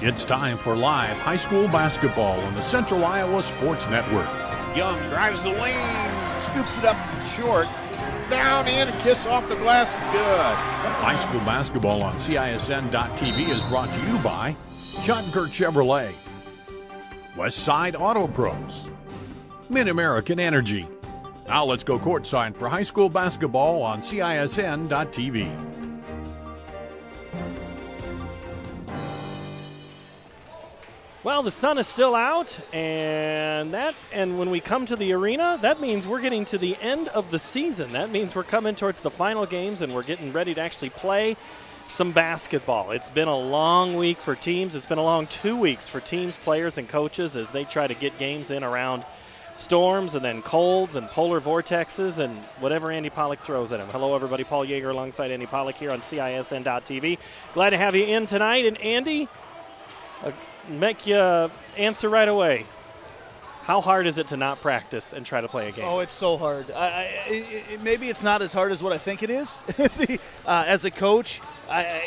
It's time for live high school basketball on the Central Iowa Sports Network. Young drives the lane, scoops it up short, down in, a kiss off the glass, good. High school basketball on CISN.TV is brought to you by Schottenkirk Chevrolet, West Side Auto Pros, Mid-American Energy. Now let's go courtside for high school basketball on CISN.TV. Well, the sun is still out, and when we come to the arena, that means we're getting to the end of the season. That means we're coming towards the final games, and we're getting ready to actually play some basketball. It's been a long week for teams. It's been a long 2 weeks for teams, players, and coaches as they try to get games in around storms and then colds and polar vortexes and whatever Andy Pollock throws at them. Hello, everybody. Paul Yeager alongside Andy Pollock here on CISN.TV. Glad to have you in tonight. And Andy, make you answer right away. How hard is it to not practice and try to play a game? Oh, it's so hard. Maybe it's not as hard as what I think it is. As a coach,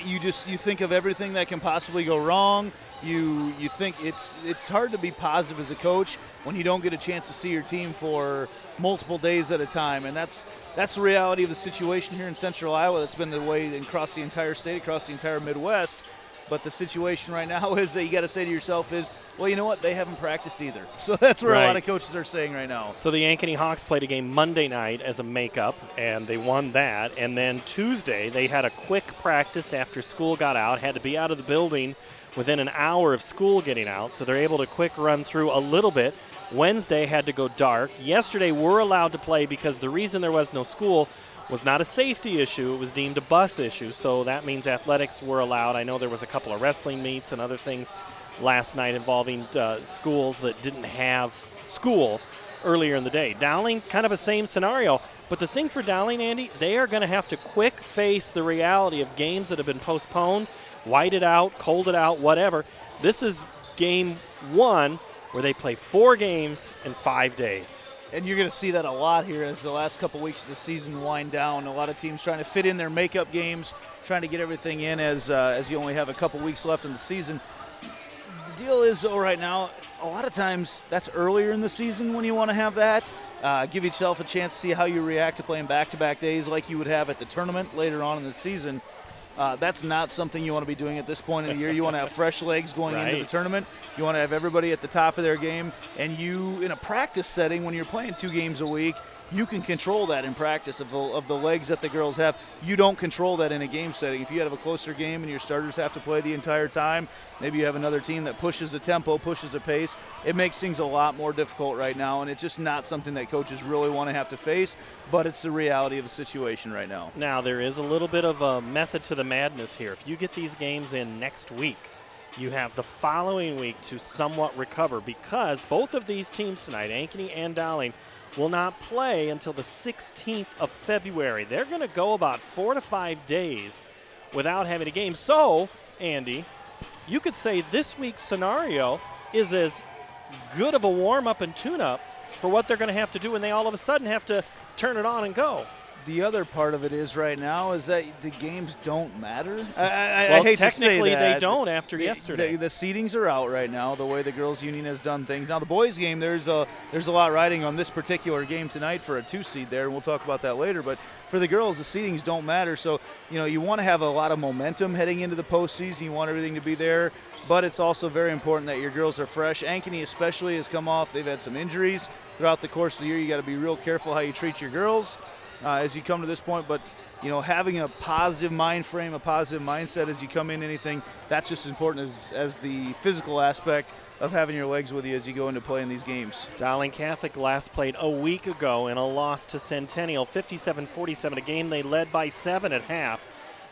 you think of everything that can possibly go wrong. You think it's hard to be positive as a coach when you don't get a chance to see your team for multiple days at a time, and that's the reality of the situation here in Central Iowa. That's been the way across the entire state, across the entire Midwest. But the situation right now is that you got to say to yourself is, well, you know what? They haven't practiced either. So that's where a lot of coaches are saying right now. So the Ankeny Hawks played a game Monday night as a makeup, and they won that. And then Tuesday they had a quick practice after school got out, had to be out of the building within an hour of school getting out, so they're able to quick run through a little bit. Wednesday had to go dark. Yesterday we're allowed to play because the reason there was no school was not a safety issue. It was deemed a bus issue, so that means athletics were allowed. I know there was a couple of wrestling meets and other things last night involving schools that didn't have school earlier in the day. Dowling, kind of a same scenario. But the thing for Dowling, Andy, they are going to have to quick face the reality of games that have been postponed, white it out, cold it out, whatever. This is game one where they play 4 games in 5 days. And you're going to see that a lot here as the last couple weeks of the season wind down. A lot of teams trying to fit in their makeup games, trying to get everything in as you only have a couple weeks left in the season. The deal is, though, right now, a lot of times that's earlier in the season when you want to have that. Give yourself a chance to see how you react to playing back-to-back days like you would have at the tournament later on in the season. That's not something you want to be doing at this point in the year. You want to have fresh legs going into the tournament. You want to have everybody at the top of their game. And you, in a practice setting, when you're playing 2 games a week, you can control that in practice of the legs that the girls have. You don't control that in a game setting. If you have a closer game and your starters have to play the entire time, maybe you have another team that pushes the tempo, pushes the pace, it makes things a lot more difficult right now, and it's just not something that coaches really want to have to face, but it's the reality of the situation right now. Now, there is a little bit of a method to the madness here. If you get these games in next week, you have the following week to somewhat recover because both of these teams tonight, Ankeny and Dowling, will not play until the 16th of February. They're going to go about 4 to 5 days without having a game. So, Andy, you could say this week's scenario is as good of a warm-up and tune-up for what they're going to have to do when they all of a sudden have to turn it on and go. The other part of it is right now is that the games don't matter. I hate technically to say that. they don't after yesterday. The seedings are out right now, the way the girls' union has done things. Now the boys' game, there's a lot riding on this particular game tonight for a 2 seed there, and we'll talk about that later. But for the girls, the seedings don't matter. So, you want to have a lot of momentum heading into the postseason. You want everything to be there. But it's also very important that your girls are fresh. Ankeny especially has come off. They've had some injuries throughout the course of the year. You got to be real careful how you treat your girls as you come to this point. But, having a positive mind frame, a positive mindset as you come in anything, that's just as important as the physical aspect of having your legs with you as you go into playing these games. Dowling Catholic last played a week ago in a loss to Centennial, 57-47, a game they led by 7 at half.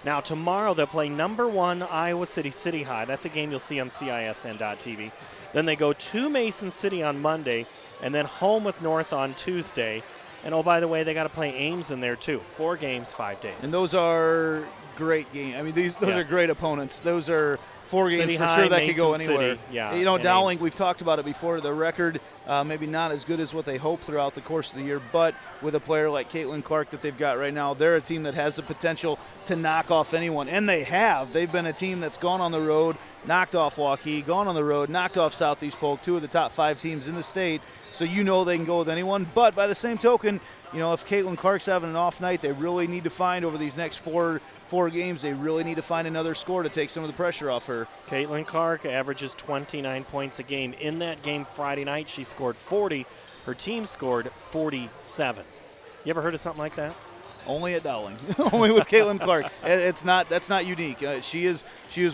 Now tomorrow they'll play number 1 Iowa City High. That's a game you'll see on CISN.TV. Then they go to Mason City on Monday and then home with North on Tuesday. And, oh, by the way, they got to play Ames in there, too. 4 games, 5 days. And those are great games. I mean, those are great opponents. Those are 4 games City for High, sure that could Mason go anywhere. City, yeah, You know, and Dowling, Ames. we've talked about it before. The record maybe not as good as what they hoped throughout the course of the year, but with a player like Caitlin Clark that they've got right now, they're a team that has the potential to knock off anyone, and they have. They've been a team that's gone on the road, knocked off Waukee, gone on the road, knocked off Southeast Polk, 2 of the top 5 teams in the state, so you know they can go with anyone. But by the same token, you know, if Caitlin Clark's having an off night, they really need to find over these next four games, they really need to find another score to take some of the pressure off her. Caitlin Clark averages 29 points a game. In that game Friday night, she scored 40. Her team scored 47. You ever heard of something like that? Only at Dowling, only with Caitlin Clark. That's not unique. She is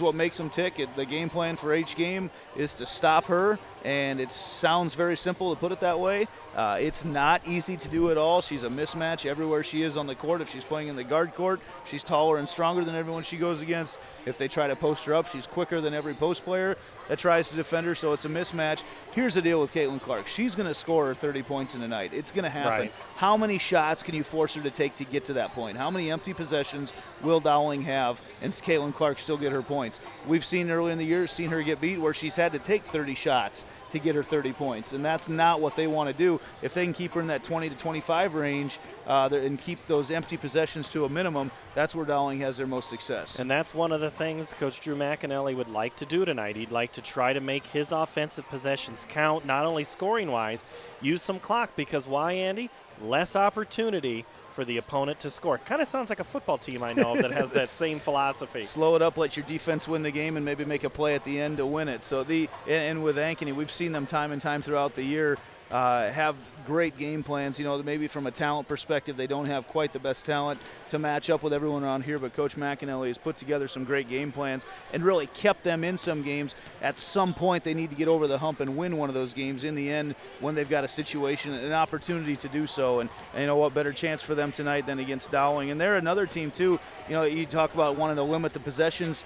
what makes them tick. The game plan for each game is to stop her, and it sounds very simple to put it that way. It's not easy to do at all. She's a mismatch everywhere she is on the court. If she's playing in the guard court, she's taller and stronger than everyone she goes against. If they try to post her up, she's quicker than every post player that tries to defend her, so it's a mismatch. Here's the deal with Caitlin Clark. She's going to score her 30 points in a night. It's going to happen. Right. How many shots can you force her to take to get to that point? How many empty possessions will Dowling have and Caitlin Clark still get her points? We've seen early in the year, seen her get beat where she's had to take 30 shots to get her 30 points, and that's not what they want to do. If they can keep her in that 20 to 25 range and keep those empty possessions to a minimum, that's where Dowling has their most success. And that's one of the things Coach Drew McAnally would like to do tonight. He'd like to try to make his offensive possessions count, not only scoring-wise, use some clock, because why, Andy? Less opportunity for the opponent to score. Kind of sounds like a football team I know that has that same philosophy. Slow it up, let your defense win the game, and maybe make a play at the end to win it. So and with Ankeny, we've seen them time and time throughout the year have great game plans. You know, maybe from a talent perspective, they don't have quite the best talent to match up with everyone around here, but Coach McAnally has put together some great game plans and really kept them in some games. At some point, they need to get over the hump and win one of those games in the end when they've got a situation, an opportunity to do so. And you know what, better chance for them tonight than against Dowling. And they're another team, too. You know, you talk about wanting to limit the possessions.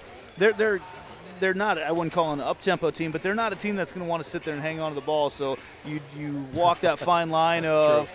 They're not, I wouldn't call them an up-tempo team, but they're not a team that's going to want to sit there and hang on to the ball. So you walk that fine line of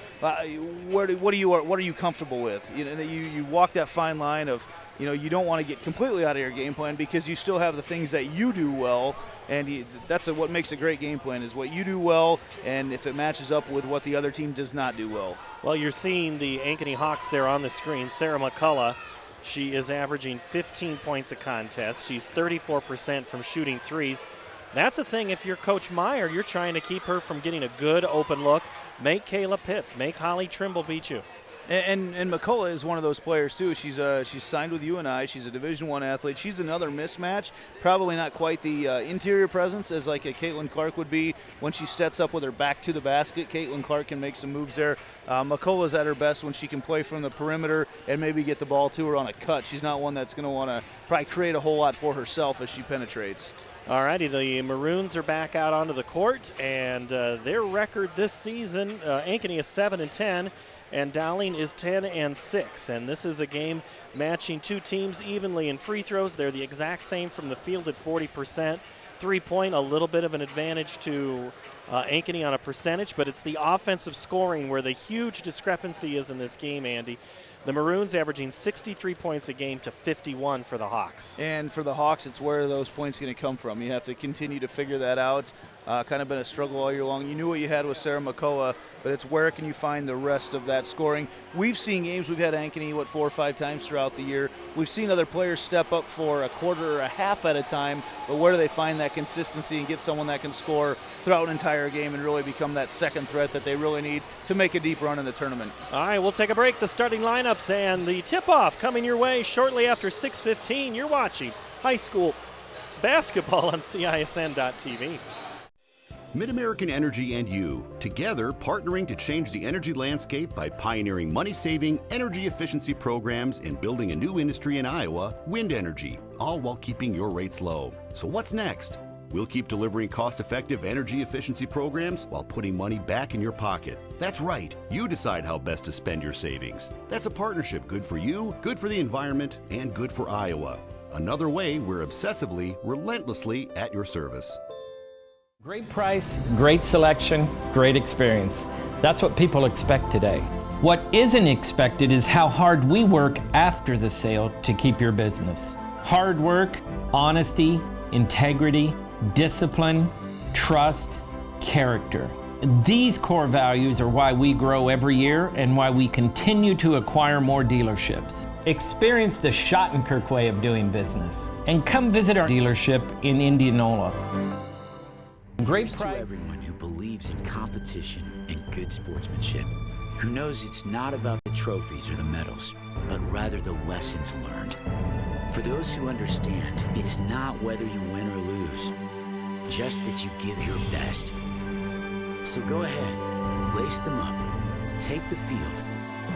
what are you comfortable with? You know, you walk that fine line of, you know, you don't want to get completely out of your game plan because you still have the things that you do well, and that's what makes a great game plan is what you do well, and if it matches up with what the other team does not do well. Well, you're seeing the Ankeny Hawks there on the screen. Sarah McCullough. She is averaging 15 points a contest. She's 34% from shooting threes. That's a thing if you're Coach Meyer, you're trying to keep her from getting a good open look. Make Kayla Pitts, make Holly Trimble beat you. And McCullough is one of those players too. She's signed with UNI. She's a Division I athlete. She's another mismatch. Probably not quite the interior presence as like a Caitlin Clark would be when she steps up with her back to the basket. Caitlin Clark can make some moves there. McCullough's at her best when she can play from the perimeter and maybe get the ball to her on a cut. She's not one that's going to want to probably create a whole lot for herself as she penetrates. All righty, the Maroons are back out onto the court, and their record this season, Ankeny is 7-10. And Dowling is 10-6, and this is a game matching two teams evenly in free throws. They're the exact same from the field at 40%. 3-point, a little bit of an advantage to Ankeny on a percentage, but it's the offensive scoring where the huge discrepancy is in this game, Andy. The Maroons averaging 63 points a game to 51 for the Hawks. And for the Hawks, it's where those points going to come from. You have to continue to figure that out. Kind of been a struggle all year long. You knew what you had with Sarah McCullough, but it's where can you find the rest of that scoring. We've seen games, we've had Ankeny, 4 or 5 times throughout the year. We've seen other players step up for a quarter or a half at a time, but where do they find that consistency and get someone that can score throughout an entire game and really become that second threat that they really need to make a deep run in the tournament? All right, we'll take a break. The starting lineups and the tip-off coming your way shortly after 6:15. You're watching high school basketball on CISN.TV. Mid-American Energy and you, together partnering to change the energy landscape by pioneering money-saving, energy efficiency programs and building a new industry in Iowa, wind energy, all while keeping your rates low. So what's next? We'll keep delivering cost-effective energy efficiency programs while putting money back in your pocket. That's right. You decide how best to spend your savings. That's a partnership good for you, good for the environment, and good for Iowa. Another way we're obsessively, relentlessly at your service. Great price, great selection, great experience. That's what people expect today. What isn't expected is how hard we work after the sale to keep your business. Hard work, honesty, integrity, discipline, trust, character. These core values are why we grow every year and why we continue to acquire more dealerships. Experience the Schottenkirk way of doing business and come visit our dealership in Indianola. Great To price. everyone who believes in competition and good sportsmanship, who knows it's not about the trophies or the medals, but rather the lessons learned. For those who understand, it's not whether you win or lose, just that you give your best. So go ahead, lace them up, take the field,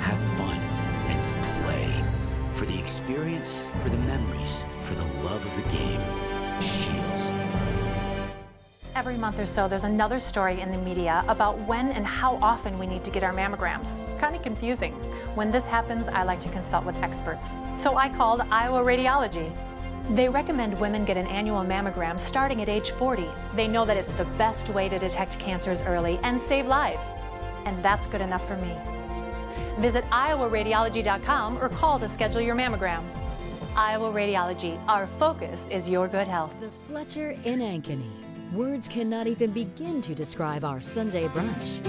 have fun, and play. For the experience, for the memories, for the love of the game. Shields. Every month or so, there's another story in the media about when and how often we need to get our mammograms. It's kind of confusing. When this happens, I like to consult with experts. So I called Iowa Radiology. They recommend women get an annual mammogram starting at age 40. They know that it's the best way to detect cancers early and save lives. And that's good enough for me. Visit iowaradiology.com or call to schedule your mammogram. Iowa Radiology, our focus is your good health. The Fletcher in Ankeny. Words cannot even begin to describe our Sunday brunch.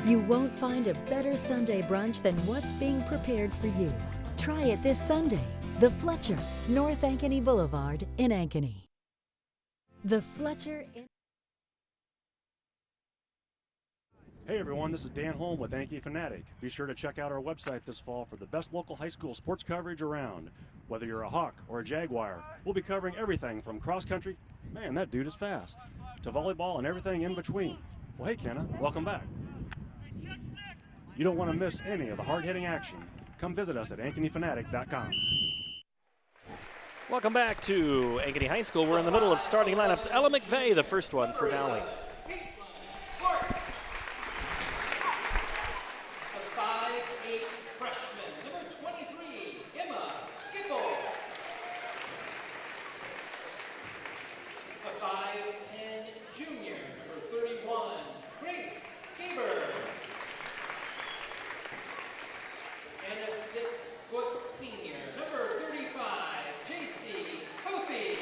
You won't find a better Sunday brunch than what's being prepared for you. Try it this Sunday. The Fletcher, North Ankeny Boulevard in Ankeny. The Fletcher in... Hey everyone, this is Dan Holm with Ankeny Fanatic. Be sure to check out our website this fall for the best local high school sports coverage around. Whether you're a Hawk or a Jaguar, we'll be covering everything from cross country, man that dude is fast, to volleyball and everything in between. Well hey Kenna, welcome back. You don't want to miss any of the hard-hitting action. Come visit us at ankenyfanatic.com. Welcome back to Ankeny High School. We're in the middle of starting lineups. Ella McVeigh, the first one for Dowling. A 5'8" freshman, number 23, Emma Gibble. A 5'10" junior, number 31, Grace Gaber. And a 6-foot senior, number 35, J.C. Kofi.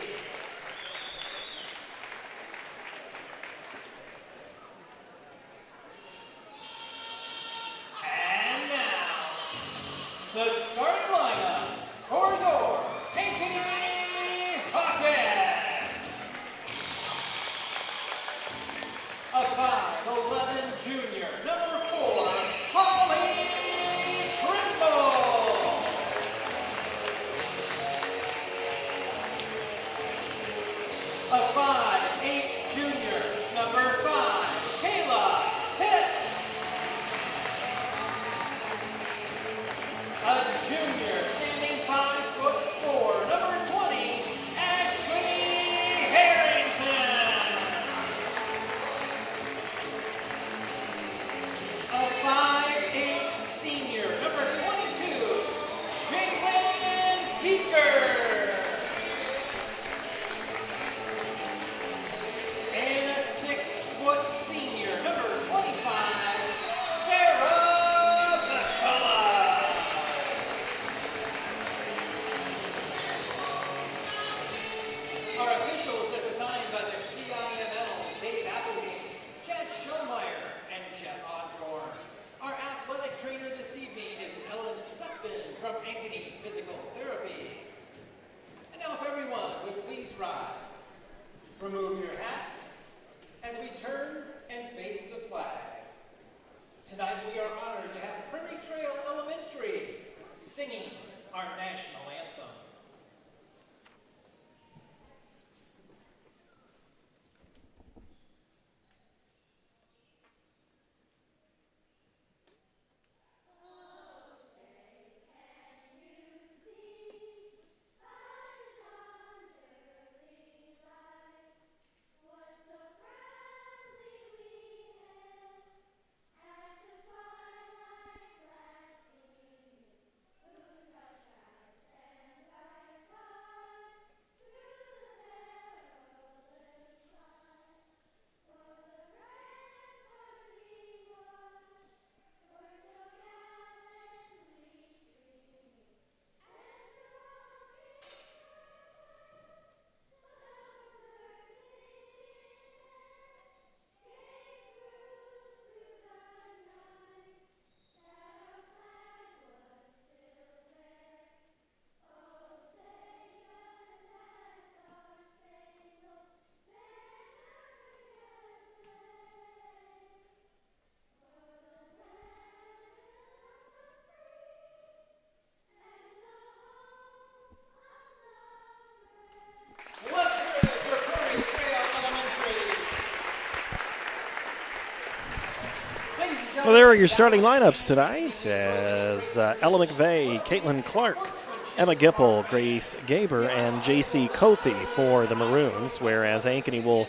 And now, the starting lineup for your Ankeny Hawkets. A 5'11" junior, number 4, Holly Trimble. A 5'8" junior, number 5, Kayla Pitts. A junior standing 5'4", number 20, Ashley Harrington. A 5'8" senior, number 22, Jalen Beaker. And a 6-foot senior, number 25, Sarah McCullough. Our officials as assigned by the CIML, Dave Applegate, Chad Schomeyer, and Jeff Osborne. Our athletic trainer this evening is Ellen Sutphin from Ankeny Physical Therapy. And now if everyone would please rise, remove your hats as we turn and face the flag. Tonight we are honored to have Prairie Trail Elementary singing our national anthem. there are your starting lineups tonight as Ella McVeigh, Caitlin Clark, Emma Gipple, Grace Gaber, and J.C. Cothy for the Maroons, whereas Ankeny will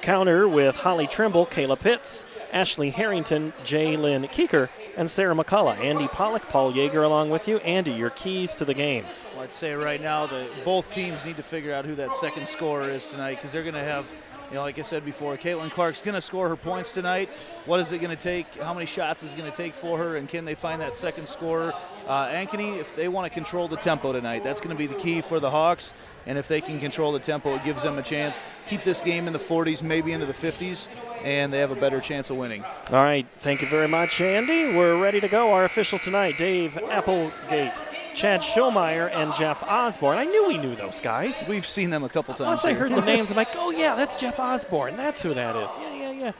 counter with Holly Trimble, Kayla Pitts, Ashley Harrington, Jaylyn Keeker, and Sarah McCullough. Andy Pollock, Paul Yeager along with you. Andy, your keys to the game. Well, I'd say right now that both teams need to figure out who that second scorer is tonight, because they're going to have, like I said before, Caitlin Clark's going to score her points tonight. What is it going to take? How many shots is it going to take for her? And can they find that second scorer? Ankeny, if they want to control the tempo tonight, that's going to be the key for the Hawks. And if they can control the tempo, it gives them a chance. Keep this game in the 40s, maybe into the 50s, and they have a better chance of winning. All right. Thank you very much, Andy. We're ready to go. Our official tonight, Dave Applegate, Chad Schulmeyer, and Jeff Osborne. I knew we knew those guys. We've seen them a couple times. Once I heard the names, I'm like, oh, yeah, that's Jeff Osborne. That's who that is. Yeah.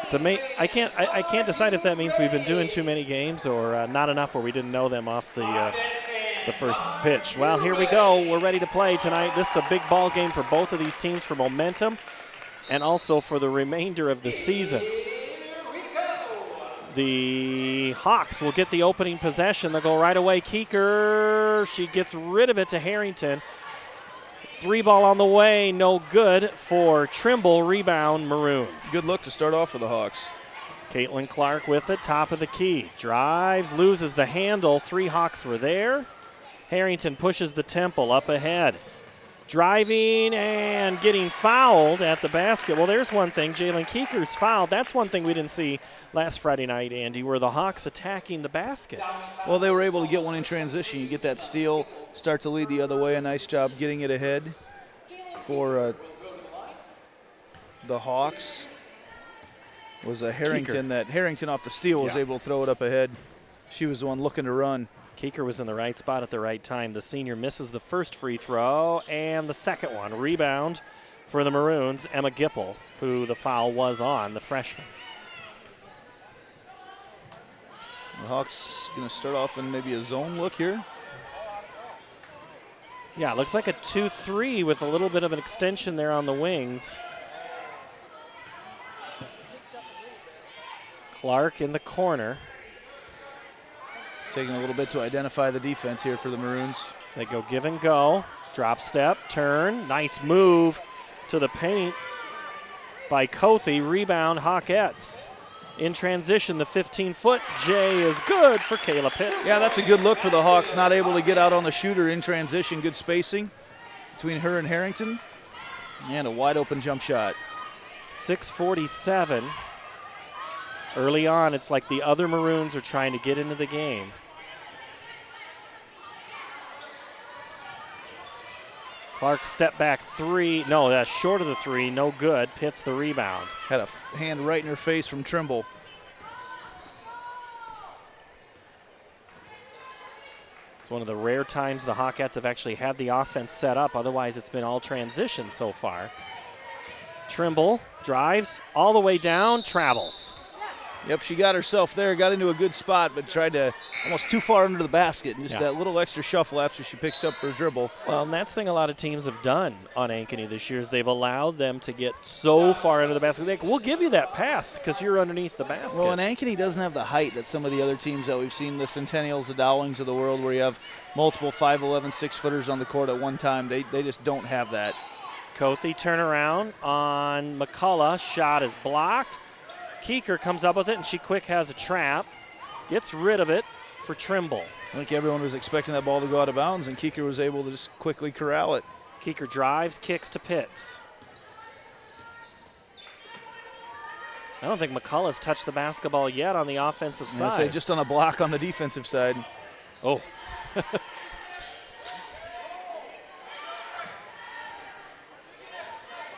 It's I can't decide if that means we've been doing too many games or not enough where we didn't know them off the first pitch. Well, here we go. We're ready to play tonight. This is a big ball game for both of these teams for momentum and also for the remainder of the season. The Hawks will get the opening possession. They'll go right away. Keeker, she gets rid of it to Harrington. 3-ball on the way, no good for Trimble. Rebound, Maroons. Good look to start off for the Hawks. Caitlin Clark with it, top of the key. Drives, loses the handle. 3 Hawks were there. Harrington pushes the temple up ahead. Driving and getting fouled at the basket. Well, there's one thing. Jalen Keeker's fouled. That's one thing we didn't see last Friday night, Andy, were the Hawks attacking the basket. Well, they were able to get one in transition. You get that steal, start to lead the other way. A nice job getting it ahead for the Hawks. Was a Harrington. That Harrington off the steal was able to throw it up ahead. She was the one looking to run. Keeker was in the right spot at the right time. The senior misses the first free throw and the second one. Rebound for the Maroons, Emma Gipple, who the foul was on, the freshman. The Hawks going to start off in maybe a zone look here. Yeah, it looks like a 2-3 with a little bit of an extension there on the wings. Clark in the corner. Taking a little bit to identify the defense here for the Maroons. They go give and go. Drop step, turn. Nice move to the paint by Cothy. Rebound, Hawkettes. In transition, the 15-foot J is good for Kayla Pitts. Yeah, that's a good look for the Hawks. Not able to get out on the shooter in transition. Good spacing between her and Harrington. And a wide-open jump shot. 6:47. Early on, it's like the other Maroons are trying to get into the game. Clark step back 3. No, that's short of the 3. No good. Pitts the rebound. Had a hand right in her face from Trimble. It's one of the rare times the Hawkettes have actually had the offense set up. Otherwise, it's been all transition so far. Trimble drives all the way down, travels. Yep, she got herself there, got into a good spot, but tried to almost too far under the basket. And just that little extra shuffle after she picks up her dribble. Well, and that's the thing a lot of teams have done on Ankeny this year is they've allowed them to get so far under the basket. They're like, we'll give you that pass because you're underneath the basket. Well, and Ankeny doesn't have the height that some of the other teams that we've seen, the Centennials, the Dowlings of the world, where you have multiple 5'11", 6-footers on the court at one time. They just don't have that. Cothy turnaround on McCullough. Shot is blocked. Keeker comes up with it, and she quick has a trap. Gets rid of it for Trimble. I think everyone was expecting that ball to go out of bounds, and Keeker was able to just quickly corral it. Keeker drives, kicks to Pitts. I don't think McCullough's touched the basketball yet on the offensive side. I'd say just on a block on the defensive side. Oh.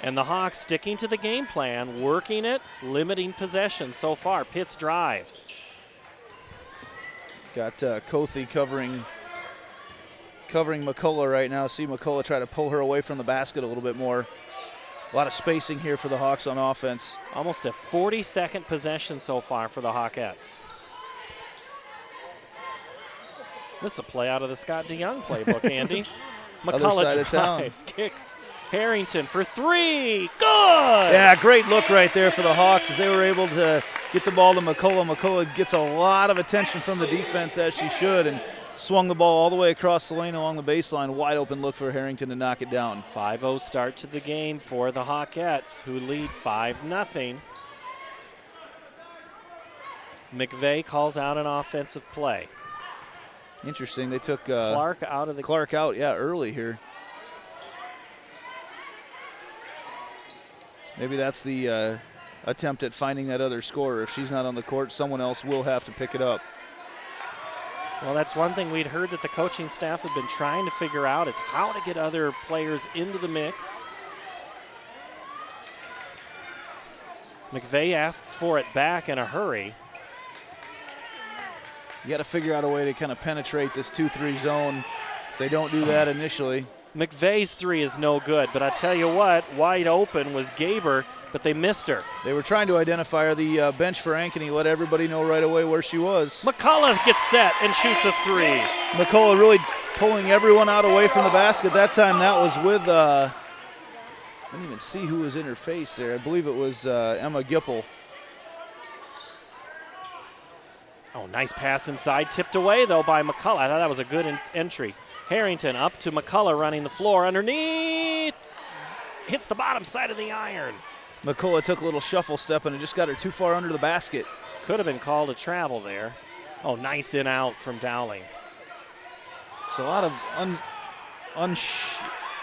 And the Hawks sticking to the game plan, working it, limiting possession so far. Pitts drives. Got Cothy covering McCullough right now. See McCullough try to pull her away from the basket a little bit more. A lot of spacing here for the Hawks on offense. Almost a 40-second possession so far for the Hawkettes. This is a play out of the Scott DeYoung playbook, Andy. McCullough drives, kicks. Harrington for 3. Good! Yeah, great look right there for the Hawks as they were able to get the ball to McCullough. McCullough gets a lot of attention from the defense, as she should, and swung the ball all the way across the lane along the baseline. Wide open look for Harrington to knock it down. 5-0 start to the game for the Hawkettes, who lead 5-0. McVeigh calls out an offensive play. Interesting. They took Clark out of the early here. Maybe that's the attempt at finding that other scorer. If she's not on the court, someone else will have to pick it up. Well, that's one thing we'd heard that the coaching staff have been trying to figure out is how to get other players into the mix. McVeigh asks for it back in a hurry. You got to figure out a way to kind of penetrate this 2-3 zone. If they don't do that initially. McVeigh's three is no good, but I tell you what, wide open was Gaber, but they missed her. They were trying to identify her. The bench for Ankeny let everybody know right away where she was. McCullough gets set and shoots a three. McCullough really pulling everyone out away from the basket. That time that was with, I didn't even see who was in her face there. I believe it was Emma Gipple. Oh, nice pass inside. Tipped away, though, by McCullough. I thought that was a good entry. Harrington up to McCullough running the floor underneath. Hits the bottom side of the iron. McCullough took a little shuffle step and it just got her too far under the basket. Could have been called a travel there. Oh, nice in out from Dowling. It's a lot of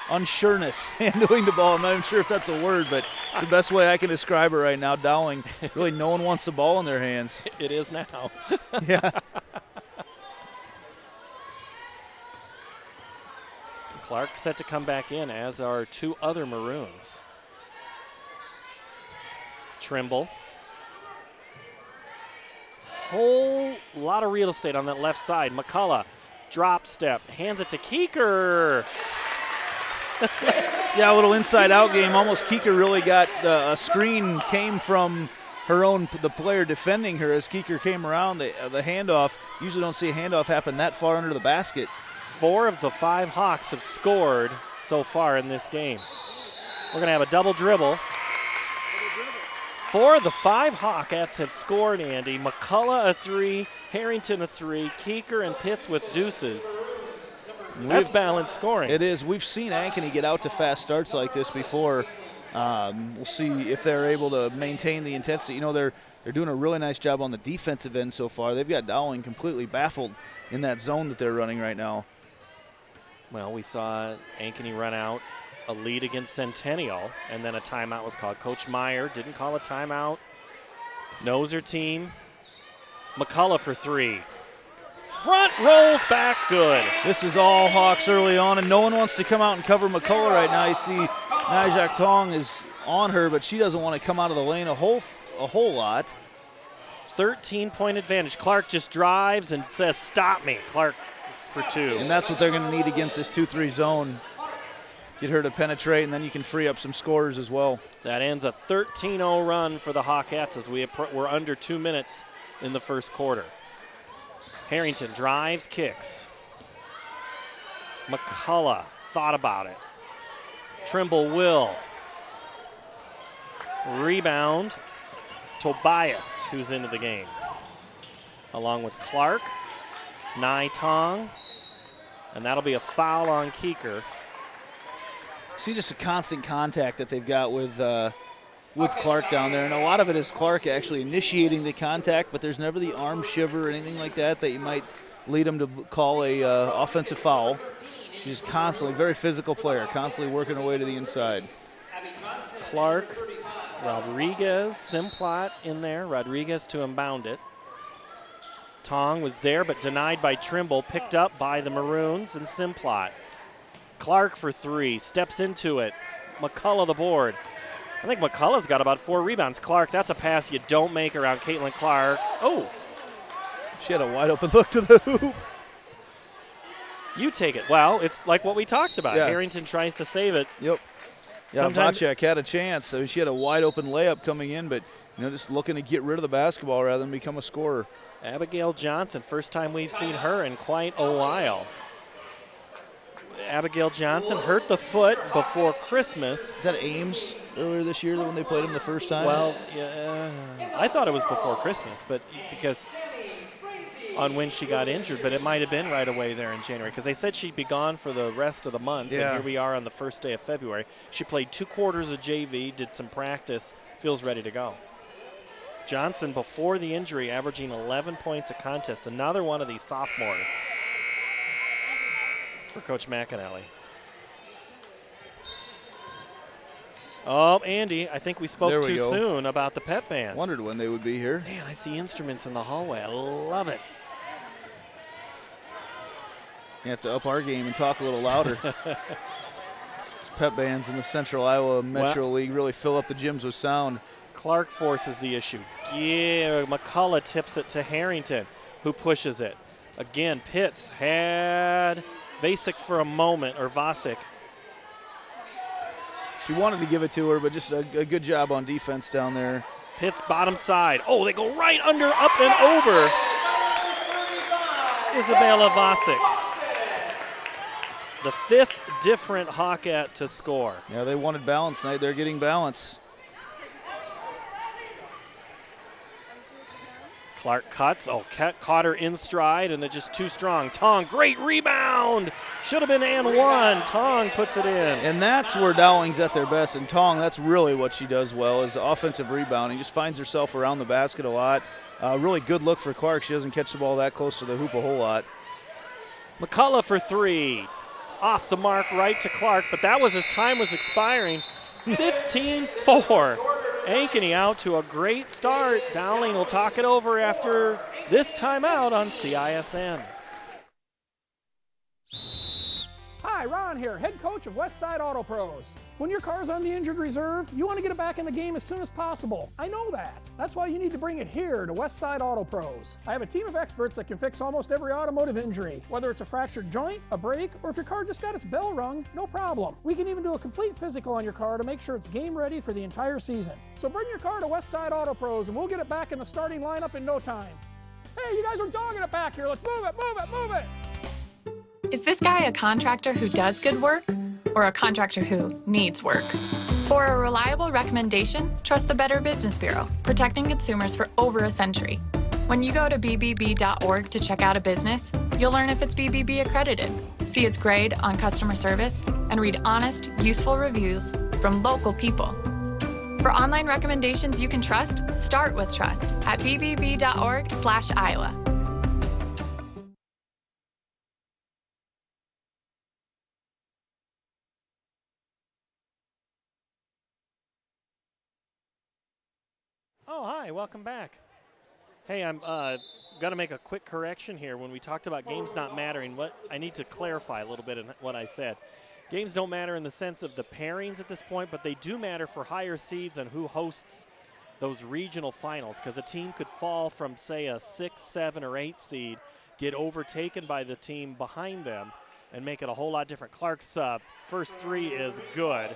unsureness handling the ball. I'm not even sure if that's a word, but it's the best way I can describe it right now. Dowling, really no one wants the ball in their hands. It is now. Yeah. Clark set to come back in, as are two other Maroons. Trimble. Whole lot of real estate on that left side. McCullough, drop step, hands it to Keeker. Yeah, a little inside-out game. Almost Keeker really got a screen came from the player defending her as Keeker came around. The handoff, usually don't see a handoff happen that far under the basket. 4 of the 5 Hawks have scored so far in this game. We're going to have a double dribble. 4 of the 5 Hawkettes have scored, Andy. McCullough a 3, Harrington a 3, Keeker and Pitts with deuces. That's balanced scoring. It is. We've seen Ankeny get out to fast starts like this before. We'll see if they're able to maintain the intensity. You know, they're doing a really nice job on the defensive end so far. They've got Dowling completely baffled in that zone that they're running right now. Well, we saw Ankeny run out a lead against Centennial, and then a timeout was called. Coach Meyer didn't call a timeout. Knows her team. McCullough for 3. Front rolls back good. This is all Hawks early on, and no one wants to come out and cover McCullough right now. You see Najak Tong is on her, but she doesn't want to come out of the lane a whole lot. 13-point advantage. Clark just drives and says, stop me. Clark is for 2. And that's what they're going to need against this 2-3 zone. Get her to penetrate, and then you can free up some scorers as well. That ends a 13-0 run for the Hawkettes as we're under 2 minutes in the first quarter. Harrington drives, kicks. McCullough thought about it. Trimble will. Rebound. Tobias, who's into the game. Along with Clark, Nai Tong, and that'll be a foul on Keeker. See just a constant contact that they've got with Clark down there, and a lot of it is Clark actually initiating the contact, but there's never the arm shiver or anything like that you might lead them to call a offensive foul. She's constantly, very physical player, constantly working her way to the inside. Clark, Rodriguez, Simplot in there. Rodriguez to inbound it. Tong was there but denied by Trimble, picked up by the Maroons and Simplot. Clark for 3, steps into it. McCullough the board. I think McCullough's got about 4 rebounds. Clark, that's a pass you don't make around Caitlin Clark. Oh. She had a wide open look to the hoop. You take it. Well, it's like what we talked about. Yeah. Harrington tries to save it. Yep. Yeah, Vacek had a chance. So she had a wide open layup coming in, but just looking to get rid of the basketball rather than become a scorer. Abigail Johnson, first time we've seen her in quite a while. Abigail Johnson hurt the foot before Christmas. Is that Ames earlier this year when they played him the first time? Well, yeah, I thought it was before Christmas, but because on when she got injured, but it might have been right away there in January because they said she'd be gone for the rest of the month, and here we are on the first day of February. She played 2 quarters of JV, did some practice, feels ready to go. Johnson, before the injury, averaging 11 points a contest. Another one of these sophomores for Coach McAnally. Oh, Andy, I think we spoke too soon about the pep band. Wondered when they would be here. Man, I see instruments in the hallway. I love it. You have to up our game and talk a little louder. These pep bands in the Central Iowa Metro League really fill up the gyms with sound. Clark forces the issue. Yeah, McCullough tips it to Harrington, who pushes it. Again, Pitts had Vasic for a moment, or Vasic. She wanted to give it to her, but just a good job on defense down there. Pitts bottom side. Oh, they go right under, up and over. Isabella Vasic. The 5th different Hawkette to score. Yeah, they wanted balance tonight. They're getting balance. Clark cuts. Oh, caught her in stride, and they're just too strong. Tong, great rebound. Should have been and one. Tong puts it in. And that's where Dowling's at their best. And Tong, that's really what she does well, is offensive rebounding. Just finds herself around the basket a lot. Really good look for Clark. She doesn't catch the ball that close to the hoop a whole lot. McCullough for 3. Off the mark, right to Clark, but that was as time was expiring. 15-4. Ankeny out to a great start. Dowling will talk it over after this timeout on CISN. Hi, Ron here, head coach of Westside Auto Pros. When your car's on the injured reserve, you want to get it back in the game as soon as possible. I know that. That's why you need to bring it here to Westside Auto Pros. I have a team of experts that can fix almost every automotive injury. Whether it's a fractured joint, a brake, or if your car just got its bell rung, no problem. We can even do a complete physical on your car to make sure it's game ready for the entire season. So bring your car to Westside Auto Pros and we'll get it back in the starting lineup in no time. Hey, you guys are dogging it back here. Let's move it, move it, move it. Is this guy a contractor who does good work or a contractor who needs work? For a reliable recommendation, trust the Better Business Bureau, protecting consumers for over a century. When you go to bbb.org to check out a business, you'll learn if it's BBB accredited, see its grade on customer service, and read honest, useful reviews from local people. For online recommendations you can trust, start with trust at bbb.org/Iowa. Oh, hi, welcome back. Hey, I'm got to make a quick correction here. When we talked about games not mattering, I need to clarify a little bit in what I said. Games don't matter in the sense of the pairings at this point, but they do matter for higher seeds and who hosts those regional finals, because a team could fall from, say, a 6, 7, or 8 seed, get overtaken by the team behind them, and make it a whole lot different. Clark's first 3 is good.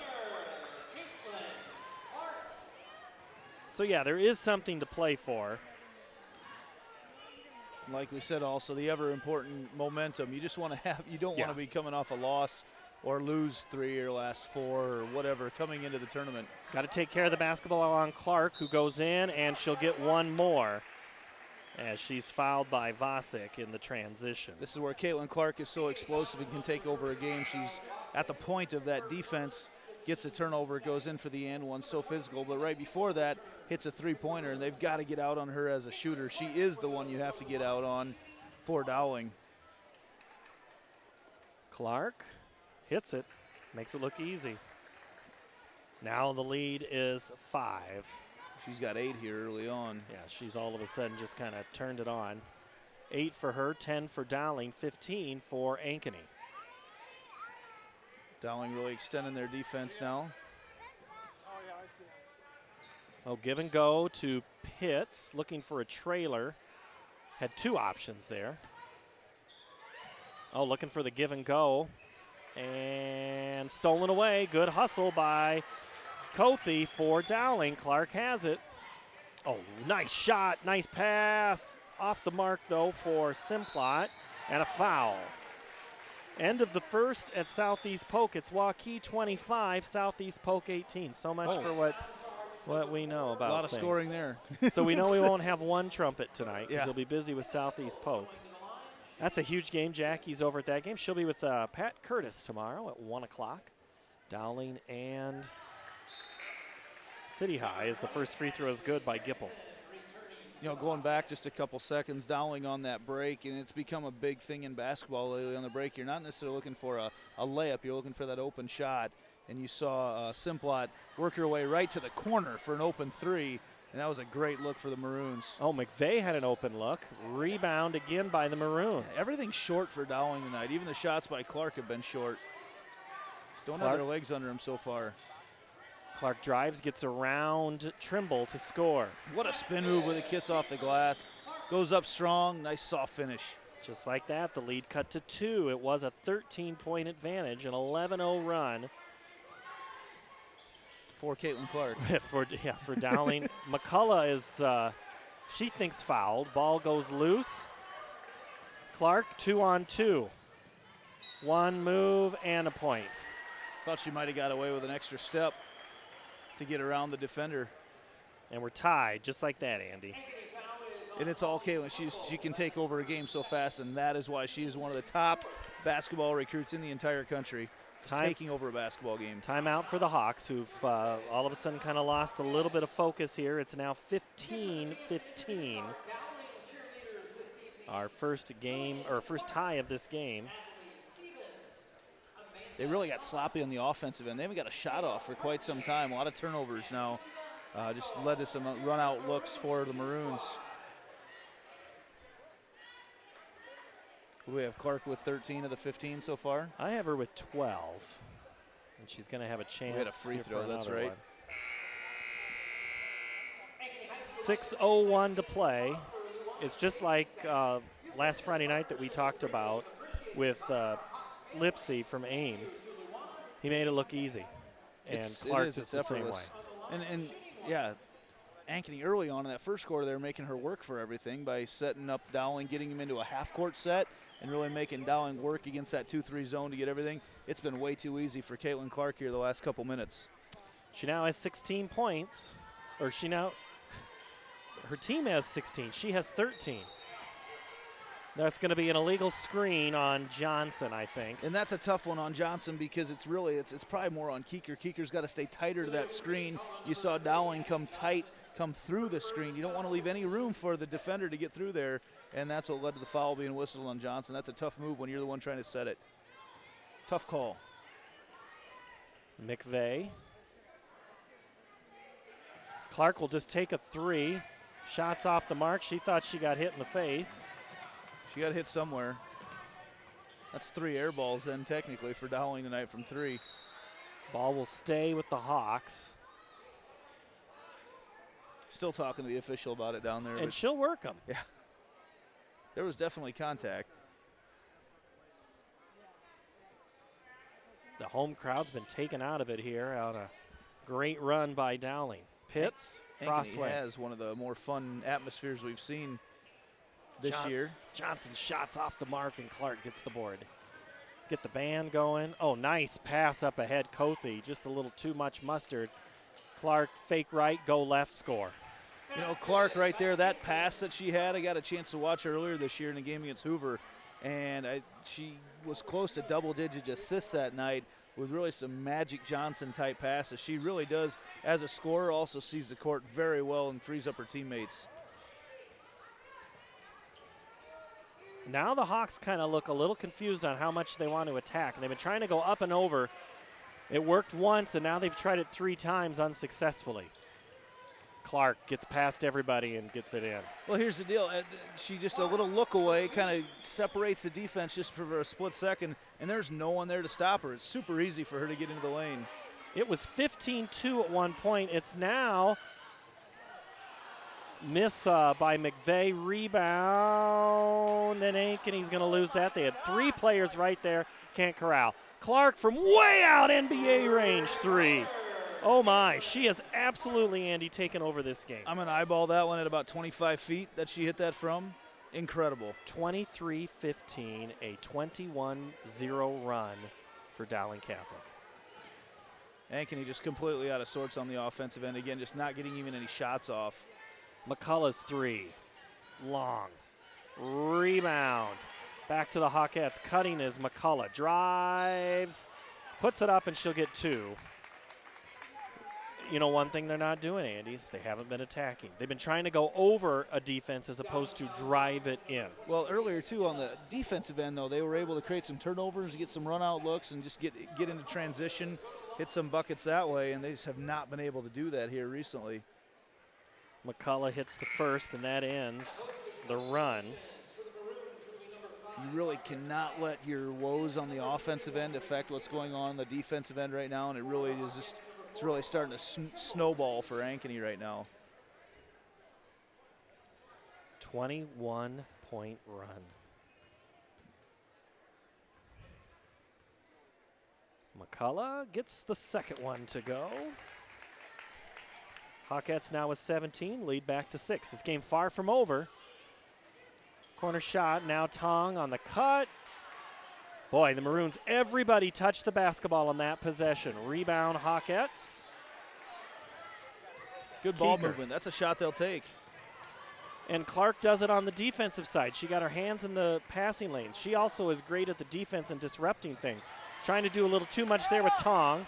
So, yeah, there is something to play for. Like we said also, the ever-important momentum. You just want to have – you don't want to be coming off a loss or lose 3 or last 4 or whatever coming into the tournament. Got to take care of the basketball on Clark, who goes in, and she'll get one more as she's fouled by Vasic in the transition. This is where Caitlin Clark is so explosive and can take over a game. She's at the point of that defense, gets a turnover, goes in for the and one, so physical. But right before that, hits a three-pointer, and they've got to get out on her as a shooter. She is the one you have to get out on for Dowling. Clark hits it, makes it look easy. Now the lead is 5. She's got 8 here early on. Yeah, she's all of a sudden just kind of turned it on. 8 for her, 10 for Dowling, 15 for Ankeny. Dowling really extending their defense now. Oh, give and go to Pitts, looking for a trailer. Had 2 options there. Oh, looking for the give and go. And stolen away. Good hustle by Kothi for Dowling. Clark has it. Oh, nice shot, nice pass. Off the mark, though, for Simplot, and a foul. End of the first at Southeast Polk. It's Waukee 25, Southeast Polk 18. So much for what we know about a lot of things. scoring there. So we know we won't have one trumpet tonight because Yeah. they'll be busy with Southeast Polk. That's a huge game. Jackie's over at that game. She'll be with Pat Curtis tomorrow at 1 o'clock. Dowling and City High as the first free throw is good by Gipple. You know, going back just a couple seconds, Dowling on that break, and it's become a big thing in basketball lately on the break. You're not necessarily looking for a layup. You're looking for that open shot. And you saw Simplot work her way right to the corner for an open three, and that was a great look for the Maroons. Oh, McVeigh had an open look. Rebound again by the Maroons. Everything's short for Dowling tonight. Even the shots by Clark have been short. Just don't have their legs under him so far. Clark drives, gets around Trimble to score. What a spin move with a kiss off the glass. Goes up strong, nice soft finish. Just like that, the lead cut to 2. It was a 13-point advantage, an 11-0 run. For Caitlin Clark. for Dowling. McCullough is, she thinks fouled. Ball goes loose. Clark, 2-on-2. One move and a point. Thought she might have got away with an extra step to get around the defender. And we're tied, just like that, Andy. And it's all Caitlin. She can take over a game so fast, and that is why she is one of the top basketball recruits in the entire country. Taking over a basketball game. Timeout for the Hawks, who've all of a sudden kind of lost a little bit of focus here. It's now 15-15. Our first game, or first tie of this game. They really got sloppy on the offensive end. They haven't got a shot off for quite some time. A lot of turnovers now. Just led to some run-out looks for the Maroons. We have Clark with 13 of the 15 so far. I have her with 12, and she's going to have a chance. We had a free throw, that's right. 6:01 to play. It's just like last Friday night that we talked about with Lipsy from Ames. He made it look easy, and Clark just the same way. And yeah, Ankeny early on in that first quarter, they were making her work for everything by setting up Dowling, getting him into a half-court set, and really making Dowling work against that 2-3 zone to get everything. It's been way too easy for Caitlin Clark here the last couple minutes. She now has 16 points, or her team has 16. She has 13. That's going to be an illegal screen on Johnson, I think. And that's a tough one on Johnson because it's probably more on Keeker. Keeker's got to stay tighter to that screen. You saw Dowling come through the screen. You don't want to leave any room for the defender to get through there, and that's what led to the foul being whistled on Johnson. That's a tough move when you're the one trying to set it. Tough call. McVeigh. Clark will just take a three. Shots off the mark. She thought she got hit in the face. She got hit somewhere. That's 3 air balls then technically for Dowling tonight from 3. Ball will stay with the Hawks. Still talking to the official about it down there. And she'll work them. Yeah. There was definitely contact. The home crowd's been taken out of it here on a great run by Dowling. Pitts, crossway. Ankeny has one of the more fun atmospheres we've seen this year. Johnson shots off the mark, and Clark gets the board. Get the band going. Oh, nice pass up ahead, Kothe. Just a little too much mustard. Clark, fake right, go left, score. You know, Clark right there, that pass that she had, I got a chance to watch her earlier this year in the game against Hoover, and she was close to double-digit assists that night with really some Magic Johnson-type passes. She really does, as a scorer, also sees the court very well and frees up her teammates. Now the Hawks kind of look a little confused on how much they want to attack. And they've been trying to go up and over. It worked once, and now they've tried it 3 times unsuccessfully. Clark gets past everybody and gets it in. Well, here's the deal. She just a little look away, kind of separates the defense just for a split second, and there's no one there to stop her. It's super easy for her to get into the lane. It was 15-2 at one point. It's now miss by McVeigh, rebound, and Ankeny's going to lose that. They had 3 players right there, can't corral. Clark from way out, NBA range 3. Oh my, she has absolutely, Andy, taken over this game. I'm going to eyeball that one at about 25 feet that she hit that from. Incredible. 23-15, a 21-0 run for Dowling Catholic. Ankeny just completely out of sorts on the offensive end. Again, just not getting even any shots off. McCullough's three. Long. Rebound. Back to the Hawkettes. Cutting is McCullough. Drives. Puts it up, and she'll get two. You know, one thing they're not doing, Andy, is they haven't been attacking. They've been trying to go over a defense as opposed to drive it in. Well, earlier, too, on the defensive end, though, they were able to create some turnovers, get some run-out looks, and just get into transition, hit some buckets that way, and they just have not been able to do that here recently. McCullough hits the first, and that ends the run. You really cannot let your woes on the offensive end affect what's going on the defensive end right now, and it really is just – it's really starting to snowball for Ankeny right now. 21-point run. McCullough gets the second one to go. Hawkettes now with 17, lead back to 6. This game far from over. Corner shot, now Tong on the cut. Boy, the Maroons, everybody touched the basketball on that possession. Rebound, Hawkettes. Good ball movement. That's a shot they'll take. And Clark does it on the defensive side. She got her hands in the passing lanes. She also is great at the defense and disrupting things. Trying to do a little too much there with Tong.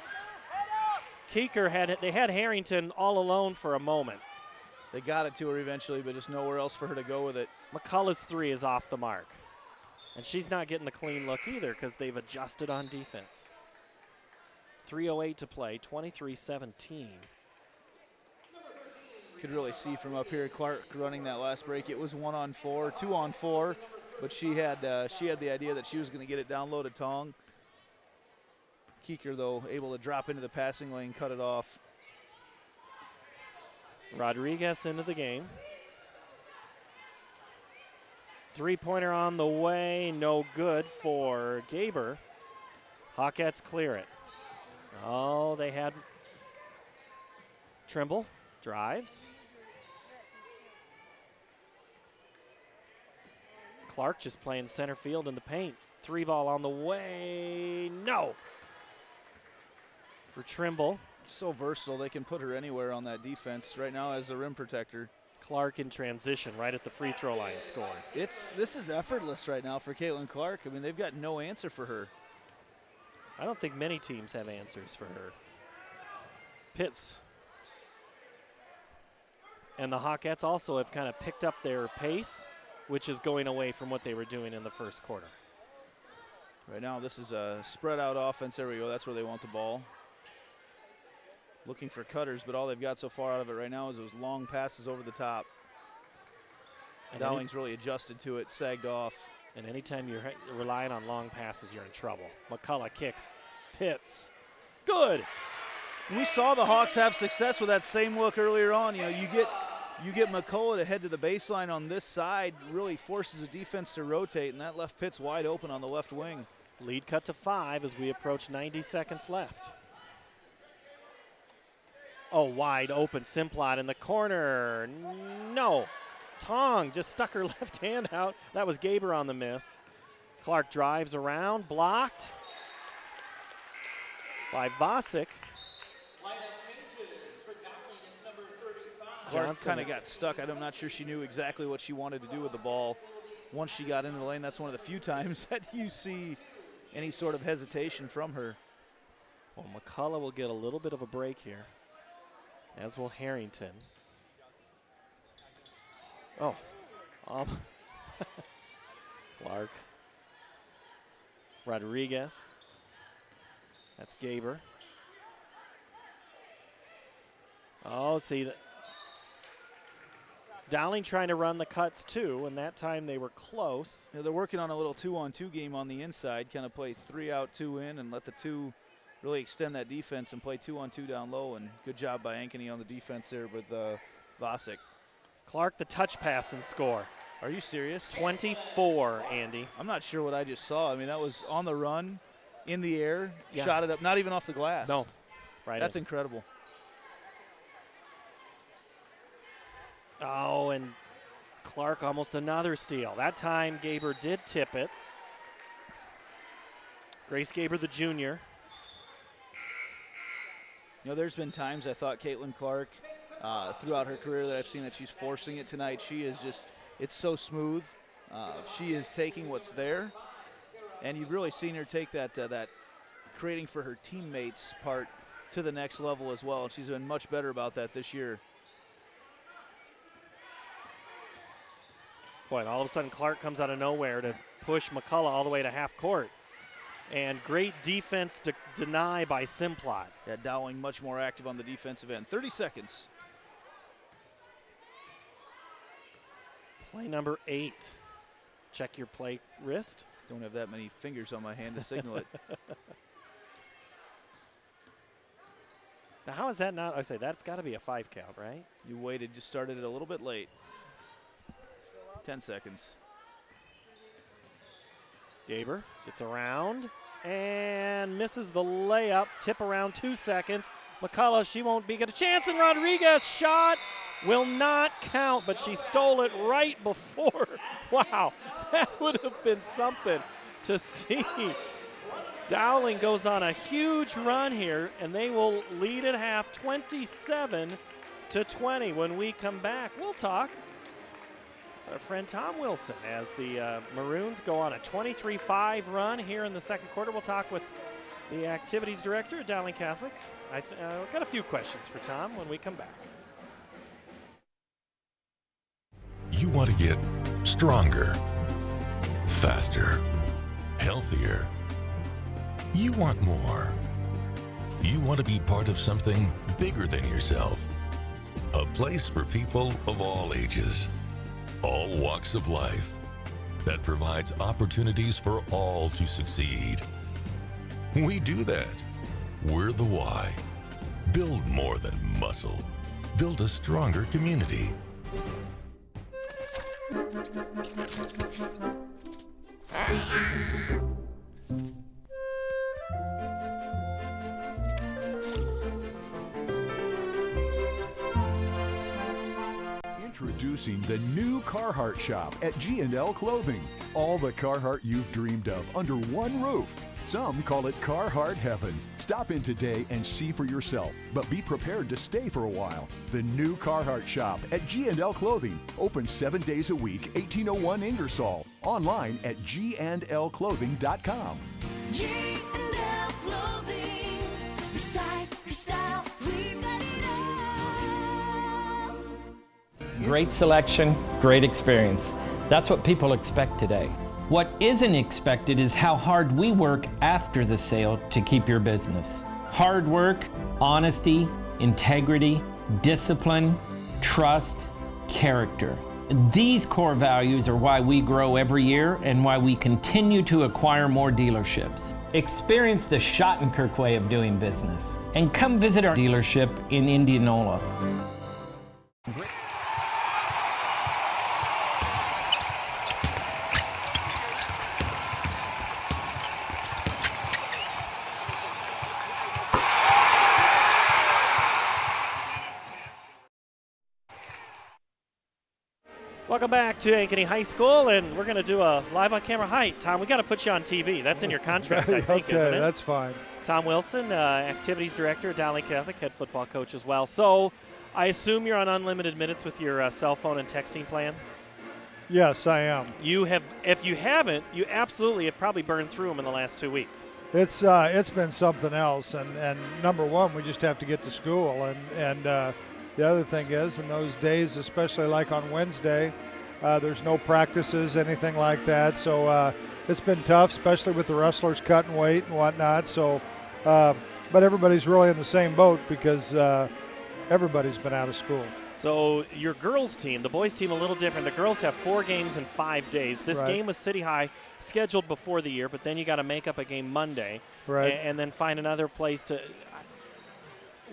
Keeker they had Harrington all alone for a moment. They got it to her eventually, but just nowhere else for her to go with it. McCullough's three is off the mark. And she's not getting the clean look either because they've adjusted on defense. 3:08 to play, 23-17. Could really see from up here Clark running that last break. It was 1-on-4, 2-on-4, but she had the idea that she was going to get it down low to Tong. Keeker, though, able to drop into the passing lane, cut it off. Rodriguez into the game. Three-pointer on the way, no good for Gaber. Hawkettes clear it. Oh, they had Trimble, drives. Clark just playing center field in the paint. Three ball on the way, no. For Trimble. So versatile, they can put her anywhere on that defense right now as a rim protector. Clark in transition right at the free throw line scores. This is effortless right now for Caitlin Clark. I mean, they've got no answer for her. I don't think many teams have answers for her. Pitts. And the Hawkettes also have kind of picked up their pace, which is going away from what they were doing in the first quarter. Right now, this is a spread out offense. There we go. That's where they want the ball. Looking for cutters, but all they've got so far out of it right now is those long passes over the top. And Dowling's really adjusted to it, sagged off. And anytime you're relying on long passes, you're in trouble. McCullough kicks. Pitts. Good. We saw the Hawks have success with that same look earlier on. You know, you get McCullough to head to the baseline on this side, really forces the defense to rotate, and that left Pitts wide open on the left wing. Lead cut to 5 as we approach 90 seconds left. Oh, wide open Simplot in the corner. No. Tong just stuck her left hand out. That was Gaber on the miss. Clark drives around, blocked by Vasic. Clark kind of got stuck. I'm not sure she knew exactly what she wanted to do with the ball. Once she got into the lane, that's one of the few times that you see any sort of hesitation from her. Well, McCullough will get a little bit of a break here, as will Harrington. Oh, Clark. Rodriguez. That's Gaber. Oh, see that. Dowling trying to run the cuts too, and that time they were close. Yeah, they're working on a little 2-on-2 game on the inside, kind of play 3 out, 2 in, and let the 2 really extend that defense and play 2-on-2 down low. And good job by Ankeny on the defense there with Vasic. Clark the touch pass and score. Are you serious? 24, Andy. I'm not sure what I just saw. I mean, that was on the run, in the air, yeah. Shot it up, not even off the glass. No, right. That's incredible. Oh, and Clark, almost another steal. That time, Gaber did tip it. Grace Gaber, the junior. You know, there's been times I thought Caitlin Clark, throughout her career, that I've seen that she's forcing it tonight. She is just, it's so smooth. She is taking what's there, and you've really seen her take that creating for her teammates part to the next level as well, and she's been much better about that this year. Boy, and all of a sudden Clark comes out of nowhere to push McCullough all the way to half court. And great defense to deny by Simplot. Yeah, Dowling much more active on the defensive end. 30 seconds. Play number 8. Check your play wrist. Don't have that many fingers on my hand to signal it. Now, how is that not? I say that's got to be a 5 count, right? You waited, just started it a little bit late. 10 seconds. Gaber gets around and misses the layup. Tip around 2 seconds. McCullough, she won't get a chance, and Rodriguez shot will not count, but she stole it right before. Wow, that would have been something to see. Dowling goes on a huge run here, and they will lead at half 27-20. When we come back, we'll talk with our friend Tom Wilson as the Maroons go on a 23-5 run here in the second quarter. We'll talk with the activities director at Dowling Catholic. I've got a few questions for Tom when we come back. You want to get stronger, faster, healthier. You want more. You want to be part of something bigger than yourself. A place for people of all ages, all walks of life, that provides opportunities for all to succeed. We do that. We're the why. Build more than muscle. Build a stronger community. Introducing the new Carhartt shop at G&L Clothing. All the Carhartt you've dreamed of under one roof. Some call it Carhartt Heaven. Stop in today and see for yourself, but be prepared to stay for a while. The new Carhartt shop at G&L Clothing. Open 7 days a week, 1801 Ingersoll. Online at gnlclothing.com. G&L Clothing. Your size, your style, we've got it all. Great selection, great experience. That's what people expect today. What isn't expected is how hard we work after the sale to keep your business. Hard work, honesty, integrity, discipline, trust, character. These core values are why we grow every year and why we continue to acquire more dealerships. Experience the Schottenkirk way of doing business and come visit our dealership in Indianola. Welcome back to Ankeny High School, and we're going to do a live on camera. Hi, Tom. We got to put you on TV. That's in your contract, I think, isn't it? Okay, that's fine. Tom Wilson, activities director at Dowling Catholic, head football coach as well. So, I assume you're on unlimited minutes with your cell phone and texting plan. Yes, I am. You have. If you haven't, you absolutely have probably burned through them in the last 2 weeks. It's been something else, and number one, we just have to get to school, and the other thing is, in those days, especially like on Wednesday, there's no practices, anything like that. So it's been tough, especially with the wrestlers cutting weight and whatnot. So, but everybody's really in the same boat because everybody's been out of school. So your girls team, the boys team, a little different. The girls have 4 games in 5 days. This Right. game was City High, scheduled before the year, but then you got to make up a game Monday, Right. and then find another place to.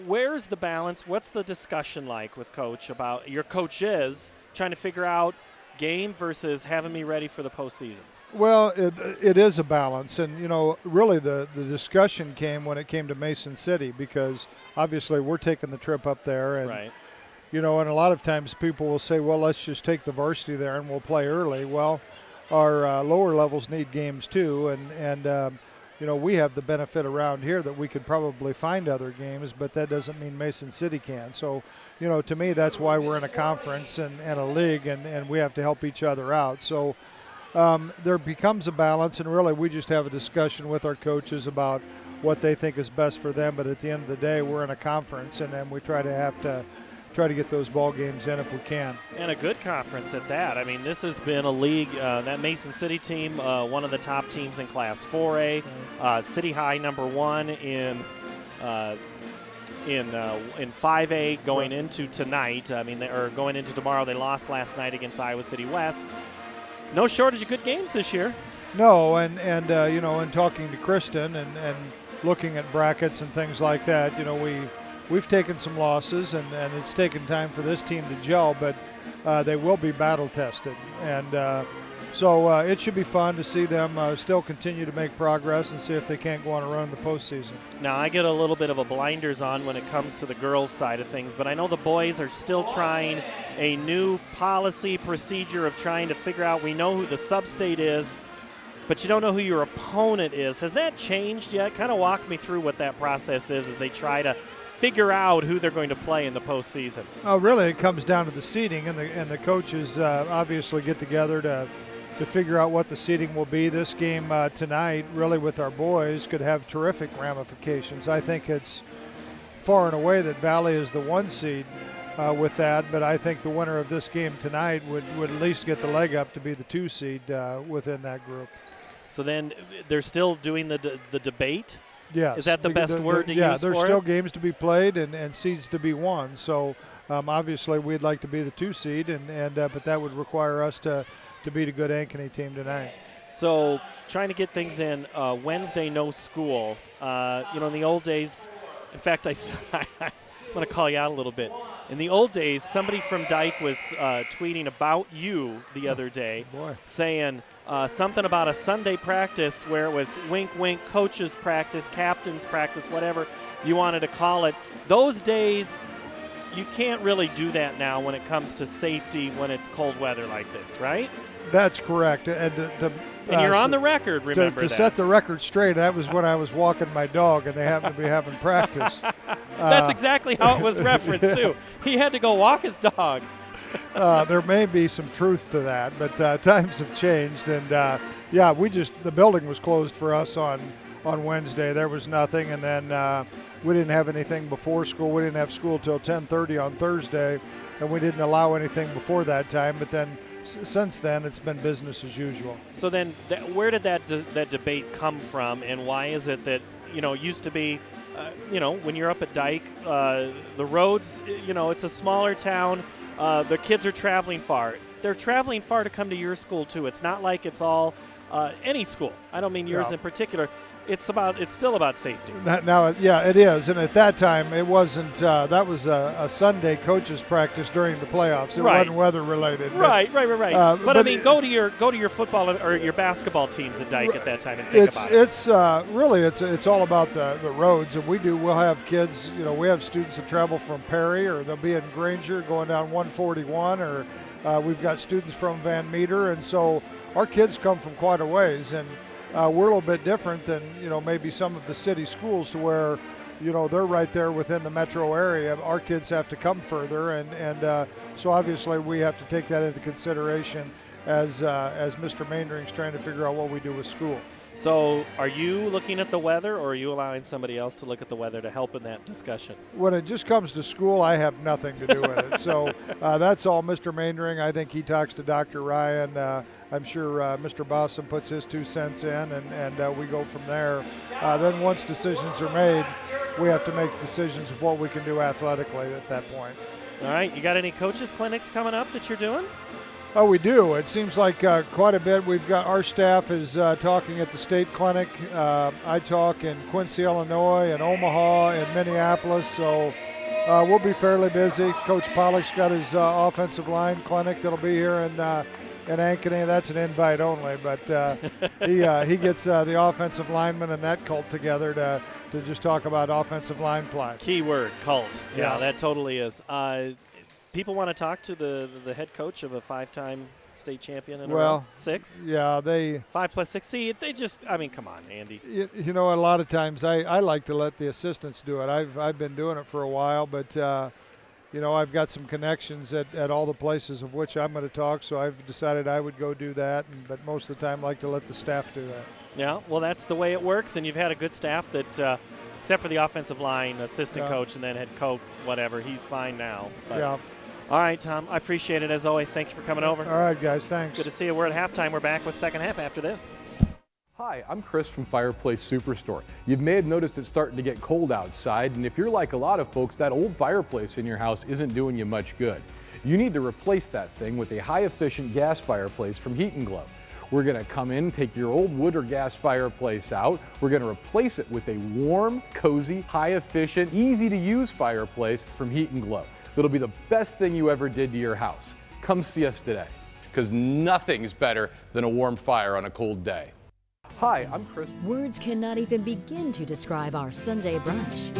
Where's the balance? What's the discussion like with Coach about your coaches trying to figure out game versus having me ready for the postseason? Well, it is a balance, and really the discussion came when it came to Mason City because obviously we're taking the trip up there, and Right. and a lot of times people will say, well, let's just take the varsity there and we'll play early. Well, our lower levels need games too, and we have the benefit around here that we could probably find other games, but that doesn't mean Mason City can. So, to me, that's why we're in a conference and a league, and we have to help each other out. So there becomes a balance, and really we just have a discussion with our coaches about what they think is best for them. But at the end of the day, we're in a conference, and then we try to get those ball games in if we can. And a good conference at that. I mean, this has been a league, that Mason City team, one of the top teams in Class 4A, City High #1 in 5A going into tonight. I mean, going into tomorrow. They lost last night against Iowa City West. No shortage of good games this year. No, and in talking to Kristen and looking at brackets and things like that, we've taken some losses, and it's taken time for this team to gel, but they will be battle tested. And so it should be fun to see them still continue to make progress and see if they can't go on a run in the postseason. Now, I get a little bit of a blinders on when it comes to the girls' side of things, but I know the boys are still trying a new policy procedure of trying to figure out, we know who the sub-state is, but you don't know who your opponent is. Has that changed yet? Kind of walk me through what that process is as they try to figure out who they're going to play in the postseason. Oh, really, it comes down to the seeding, and the coaches obviously get together to figure out what the seeding will be. This game tonight, really with our boys, could have terrific ramifications. I think it's far and away that Valley is the 1 seed with that, but I think the winner of this game tonight would at least get the leg up to be the 2 seed within that group. So then they're still doing the debate? Yes. Is that the best word to use for it? Yeah, there's still games to be played and seeds to be won. So obviously we'd like to be the 2 seed, but that would require us to beat a good Ankeny team tonight. So trying to get things in, Wednesday no school. In the old days, in fact, I'm going to call you out a little bit. In the old days, somebody from Dyke was tweeting about you the other day, saying something about a Sunday practice where it was wink, wink, coaches practice, captains practice, whatever you wanted to call it. Those days, you can't really do that now when it comes to safety when it's cold weather like this, right? That's correct. And you're on the record, remember to that. set the record straight, that was when I was walking my dog and they happened to be having practice. That's exactly how it was referenced, too. He had to go walk his dog. There may be some truth to that, but times have changed. And, the building was closed for us on Wednesday. There was nothing. And then we didn't have anything before school. We didn't have school till 10:30 on Thursday, and we didn't allow anything before that time. But then since then, it's been business as usual. So then where did that debate come from, and why is it that, used to be, when you're up at Dyke, the roads, it's a smaller town. The kids are traveling far. They're traveling far to come to your school, too. It's not like it's all any school. I don't mean yours in particular. It's still about safety. Now, it is. And at that time, it wasn't. That was a Sunday coaches practice during the playoffs. It wasn't weather related. Right. But I mean, go to your football or your basketball teams at Dyke at that time and think about it. It's really it's all about the roads, and we'll have kids. We have students that travel from Perry, or they'll be in Granger going down 141, or we've got students from Van Meter, and so our kids come from quite a ways, and we're a little bit different than maybe some of the city schools, to where they're right there within the metro area. Our kids have to come further, and so obviously we have to take that into consideration as Mr. Mainring's trying to figure out what we do with school. So are you looking at the weather, or are you allowing somebody else to look at the weather to help in that discussion? When it just comes to school, I have nothing to do with it. So that's all Mr. Mainring. I think he talks to Dr. Ryan. I'm sure Mr. Bossum puts his 2 cents in, and we go from there. Then once decisions are made, we have to make decisions of what we can do athletically at that point. All right. You got any coaches clinics coming up that you're doing? Oh, we do. It seems like quite a bit. We've got our staff is talking at the state clinic. I talk in Quincy, Illinois, and Omaha, and Minneapolis. So we'll be fairly busy. Coach Pollock's got his offensive line clinic that'll be here in Ankeny. That's an invite only, but he gets the offensive linemen and that cult together to just talk about offensive line play. Keyword, cult. Yeah, that totally is. people want to talk to the head coach of a 5-time state champion in a Well, row? 6? Yeah, they 5 plus 6. See, they just, I mean, come on, Andy. You know, a lot of times I like to let the assistants do it. I've been doing it for a while, but you know, I've got some connections at all the places of which I'm going to talk, so I've decided I would go do that. But most of the time, I like to let the staff do that. Yeah, well, that's the way it works, and you've had a good staff that, except for the offensive line, assistant coach, and then head coach, whatever, he's fine now. But, yeah. All right, Tom, I appreciate it as always. Thank you for coming over. All right, guys, thanks. Good to see you. We're at halftime. We're back with second half after this. Hi, I'm Chris from Fireplace Superstore. You may have noticed it's starting to get cold outside, and if you're like a lot of folks, that old fireplace in your house isn't doing you much good. You need to replace that thing with a high-efficient gas fireplace from Heat & Glow. We're going to come in, take your old wood or gas fireplace out. We're going to replace it with a warm, cozy, high-efficient, easy-to-use fireplace from Heat & Glow. That'll be the best thing you ever did to your house. Come see us today, because nothing's better than a warm fire on a cold day. Hi, I'm Chris. Words cannot even begin to describe our Sunday brunch.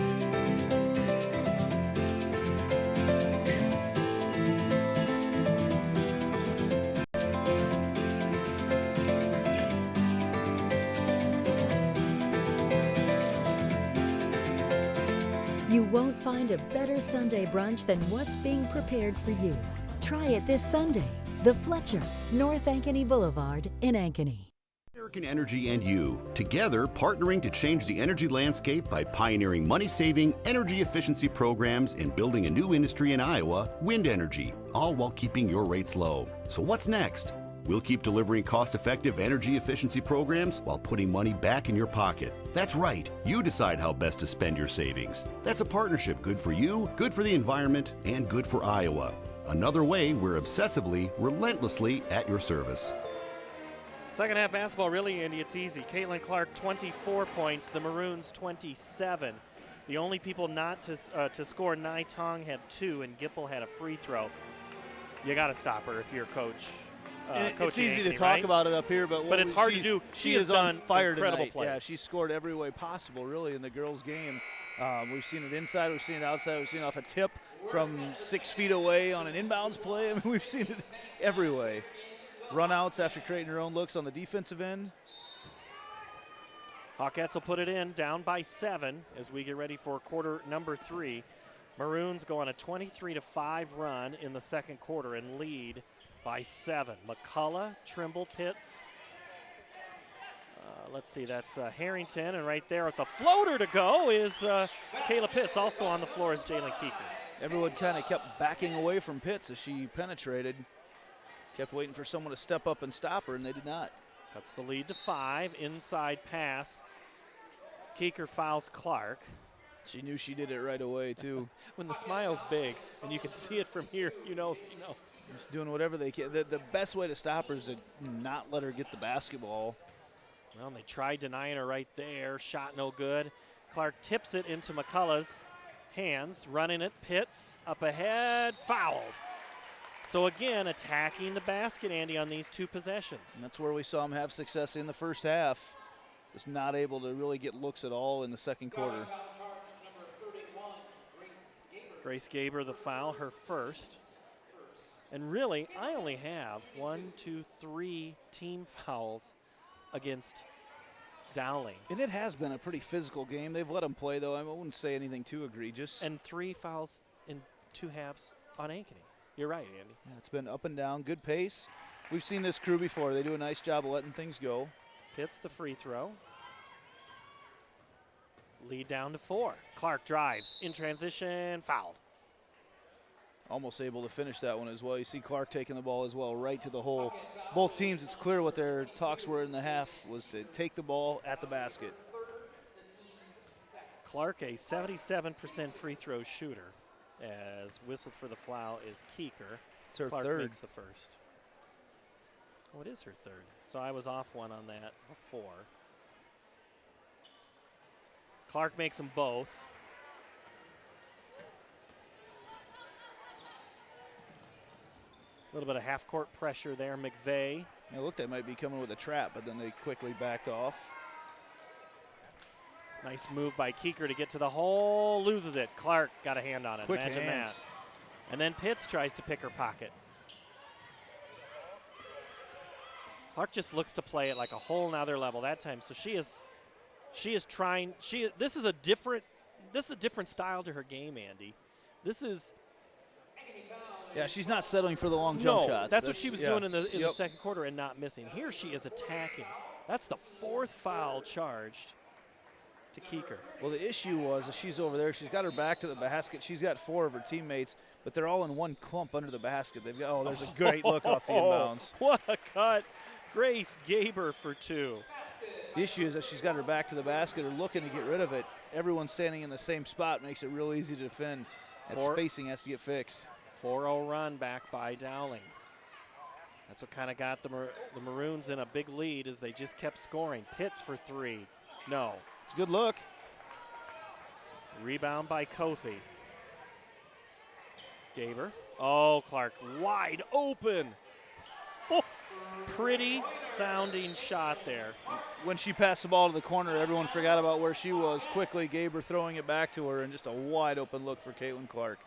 You won't find a better Sunday brunch than what's being prepared for you. Try it this Sunday. The Fletcher, North Ankeny Boulevard in Ankeny. American Energy and you, together partnering to change the energy landscape by pioneering money-saving, energy efficiency programs and building a new industry in Iowa, wind energy, all while keeping your rates low. So what's next? We'll keep delivering cost-effective energy efficiency programs while putting money back in your pocket. That's right. You decide how best to spend your savings. That's a partnership good for you, good for the environment, and good for Iowa. Another way we're obsessively, relentlessly at your service. Second half basketball, really, Andy, it's easy. Caitlin Clark, 24 points. The Maroons, 27. The only people not to score, Nai Tong had 2, and Gipple had a free throw. You got to stop her if you're coach. It's easy Ankeny, to talk right? about it up here, but it's hard to do. She has is done on fire incredible tonight. plays. Yeah, she scored every way possible, really, in the girls' game. We've seen it inside, we've seen it outside, we've seen it off a tip from 6 feet away on an inbounds play. I mean, we've seen it every way. Runouts after creating her own looks on the defensive end. Hawkettes will put it in, down by 7 as we get ready for quarter number 3. Maroons go on a 23-5 run in the second quarter and lead by 7. McCullough, Trimble, Pitts. Let's see, that's Harrington, and right there with the floater to go is Kayla Pitts. Also on the floor is Jalen Keeker. Everyone kind of kept backing away from Pitts as she penetrated. Kept waiting for someone to step up and stop her, and they did not. Cuts the lead to 5. Inside pass. Keeker fouls Clark. She knew she did it right away, too. When the smile's big and you can see it from here, you know. Just doing whatever they can. The best way to stop her is to not let her get the basketball. Well, and they tried denying her right there. Shot no good. Clark tips it into McCullough's hands. Running it. Pitts up ahead. Fouled. So again, attacking the basket, Andy, on these 2 possessions. And that's where we saw them have success in the first half. Just not able to really get looks at all in the second quarter. Grace Gaber, the foul, her first. And really, I only have 3 team fouls against Dowling. And it has been a pretty physical game. They've let them play, though. I wouldn't say anything too egregious. And 3 fouls in 2 halves on Ankeny. You're right, Andy. Yeah, it's been up and down, good pace. We've seen this crew before. They do a nice job of letting things go. Hits the free throw. Lead down to 4. Clark drives in transition, fouled. Almost able to finish that one as well. You see Clark taking the ball as well, right to the hole. Both teams, it's clear what their talks were in the half, was to take the ball at the basket. Clark, a 77% free throw shooter, as whistled for the foul is Keeker. It's her Clark third. makes the first. Oh, it is her third. So I was off one on that before. Clark makes them both. A little bit of half-court pressure there. McVeigh. It looked like they might be coming with a trap, but then they quickly backed off. Nice move by Keeker to get to the hole. Loses it. Clark got a hand on it. Quick Imagine hands. that. And then Pitts tries to pick her pocket. Clark just looks to play at like a whole nother level that time. So she is trying. This is a different style to her game, Andy. This is. Yeah, she's not settling for the long jump No, shots. that's what she was doing in the second quarter and not missing. Here she is attacking. That's the 4th foul charged to Keeker. Well, the issue was that she's over there. She's got her back to the basket. She's got 4 of her teammates, but they're all in one clump under the basket. They've got, there's a great look off the inbounds. What a cut. Grace Gaber for 2. The issue is that she's got her back to the basket or looking to get rid of it. Everyone standing in the same spot makes it real easy to defend. That spacing has to get fixed. 4-0 run back by Dowling. That's what kind of got the Maroons in a big lead as they just kept scoring. Pitts for 3. No. It's a good look. Rebound by Kofi. Gaber. Oh, Clark wide open. Oh, pretty sounding shot there. When she passed the ball to the corner, everyone forgot about where she was. Quickly, Gaber throwing it back to her, and just a wide open look for Caitlin Clark.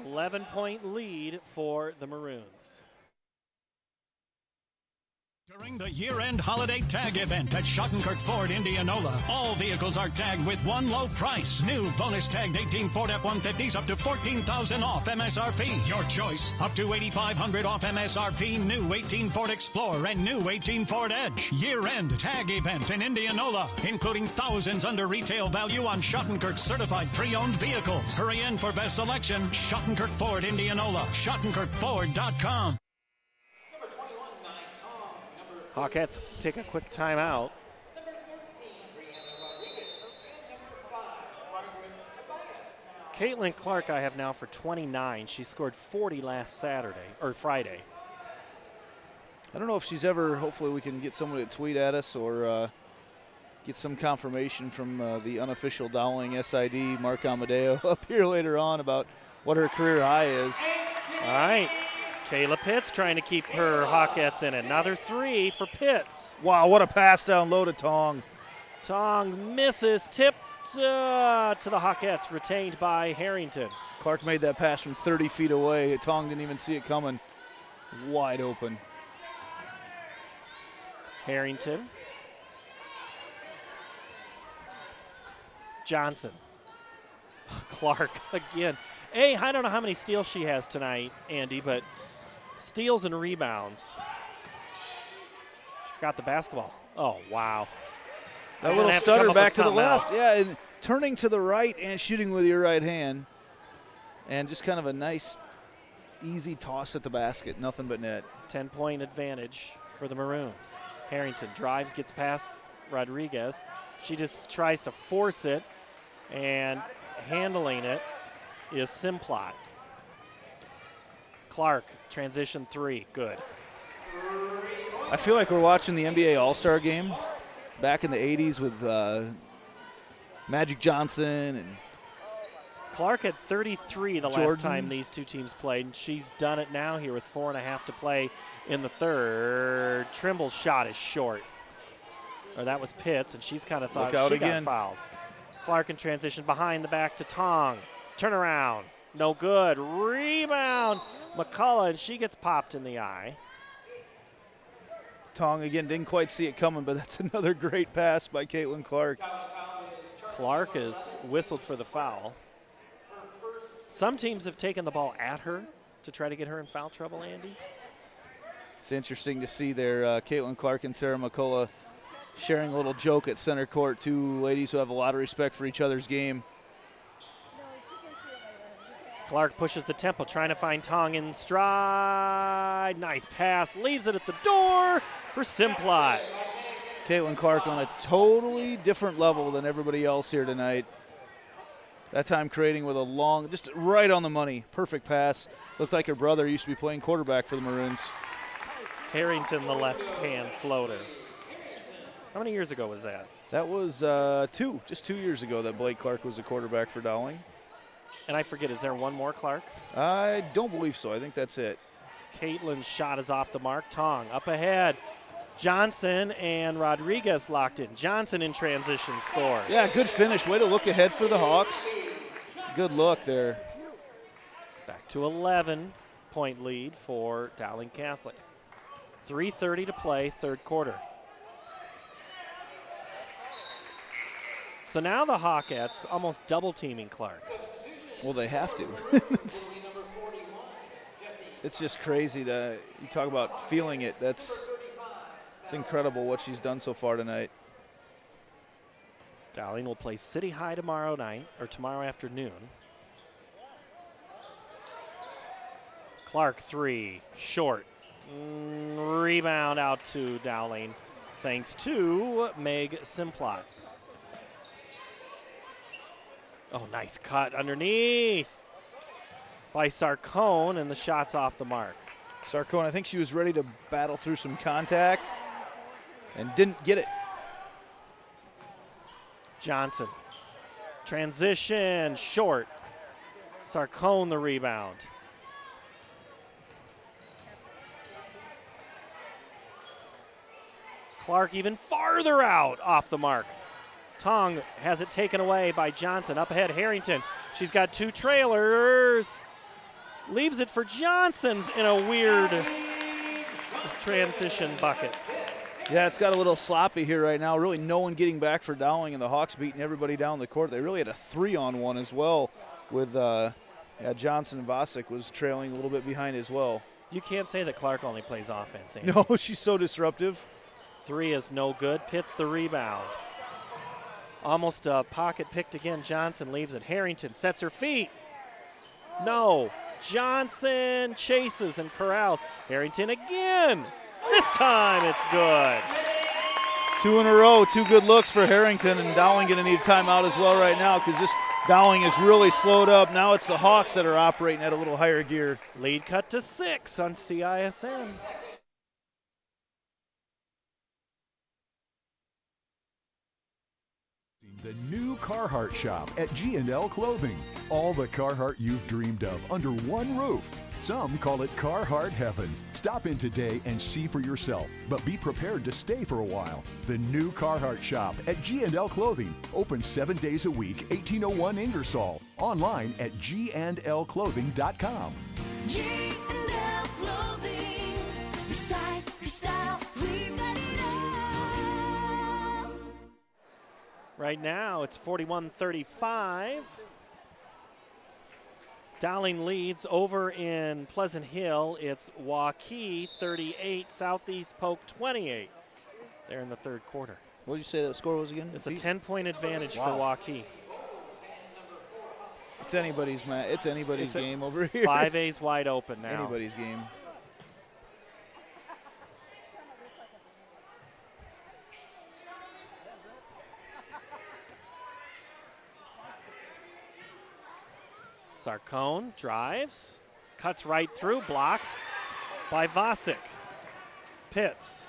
11-point lead for the Maroons. During the year-end holiday tag event at Schottenkirk Ford, Indianola, all vehicles are tagged with one low price. New bonus tagged 18 Ford F-150s up to $14,000 off MSRP. Your choice. Up to $8,500 off MSRP. New 18 Ford Explorer and new 18 Ford Edge. Year-end tag event in Indianola, including thousands under retail value on Schottenkirk certified pre-owned vehicles. Hurry in for best selection. Schottenkirk Ford, Indianola. SchottenkirkFord.com. Hawkettes take a quick timeout. Caitlin Clark I have now for 29. She scored 40 last Friday. I don't know if she's ever, hopefully we can get someone to tweet at us or get some confirmation from the unofficial Dowling SID, Mark Amadeo, up here later on about what her career high is. All right. Kayla Pitts trying to keep her Hawkettes in. Another 3 for Pitts. Wow, what a pass down low to Tong. Tong misses, tipped to the Hawkettes, retained by Harrington. Clark made that pass from 30 feet away. Tong didn't even see it coming. Wide open. Harrington. Johnson. Clark again. Hey, I don't know how many steals she has tonight, Andy, but steals and rebounds. She forgot the basketball. Oh, wow. That little stutter back to the left. Yeah, and turning to the right and shooting with your right hand. And just kind of a nice, easy toss at the basket. Nothing but net. 10-point advantage for the Maroons. Harrington drives, gets past Rodriguez. She just tries to force it, and handling it is Simplot. Clark, transition 3, good. I feel like we're watching the NBA All-Star game back in the 80s with Magic Johnson and Clark had 33 the Jordan. last time these two teams played, and she's done it now here with 4.5 to play in the third. Trimble's shot is short. Or that was Pitts, and she's kind of thought she got fouled. Clark in transition behind the back to Tong. Turnaround, no good. Rebound, McCullough, and she gets popped in the eye. Tong again didn't quite see it coming, but that's another great pass by Caitlin Clark. Clark is whistled for the foul. Some teams have taken the ball at her to try to get her in foul trouble, Andy. It's interesting to see there, Caitlin Clark and Sarah McCullough sharing a little joke at center court. Two ladies who have a lot of respect for each other's game. Clark pushes the tempo, trying to find Tong in stride. Nice pass, leaves it at the door for Simplot. Caitlin Clark on a totally different level than everybody else here tonight. That time creating with a long, just right on the money, perfect pass. Looked like her brother used to be playing quarterback for the Maroons. Harrington, the left-hand floater. How many years ago was that? That was just 2 years ago that Blake Clark was a quarterback for Dowling. And I forget, is there one more, Clark? I don't believe so. I think that's it. Caitlin's shot is off the mark. Tong up ahead. Johnson and Rodriguez locked in. Johnson in transition scores. Yeah, good finish. Way to look ahead for the Hawks. Good look there. Back Back to 11-point lead for Dowling Catholic. 3:30 to play, third quarter. So now the Hawkettes almost double teaming Clark. Well, they have to. It's just crazy that you talk about feeling it. It's incredible what she's done so far tonight. Dowling will play City High tomorrow afternoon. Clark 3, short. Rebound out to Dowling, thanks to Meg Simplot. Oh, nice cut underneath by Sarcone, and the shot's off the mark. Sarcone, I think she was ready to battle through some contact and didn't get it. Johnson, transition, short. Sarcone the rebound. Clark even farther out, off the mark. Tong has it taken away by Johnson. Up ahead, Harrington. She's got two trailers. Leaves it for Johnson in a weird transition bucket. Yeah, it's got a little sloppy here right now. Really no one getting back for Dowling, and the Hawks beating everybody down the court. They really had a 3-on-1 as well with Johnson. Vasic was trailing a little bit behind as well. You can't say that Clark only plays offense. No, she's so disruptive. 3 is no good. Pitts the rebound. Almost a pocket picked again. Johnson leaves it. Harrington sets her feet. No. Johnson chases and corrals. Harrington again. This time it's good. 2 in a row, 2 good looks for Harrington, and Dowling going to need a timeout as well right now because this Dowling is really slowed up. Now it's the Hawks that are operating at a little higher gear. Lead cut to 6 on CISN. The new Carhartt shop at G&L Clothing. All the Carhartt you've dreamed of under one roof. Some call it Carhartt Heaven. Stop in today and see for yourself, but be prepared to stay for a while. The new Carhartt shop at G&L Clothing. Open 7 days a week, 1801 Ingersoll. Online at gnlclothing.com. G&L Clothing. Your size, your style, we've got it all. Right now it's 41-35. Dowling leads over in Pleasant Hill. It's Waukee 38, Southeast Polk 28. They're in the third quarter. What did you say that score was again? It's a 10-point advantage for Waukee. It's anybody's game over here. 5A's wide open now. Anybody's game. Sarcone drives, cuts right through, blocked by Vasic. Pitts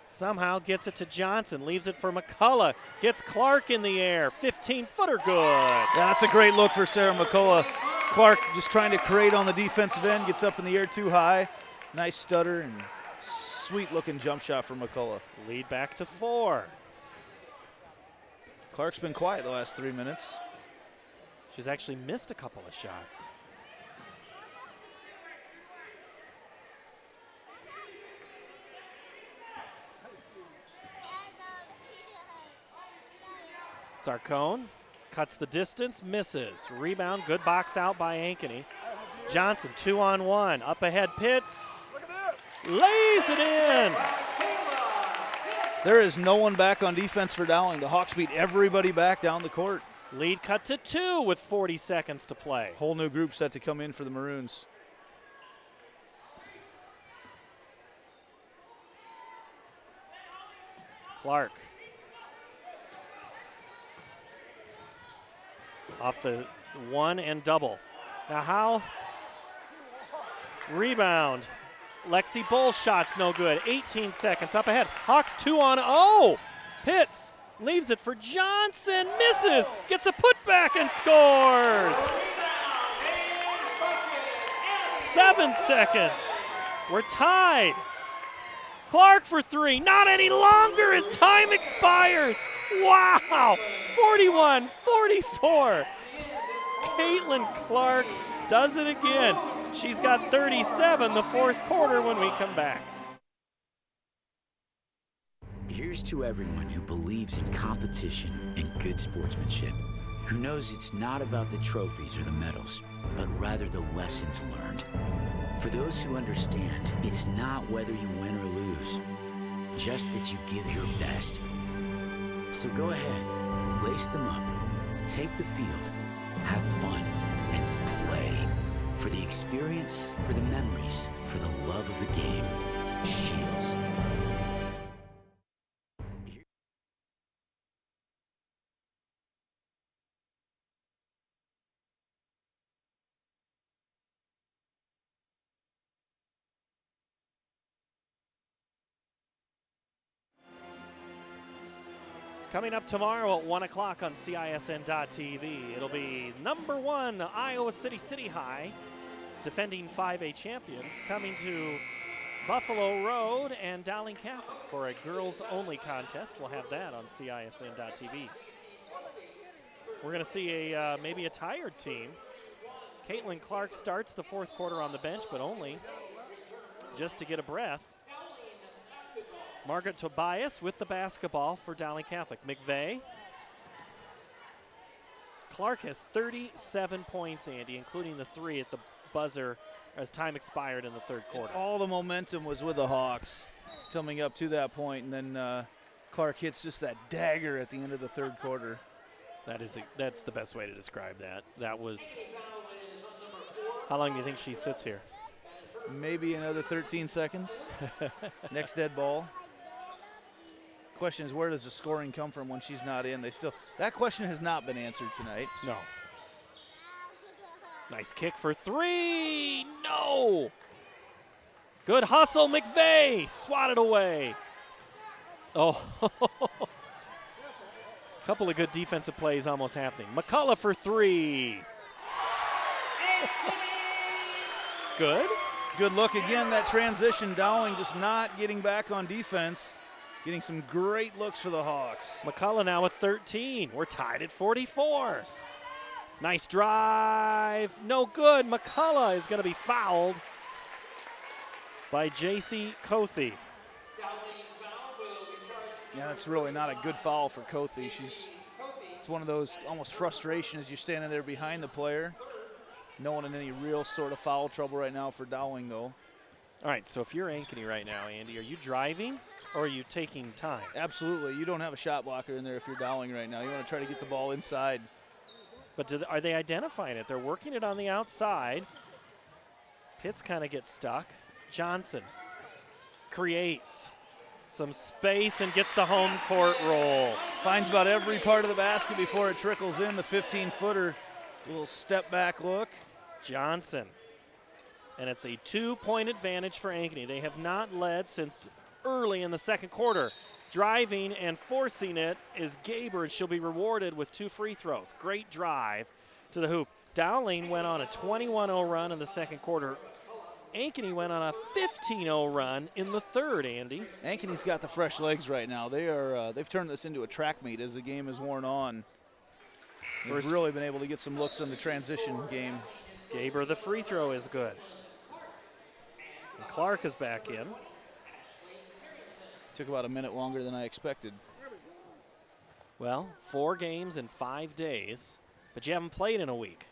somehow gets it to Johnson, leaves it for McCullough, gets Clark in the air, 15-footer good. Yeah, that's a great look for Sarah McCullough. Clark just trying to create on the defensive end, gets up in the air too high. Nice stutter and sweet-looking jump shot for McCullough. Lead back to 4. Clark's been quiet the last 3 minutes. She's actually missed a couple of shots. Sarcone cuts the distance, misses. Rebound, good box out by Ankeny. Johnson, 2-on-1. Up ahead, Pitts. Lays it in. There is no one back on defense for Dowling. The Hawks beat everybody back down the court. Lead cut to 2 with 40 seconds to play. Whole new group set to come in for the Maroons. Clark. Off the 1 and double. Now how? Rebound. Lexi Bull's shot's no good. 18 seconds up ahead. Hawks 2-on-0. Pitts leaves it for Johnson. Misses. Gets a putback and scores. 7 seconds. We're tied. Clark for 3. Not any longer as time expires. Wow. 41-44. Caitlin Clark does it again. She's got 37 the fourth quarter when we come back. Here's to everyone who believes in competition and good sportsmanship, who knows it's not about the trophies or the medals, but rather the lessons learned. For those who understand, it's not whether you win or lose, just that you give your best. So go ahead, lace them up, take the field, have fun, and play. For the experience, for the memories, for the love of the game. Shields. Coming up tomorrow at 1 o'clock on CISN.TV, it'll be number 1 Iowa City High, defending 5A champions, coming to Buffalo Road and Dowling Catholic for a girls-only contest. We'll have that on CISN.TV. We're going to see maybe a tired team. Caitlin Clark starts the fourth quarter on the bench, but only just to get a breath. Margaret Tobias with the basketball for Dowling Catholic. McVeigh. Clark has 37 points, Andy, including the 3 at the buzzer as time expired in the third quarter. All the momentum was with the Hawks coming up to that point, and then Clark hits just that dagger at the end of the third quarter. That's the best way to describe that. That was, how long do you think she sits here? Maybe another 13 seconds. Next dead ball. Question is, where does the scoring come from when she's not in? That question has not been answered tonight. No. Nice kick for 3. No. Good hustle, McVeigh. Swatted away. Oh. Couple of good defensive plays almost happening. McCullough for 3. Good. Good look again, that transition. Dowling just not getting back on defense. Getting some great looks for the Hawks. McCullough now with 13. We're tied at 44. Nice drive. No good. McCullough is going to be fouled by J.C. Cothy. Yeah, that's really not a good foul for Cothy. It's one of those almost frustrations. You're standing there behind the player. No one in any real sort of foul trouble right now for Dowling, though. All right, so if you're Ankeny right now, Andy, are you driving or are you taking time? Absolutely. You don't have a shot blocker in there if you're Dowling right now. You want to try to get the ball inside. But are they identifying it? They're working it on the outside. Pitts kind of gets stuck. Johnson creates some space and gets the home court roll. Finds about every part of the basket before it trickles in, the 15-footer. Little step back look. Johnson. And it's a 2-point advantage for Ankeny. They have not led since early in the second quarter. Driving and forcing it is Gaber, and she'll be rewarded with 2 free throws. Great drive to the hoop. Dowling went on a 21-0 run in the second quarter. Ankeny went on a 15-0 run in the third, Andy. Ankeny's got the fresh legs right now. They've turned this into a track meet as the game has worn on. They've really been able to get some looks on the transition game. Gaber, the free throw is good. And Clark is back in. Took about a minute longer than I expected. Well, 4 games in 5 days, but you haven't played in a week.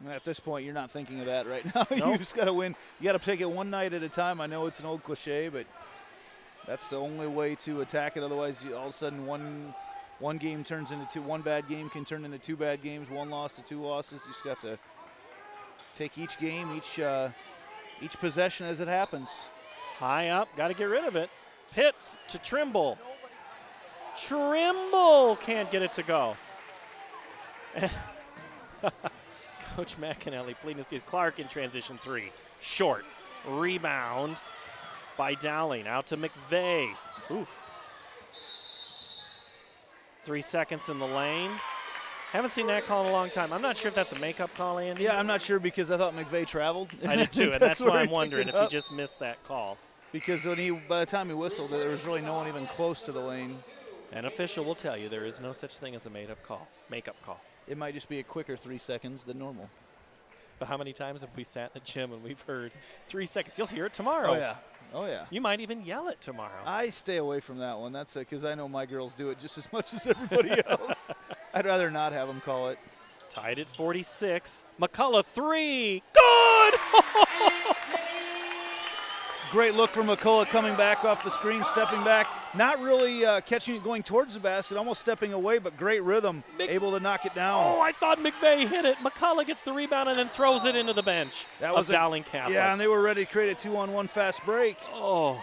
At this point, you're not thinking of that right now. Nope. You just got to win. You got to take it one night at a time. I know it's an old cliche, but that's the only way to attack it. Otherwise, all of a sudden, one game turns into 2. One bad game can turn into 2 bad games. 1 loss to 2 losses. You just got to take each game, each possession as it happens. High up, got to get rid of it. Pitts to Trimble. Trimble can't get it to go. Coach McAnally pleading his case. Clark in transition 3. Short. Rebound by Dowling. Out to McVeigh. Oof. 3 seconds in the lane. Haven't seen that call in a long time. I'm not sure if that's a makeup call, Andy. Yeah, I'm not sure because I thought McVeigh traveled. I did too, and that's why I'm wondering if he just missed that call. Because by the time he whistled, there was really no one even close to the lane. An official will tell you there is no such thing as a makeup call. It might just be a quicker 3 seconds than normal. But how many times have we sat in the gym and we've heard 3 seconds? You'll hear it tomorrow. Oh, yeah. Oh, yeah. You might even yell it tomorrow. I stay away from that one. That's it, because I know my girls do it just as much as everybody else. I'd rather not have them call it. Tied at 46. McCullough 3. Good! Great look from McCullough coming back off the screen, stepping back. Not really catching it going towards the basket, almost stepping away, but great rhythm, able to knock it down. Oh, I thought McVeigh hit it. McCullough gets the rebound and then throws it into the bench of Dowling Catholic. Yeah, and they were ready to create a 2-on-1 fast break. Oh.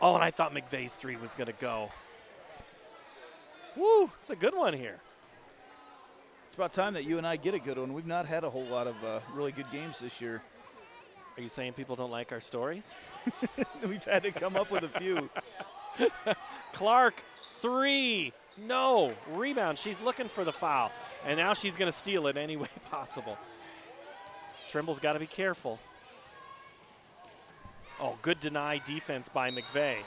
Oh, and I thought McVeigh's 3 was going to go. Woo, it's a good one here. It's about time that you and I get a good one. We've not had a whole lot of really good games this year. Are you saying people don't like our stories? We've had to come up with a few. Clark, 3. No. Rebound. She's looking for the foul. And now she's going to steal it any way possible. Trimble's got to be careful. Oh, good deny defense by McVeigh.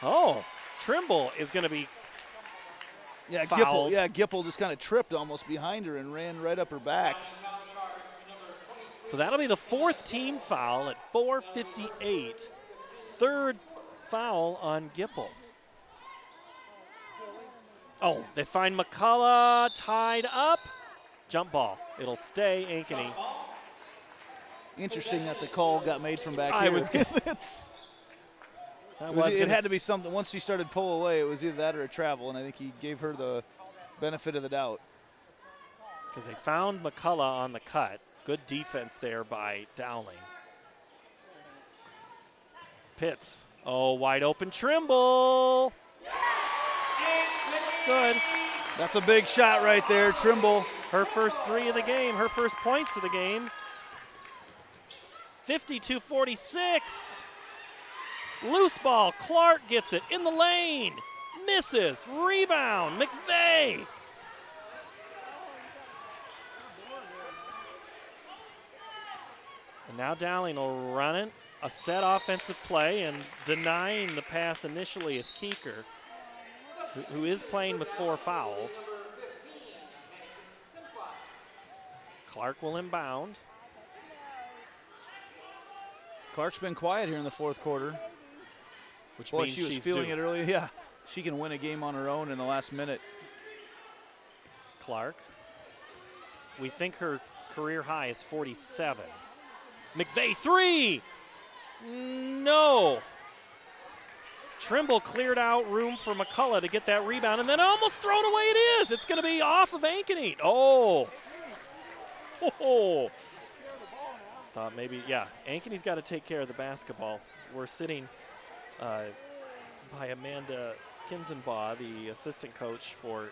Oh, Trimble is going to be fouled. Gipple just kind of tripped almost behind her and ran right up her back. So that'll be the 4th team foul at 4:58. 3rd foul on Gipple. Oh, they find McCullough tied up. Jump ball. It'll stay Ankeny. Interesting that the call got made from back here. It had to be something. Once she started pull away, it was either that or a travel, and I think he gave her the benefit of the doubt. Because they found McCullough on the cut. Good defense there by Dowling. Pitts. Oh, wide open Trimble. Good. That's a big shot right there, Trimble. Her first 3 of the game, her first points of the game. 52-46. Loose ball. Clark gets it in the lane. Misses. Rebound. McVeigh. And now Dowling will run it. A set offensive play, and denying the pass initially is Keeker, who is playing with 4 fouls. Clark will inbound. Clark's been quiet here in the 4th quarter. Which Boy, means she was she's feeling due. it earlier. Yeah, she can win a game on her own in the last minute. Clark. We think her career high is 47. McVeigh 3. No. Trimble cleared out room for McCullough to get that rebound, and then almost thrown away it is. It's going to be off of Ankeny. Oh. Thought maybe, Ankeny's got to take care of the basketball. We're sitting by Amanda Kinzenbaugh, the assistant coach for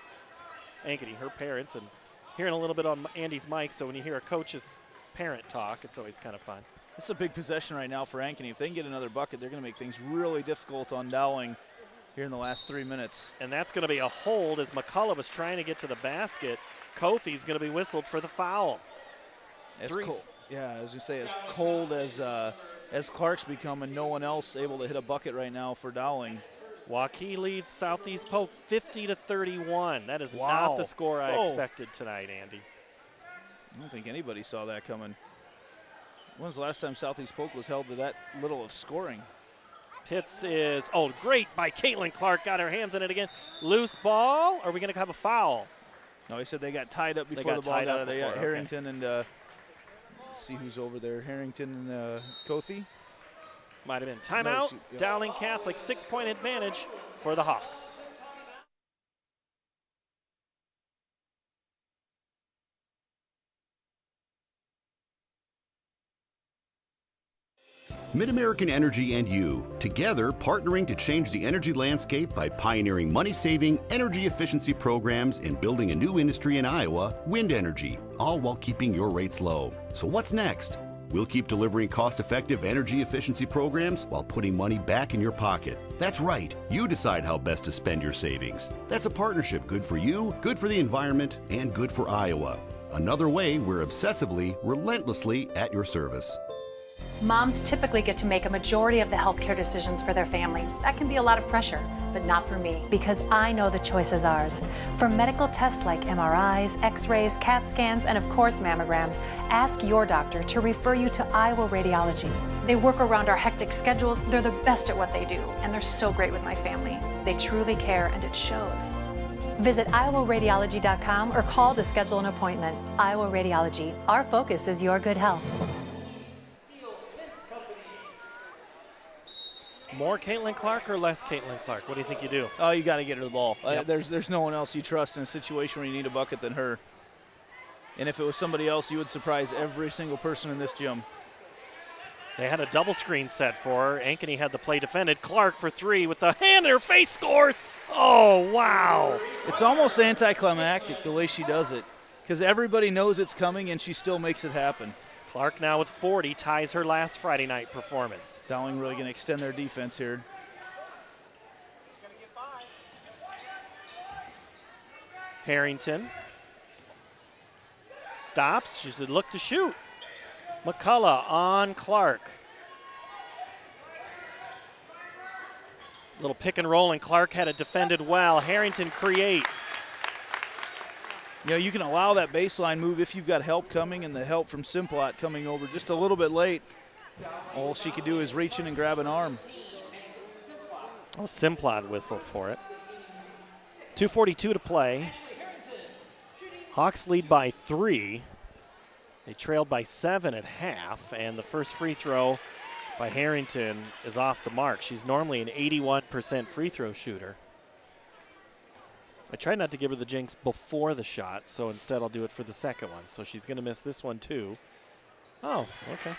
Ankeny, her parents, and hearing a little bit on Andy's mic, so when you hear a coach's parent talk, it's always kind of fun. This is a big possession right now for Ankeny. If they can get another bucket, they're going to make things really difficult on Dowling here in the last 3 minutes. And that's going to be a hold as McCullough was trying to get to the basket. Kofi's going to be whistled for the foul. As cold, I was going to say, as cold as Clark's become, and no one else able to hit a bucket right now for Dowling. Waukee leads Southeast Polk 50-31. That is not the score I expected tonight, Andy. I don't think anybody saw that coming. When's the last time Southeast Polk was held to that little of scoring? Pitts is, great by Caitlin Clark. Got her hands in it again. Loose ball. Are we going to have a foul? No, he said they got tied up before the ball got out of there. Harrington and let's see who's over there. Harrington and Kothi. Might have been. Timeout. Dowling Catholic, 6-point advantage for the Hawks. Mid-American Energy and you, together partnering to change the energy landscape by pioneering money-saving, energy efficiency programs and building a new industry in Iowa, wind energy, all while keeping your rates low. So what's next? We'll keep delivering cost-effective energy efficiency programs while putting money back in your pocket. That's right. You decide how best to spend your savings. That's a partnership good for you, good for the environment, and good for Iowa. Another way we're obsessively, relentlessly at your service. Moms typically get to make a majority of the healthcare decisions for their family. That can be a lot of pressure, but not for me, because I know the choice is ours. For medical tests like MRIs, X-rays, CAT scans, and of course mammograms, ask your doctor to refer you to Iowa Radiology. They work around our hectic schedules, they're the best at what they do, and they're so great with my family. They truly care, and it shows. Visit iowaradiology.com or call to schedule an appointment. Iowa Radiology, our focus is your good health. More Caitlin Clark or less Caitlin Clark? What do you think you do? Oh, you got to get her the ball. Yep. There's no one else you trust in a situation where you need a bucket than her. And if it was somebody else, you would surprise every single person in this gym. They had a double screen set for her. Ankeny had the play defended. Clark for three with the hand in her face, scores. Oh, wow. It's almost anticlimactic the way she does it, because everybody knows it's coming and she still makes it happen. Clark now with 40, ties her last Friday night performance. Dowling really going to extend their defense here. Harrington stops. She said, look to shoot. McCullough on Clark. Little pick and roll, and Clark had it defended well. Harrington creates. You know, you can allow that baseline move if you've got help coming and the help from Simplot coming over just a little bit late. All she could do is reach in and grab an arm. Oh, Simplot whistled for it. 2:42 to play. Hawks lead by 3. They trailed by 7 at half, and the first free throw by Harrington is off the mark. She's normally an 81% free throw shooter. I tried not to give her the jinx before the shot, so instead I'll do it for the second one. So she's going to miss this one too. Oh, okay.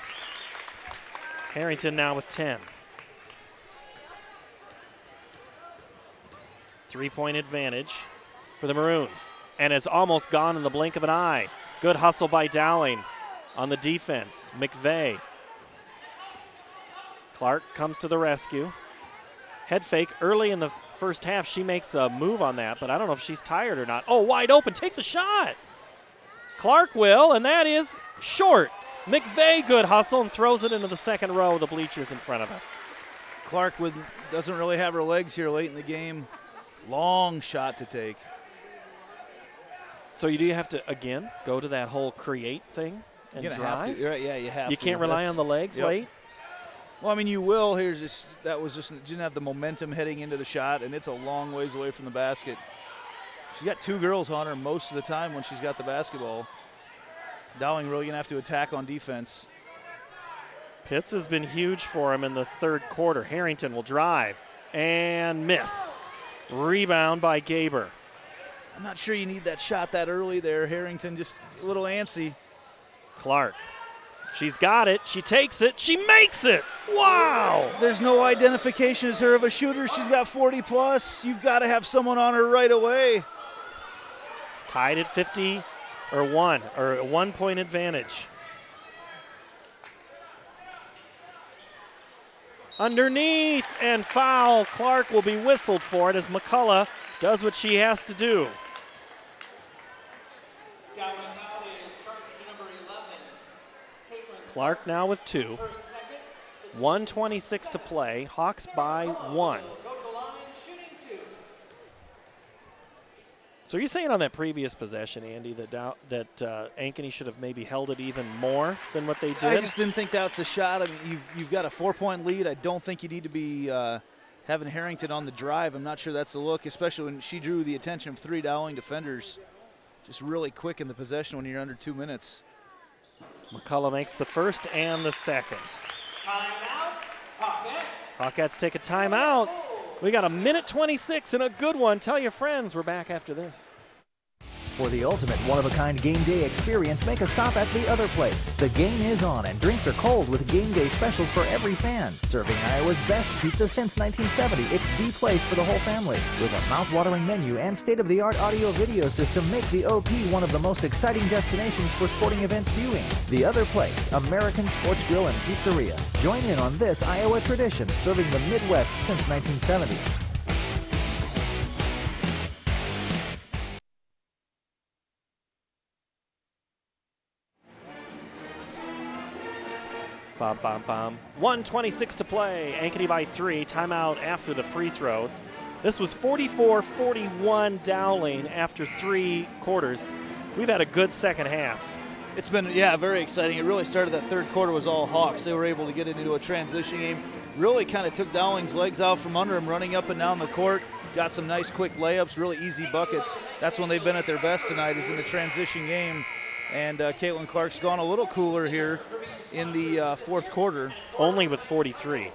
Harrington now with 10. 3-point advantage for the Maroons. And it's almost gone in the blink of an eye. Good hustle by Dowling on the defense. McVeigh. Clark comes to the rescue. Head fake early in the first half. She makes a move on that, but I don't know if she's tired or not. Oh, wide open. Take the shot. Clark will, and that is short. McVeigh, good hustle, and throws it into the second row of the bleachers in front of us. Clark doesn't really have her legs here late in the game. Long shot to take. So you do have to, again, go to that whole create thing and You're gonna drive? have to. You're right, yeah, you have to. You can't rely on the legs late? Well, I mean, you will. Didn't have the momentum heading into the shot, and it's a long ways away from the basket. She's got 2 girls on her most of the time when she's got the basketball. Dowling really going to have to attack on defense. Pitts has been huge for him in the third quarter. Harrington will drive and miss. Rebound by Gaber. I'm not sure you need that shot that early there. Harrington just a little antsy. Clark. She's got it. She takes it. She makes it. Wow. There's no identification as her of a shooter. She's got 40 plus. You've got to have someone on her right away. Tied at 50 or 1 or a 1-point advantage. Underneath and foul. Clark will be whistled for it as McCullough does what she has to do. Clark now with 2. 1:26 to play. Hawks by 1. So you're saying on that previous possession, Andy, that Ankeny should have maybe held it even more than what they did? I just didn't think that's a shot. I mean, you've got a 4-point lead. I don't think you need to be having Harrington on the drive. I'm not sure that's the look, especially when she drew the attention of 3 Dowling defenders. Just really quick in the possession when you're under 2 minutes. McCullough makes the first and the second. Timeout, Hawkettes. Hawkettes take a timeout. We got a minute 26 and a good one. Tell your friends we're back after this. For the ultimate one-of-a-kind game day experience, make a stop at The Other Place. The game is on and drinks are cold with game day specials for every fan. Serving Iowa's best pizza since 1970, it's the place for the whole family. With a mouth-watering menu and state-of-the-art audio-video system, make the OP one of the most exciting destinations for sporting events viewing. The Other Place, American Sports Grill and Pizzeria. Join in on this Iowa tradition, serving the Midwest since 1970. Bom, bom, bom. 1:26 to play. Ankeny by 3. Timeout after the free throws. This was 44-41 Dowling after 3 quarters. We've had a good second half. It's been, very exciting. It really started that third quarter was all Hawks. They were able to get it into a transition game. Really kind of took Dowling's legs out from under him, running up and down the court. Got some nice quick layups, really easy buckets. That's when they've been at their best tonight, is in the transition game. And Caitlin Clark's gone a little cooler here in the fourth quarter. Only with 43.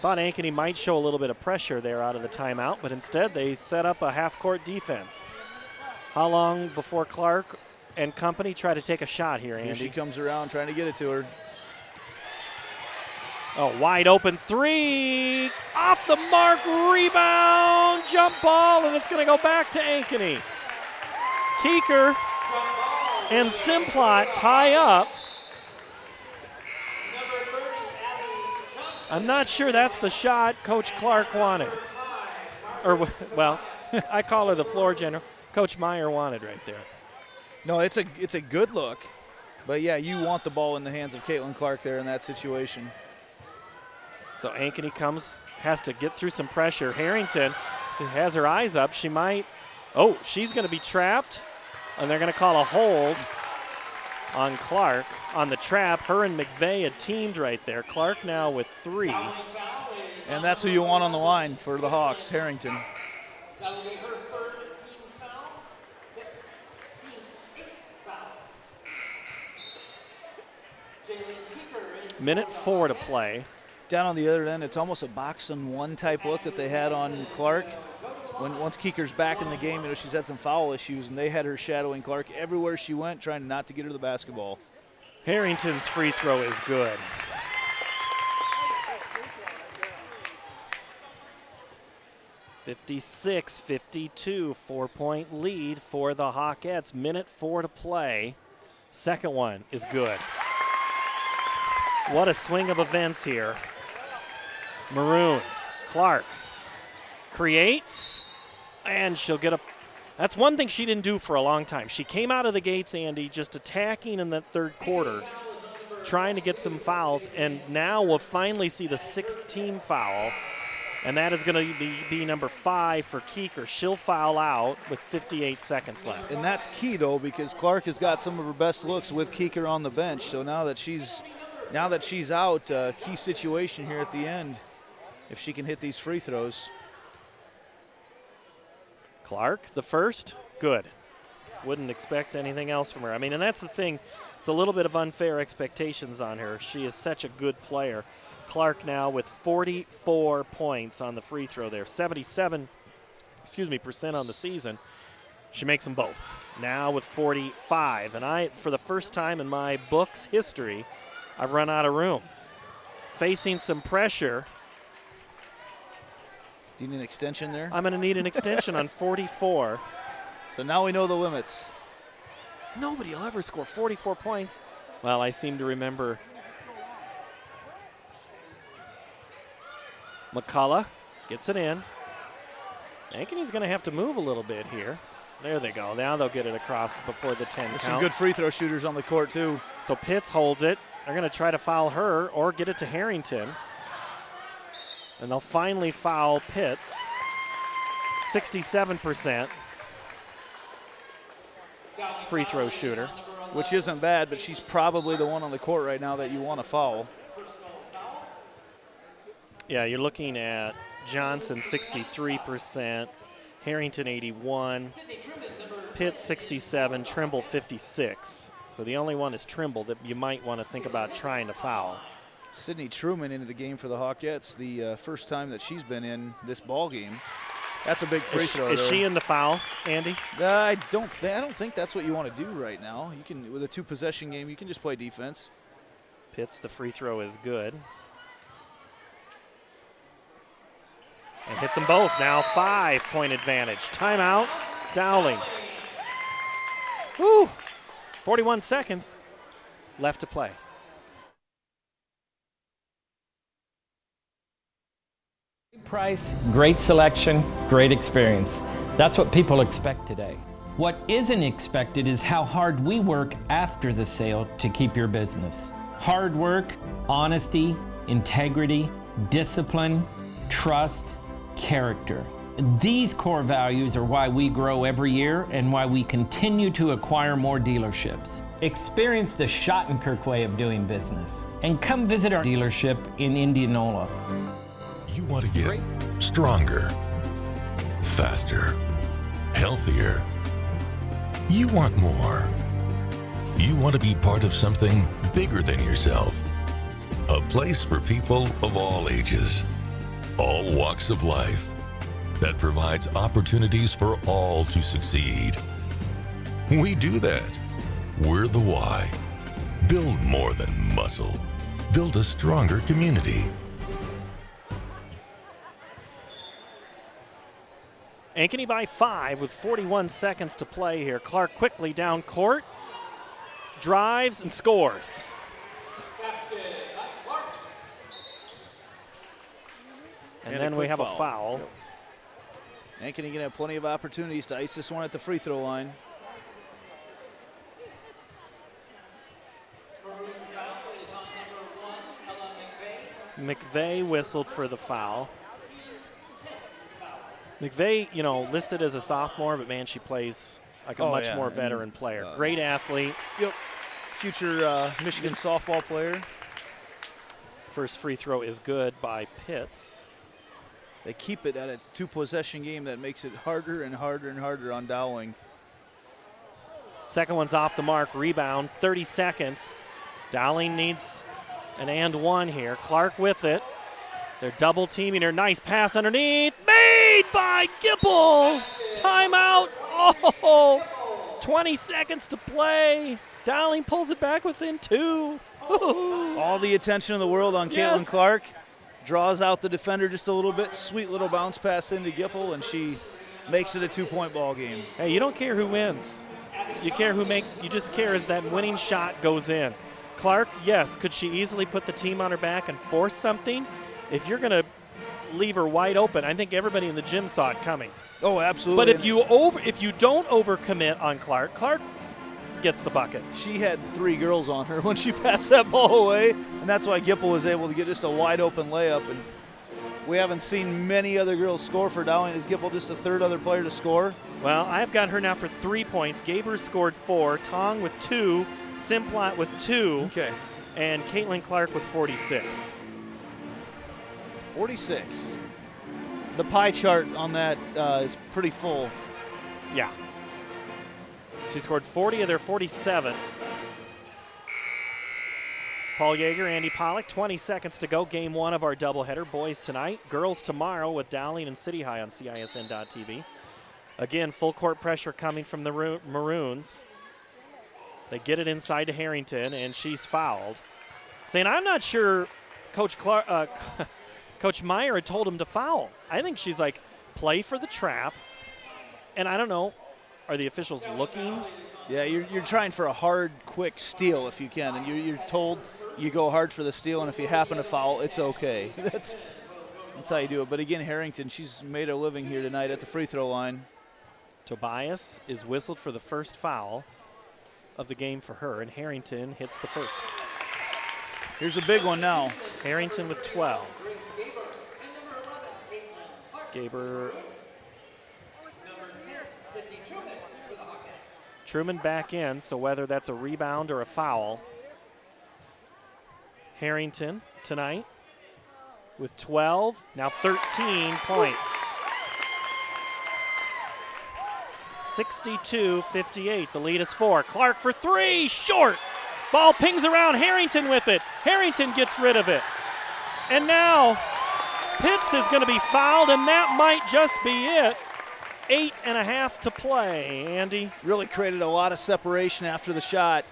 Thought Ankeny might show a little bit of pressure there out of the timeout, but instead they set up a half-court defense. How long before Clark and company try to take a shot here, Andy? Here she comes around trying to get it to her. Oh, wide open 3. Off the mark, rebound, jump ball, and it's going to go back to Ankeny. Keeker and Simplot tie up. I'm not sure that's the shot Coach Clark wanted. Or, well, I call her the floor general. Coach Meyer wanted right there. No, it's a good look. But, yeah, you want the ball in the hands of Caitlin Clark there in that situation. So Ankeny has to get through some pressure. Harrington, if she has her eyes up, she might. Oh, she's going to be trapped. And they're going to call a hold on Clark on the trap. Her and McVeigh had teamed right there. Clark now with 3. And that's who you want on the line for the Hawks, Harrington. That will be her third team's foul. Team's 8th foul. Minute 4 to play. Down on the other end, it's almost a box-and-one type look that they had on Clark. Once Keeker's back in the game, she's had some foul issues, and they had her shadowing Clark everywhere she went, trying not to get her the basketball. Harrington's free throw is good. (56-52), 4-point lead for the Hawkettes. Minute 4 to play. Second one is good. What a swing of events here. Maroons. Clark creates, and she'll get a. That's one thing she didn't do for a long time. She came out of the gates, Andy, just attacking in that third quarter, trying to get some fouls, and now we'll finally see the 6th team foul, and that is going to be number 5 for Keeker. She'll foul out with 58 seconds left. And that's key, though, because Clark has got some of her best looks with Keeker on the bench. So now that she's out, key situation here at the end, if she can hit these free throws. Clark, the first, good. Wouldn't expect anything else from her. I mean, and that's the thing. It's a little bit of unfair expectations on her. She is such a good player. Clark now with 44 points on the free throw there. 77% on the season. She makes them both. Now with 45. And for the first time in my book's history, I've run out of room. Facing some pressure. Do you need an extension there? I'm going to need an extension on 44. So now we know the limits. Nobody will ever score 44 points. Well, I seem to remember McCullough gets it in. Ankeny's going to have to move a little bit here. There they go. Now they'll get it across before the 10 There's count. some good free throw shooters on the court, too. So Pitts holds it. They're going to try to foul her or get it to Harrington. And they'll finally foul Pitts. 67% free throw shooter. Which isn't bad, but she's probably the one on the court right now that you want to foul. Yeah, you're looking at Johnson 63%, Harrington 81, Pitt 67, Trimble 56. So the only one is Trimble that you might want to think about trying to foul. Sydney Truman into the game for the Hawkettes, the first time that she's been in this ball game. That's a big free throw. Is she in the foul, Andy? I don't think that's what you want to do right now. You can, with a 2-possession game, you can just play defense. Pitts, the free throw is good. And hits them both. Now 5-point advantage. Timeout, Dowling. Woo! 41 seconds left to play. Price, great selection, great experience. That's what people expect today. What isn't expected is how hard we work after the sale to keep your business. Hard work, honesty, integrity, discipline, trust, character. These core values are why we grow every year and why we continue to acquire more dealerships. Experience the Schottenkirk way of doing business and come visit our dealership in Indianola. You want to get stronger, faster, healthier. You want more. You want to be part of something bigger than yourself. A place for people of all ages, all walks of life, that provides opportunities for all to succeed. We do that. We're the why. Build more than muscle. Build a stronger community. Ankeny by 5 with 41 seconds to play here. Clark quickly down court, drives and scores. And then we have a foul. Ankeny going to have plenty of opportunities to ice this one at the free throw line. McVeigh whistled for the foul. McVeigh, you know, listed as a sophomore, but man, she plays like a much more veteran player. Great athlete. Yep. Future Michigan softball player. First free throw is good by Pitts. They keep it at a two-possession game that makes it harder and harder and harder on Dowling. Second one's off the mark. Rebound, 30 seconds. Dowling needs an and one here. Clark with it. They're double teaming her. Nice pass underneath. Made by Gipple. Timeout. Oh, 20 seconds to play. Dowling pulls it back within 2. All the attention in the world on Caitlin Clark. Draws out the defender just a little bit. Sweet little bounce pass into Gipple, and she makes it a 2-point ball game. Hey, you don't care who wins. You care who makes. You just care as that winning shot goes in. Clark, yes, could she easily put the team on her back and force something? If you're going to leave her wide open, I think everybody in the gym saw it coming. Oh, absolutely. But if you don't overcommit on Clark, Clark gets the bucket. She had 3 girls on her when she passed that ball away, and that's why Gipple was able to get just a wide open layup. And we haven't seen many other girls score for Dowling. Is Gipple just the third other player to score? Well, I've got her now for 3 points. Gaber scored 4, Tong with 2, Simplot with 2, and Caitlin Clark with 46. 46. The pie chart on that is pretty full. Yeah. She scored 40 of their 47. Paul Yeager, Andy Pollock, 20 seconds to go. Game 1 of our doubleheader. Boys tonight, girls tomorrow with Dowling and City High on CISN.TV. Again, full court pressure coming from the Maroons. They get it inside to Harrington, and she's fouled. Saying, I'm not sure Coach Meyer had told him to foul. I think she's like, play for the trap. And I don't know, are the officials looking? Yeah, you're trying for a hard, quick steal if you can, and you're told you go hard for the steal, and if you happen to foul, it's okay. That's how you do it. But again, Harrington, she's made a living here tonight at the free throw line. Tobias is whistled for the first foul of the game for her, and Harrington hits the first. Here's a big one now. Harrington with 12. Gaber. Truman back in, so whether that's a rebound or a foul. Harrington tonight with 12, now 13 points. 62-58, the lead is 4. Clark for 3, short. Ball pings around, Harrington with it. Harrington gets rid of it. And now Pitts is going to be fouled, and that might just be it. 8.5 to play, Andy. Really created a lot of separation after the shot.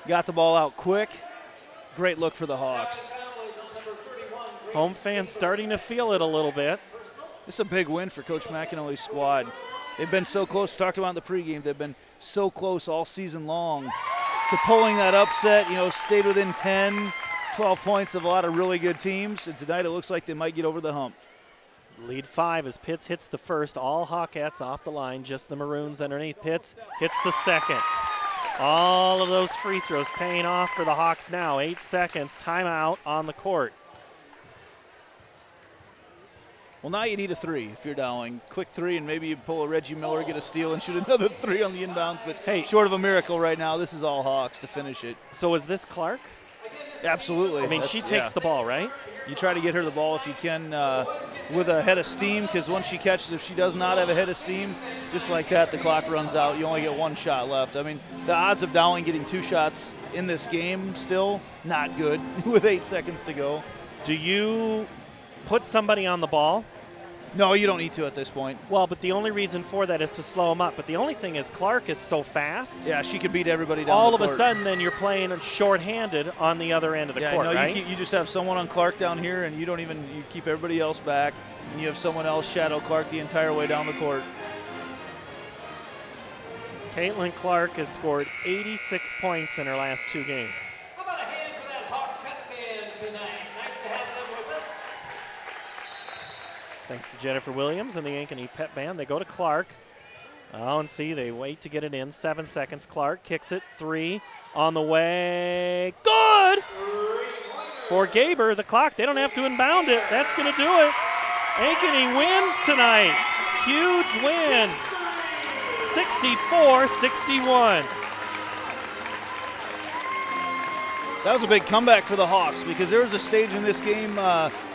Got the ball out quick. Great look for the Hawks. Home fans starting to feel it a little bit. This is a big win for Coach McAnally's squad. They've been so close. Talked about in the pregame. They've been so close all season long to pulling that upset. You know, stayed within 10, 12 points of a lot of really good teams. And tonight it looks like they might get over the hump. Lead 5 as Pitts hits the first. All Hawkettes off the line, just the Maroons underneath. Pitts hits the second. All of those free throws paying off for the Hawks now. 8 seconds, timeout on the court. Well, now you need a 3 if you're Dowling. Quick 3, and maybe you pull a Reggie Miller, get a steal, and shoot another 3 on the inbounds. But hey, short of a miracle right now, this is all Hawks to finish it. So is this Clark? Absolutely. I mean, she takes the ball, right? You try to get her the ball if you can with a head of steam, because once she catches, if she does not have a head of steam, just like that, the clock runs out. You only get 1 shot left. I mean, the odds of Dowling getting 2 shots in this game still not good with 8 seconds to go. Do you put somebody on the ball? No, you don't need to at this point. Well, but the only reason for that is to slow them up. But the only thing is Clark is so fast. Yeah, she could beat everybody down all the of court. a sudden, then you're playing short-handed on the other end of the court, no, right? you just have someone on Clark down here, and you keep everybody else back, and you have someone else shadow Clark the entire way down the court. Caitlin Clark has scored 86 points in her last 2 games. How about a hand for that Hawk pep band tonight? Nice to have them with us. Thanks to Jennifer Williams and the Ankeny Pep Band. They go to Clark. Oh, and see, they wait to get it in. 7 seconds. Clark kicks it. 3 on the way. Good! For Gaber, the clock. They don't have to inbound it. That's going to do it. Ankeny wins tonight. Huge win. 64-61. That was a big comeback for the Hawks, because there was a stage in this game,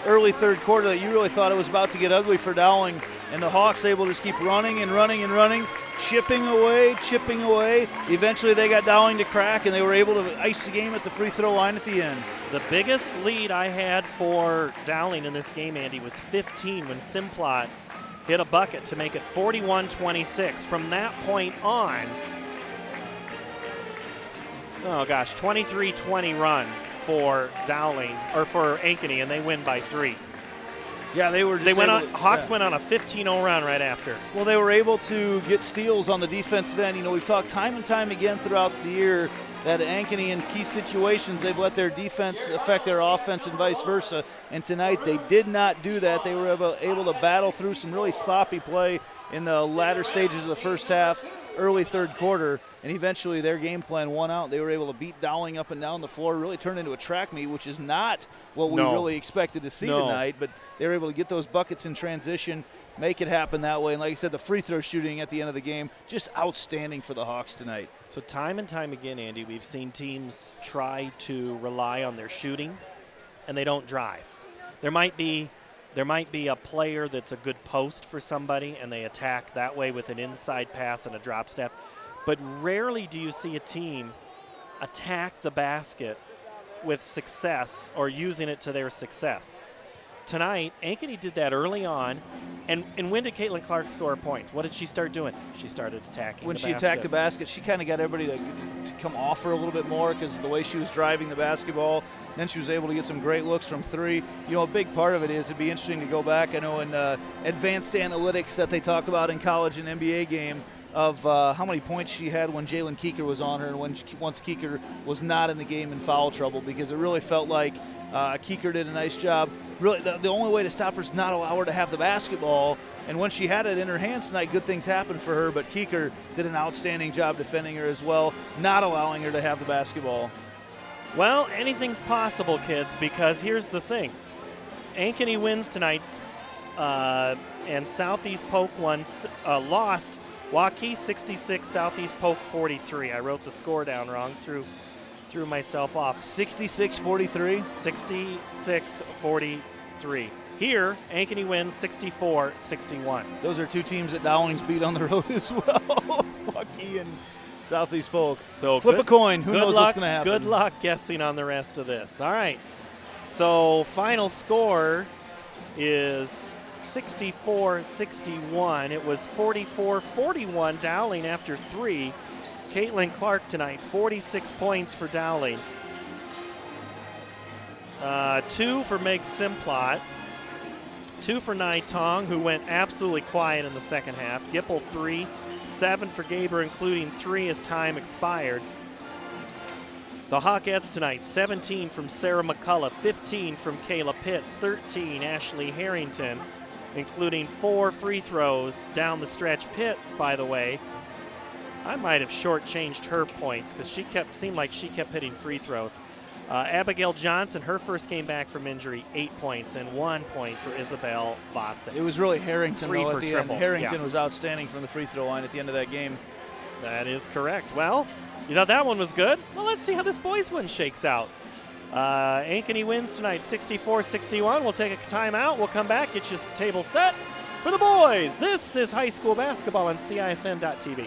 early third quarter, that you really thought it was about to get ugly for Dowling, and the Hawks able to just keep running and running and running, chipping away. Eventually they got Dowling to crack, and they were able to ice the game at the free throw line at the end. The biggest lead I had for Dowling in this game, Andy, was 15 when Simplot hit a bucket to make it 41-26. From that point on, 23-20 run for Dowling, or for Ankeny, and they win by 3. Yeah, Hawks went on a 15-0 run right after. Well, they were able to get steals on the defensive end. You know, we've talked time and time again throughout the year that Ankeny, in key situations, they've let their defense affect their offense and vice versa. And tonight they did not do that. They were able to battle through some really sloppy play in the latter stages of the first half, early third quarter, and eventually their game plan won out. They were able to beat Dowling up and down the floor, really turn into a track meet, which is not what we really expected to see tonight. But they were able to get those buckets in transition, make it happen that way. And like I said, the free throw shooting at the end of the game, just outstanding for the Hawks tonight. So time and time again, Andy, we've seen teams try to rely on their shooting, and they don't drive. There might be a player that's a good post for somebody, and they attack that way with an inside pass and a drop step. But rarely do you see a team attack the basket with success or using it to their success. Tonight, Ankeny did that early on. And when did Caitlin Clark score points? What did she start doing? She started attacking When the she basket. attacked the basket, she kind of got everybody to come off her a little bit more because of the way she was driving the basketball. Then she was able to get some great looks from 3. You know, a big part of it is it'd be interesting to go back. I know in advanced analytics that they talk about in college and NBA game of how many points she had when Jalen Keeker was on her and once Keeker was not in the game in foul trouble, because it really felt like Keeker did a nice job. Really, the only way to stop her is not allow her to have the basketball. And when she had it in her hands tonight, good things happened for her. But Keeker did an outstanding job defending her as well, not allowing her to have the basketball. Well, anything's possible, kids, because here's the thing. Ankeny wins tonight, and Southeast Polk lost. Waukee 66, Southeast Polk 43. I wrote the score down wrong, threw myself off. 66-43? 66-43. Here, Ankeny wins 64-61. Those are 2 teams that Dowling's beat on the road as well. Waukee and Southeast Polk. So flip a coin. Who knows what's going to happen? Good luck guessing on the rest of this. All right. So final score is 64-61. It was 44-41 Dowling after 3. Caitlin Clark tonight, 46 points for Dowling. 2 for Meg Simplot. 2 for Nai Tong, who went absolutely quiet in the second half. Gipple 3. 7 for Gaber, including 3 as time expired. The Hawkettes tonight, 17 from Sarah McCullough, 15 from Kayla Pitts, 13 Ashley Harrington, including 4 free throws down the stretch. Pitts, by the way, I might have shortchanged her points because seemed like she kept hitting free throws. Abigail Johnson, her first game back from injury, 8 points, and 1 point for Isabel Varsity. It was really Harrington, 3 though, for at the triple. end. Harrington Yeah. was outstanding from the free throw line at the end of that game. That is correct. Well, you thought that one was good? Well, let's see how this boys one shakes out. Ankeny wins tonight, 64-61. We'll take a timeout. We'll come back, get you table set for the boys. This is high school basketball on CISN.TV.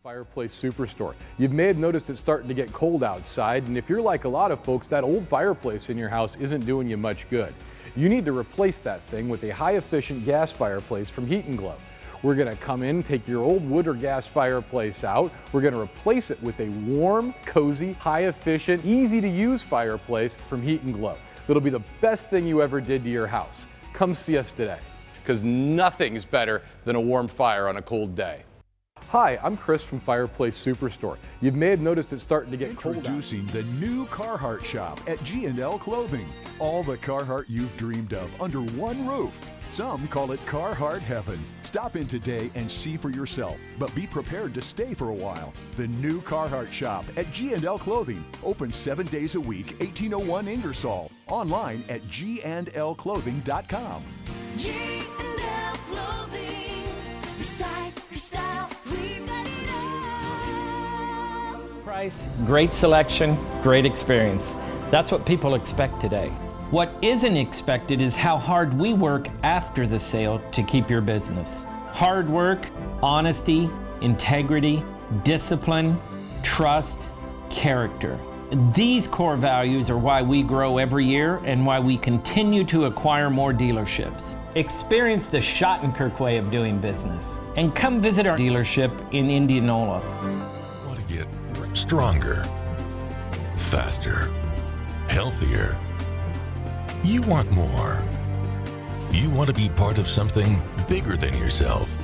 Fireplace Superstore. You may have noticed it's starting to get cold outside, and if you're like a lot of folks, that old fireplace in your house isn't doing you much good. You need to replace that thing with a high-efficient gas fireplace from Heat and Glow. We're going to come in, take your old wood or gas fireplace out. We're going to replace it with a warm, cozy, high-efficient, easy-to-use fireplace from Heat and Glow. It'll be the best thing you ever did to your house. Come see us today. Because nothing's better than a warm fire on a cold day. Hi, I'm Chris from Fireplace Superstore. You may have noticed it's starting to get cold out. Introducing the new Carhartt shop at G&L Clothing. All the Carhartt you've dreamed of under one roof. Some call it Carhartt Heaven. Stop in today and see for yourself, but be prepared to stay for a while. The new Carhartt shop at G&L Clothing. Open 7 days a week, 1801 Ingersoll. Online at gnlclothing.com. G&L Clothing. Your size, your style, we've got it all. Price, great selection, great experience. That's what people expect today. What isn't expected is how hard we work after the sale to keep your business. Hard work, honesty, integrity, discipline, trust, character. These core values are why we grow every year and why we continue to acquire more dealerships. Experience the Schottenkirk way of doing business and come visit our dealership in Indianola. Want to get stronger, faster, healthier. You want more. You want to be part of something bigger than yourself.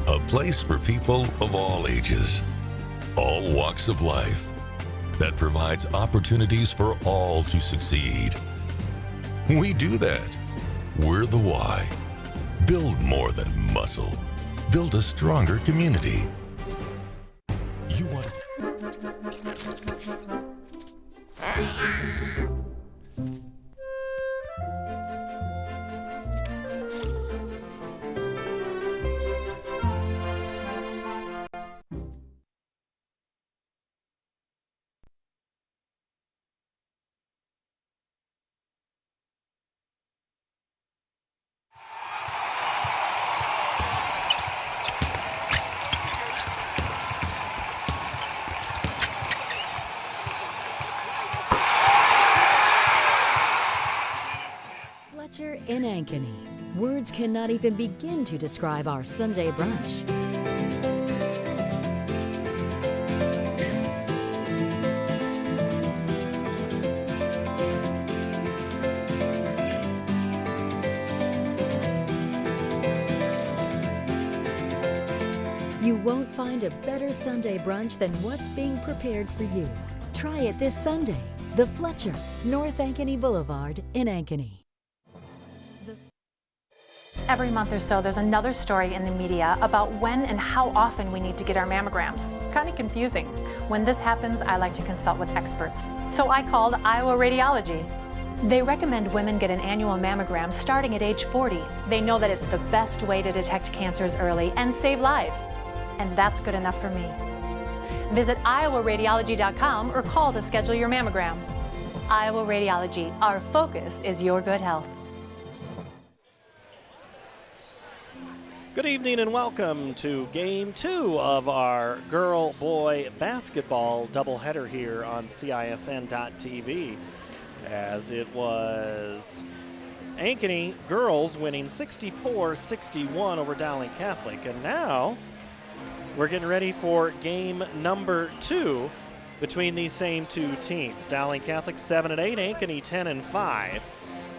A place for people of all ages, all walks of life, that provides opportunities for all to succeed. We do that. We're the why. Build more than muscle. Build a stronger community. You want to... Fletcher in Ankeny. Words cannot even begin to describe our Sunday brunch. You won't find a better Sunday brunch than what's being prepared for you. Try it this Sunday. The Fletcher, North Ankeny Boulevard in Ankeny. Every month or so, there's another story in the media about when and how often we need to get our mammograms. Kind of confusing. When this happens, I like to consult with experts. So I called Iowa Radiology. They recommend women get an annual mammogram starting at age 40. They know that it's the best way to detect cancers early and save lives. And that's good enough for me. Visit iowaradiology.com or call to schedule your mammogram. Iowa Radiology, our focus is your good health. Good evening and welcome to Game 2 of our girl-boy basketball doubleheader here on CISN.TV, as it was Ankeny girls winning 64-61 over Dowling Catholic. And now we're getting ready for game number 2 between these same two teams. Dowling Catholic 7-8, Ankeny 10-5.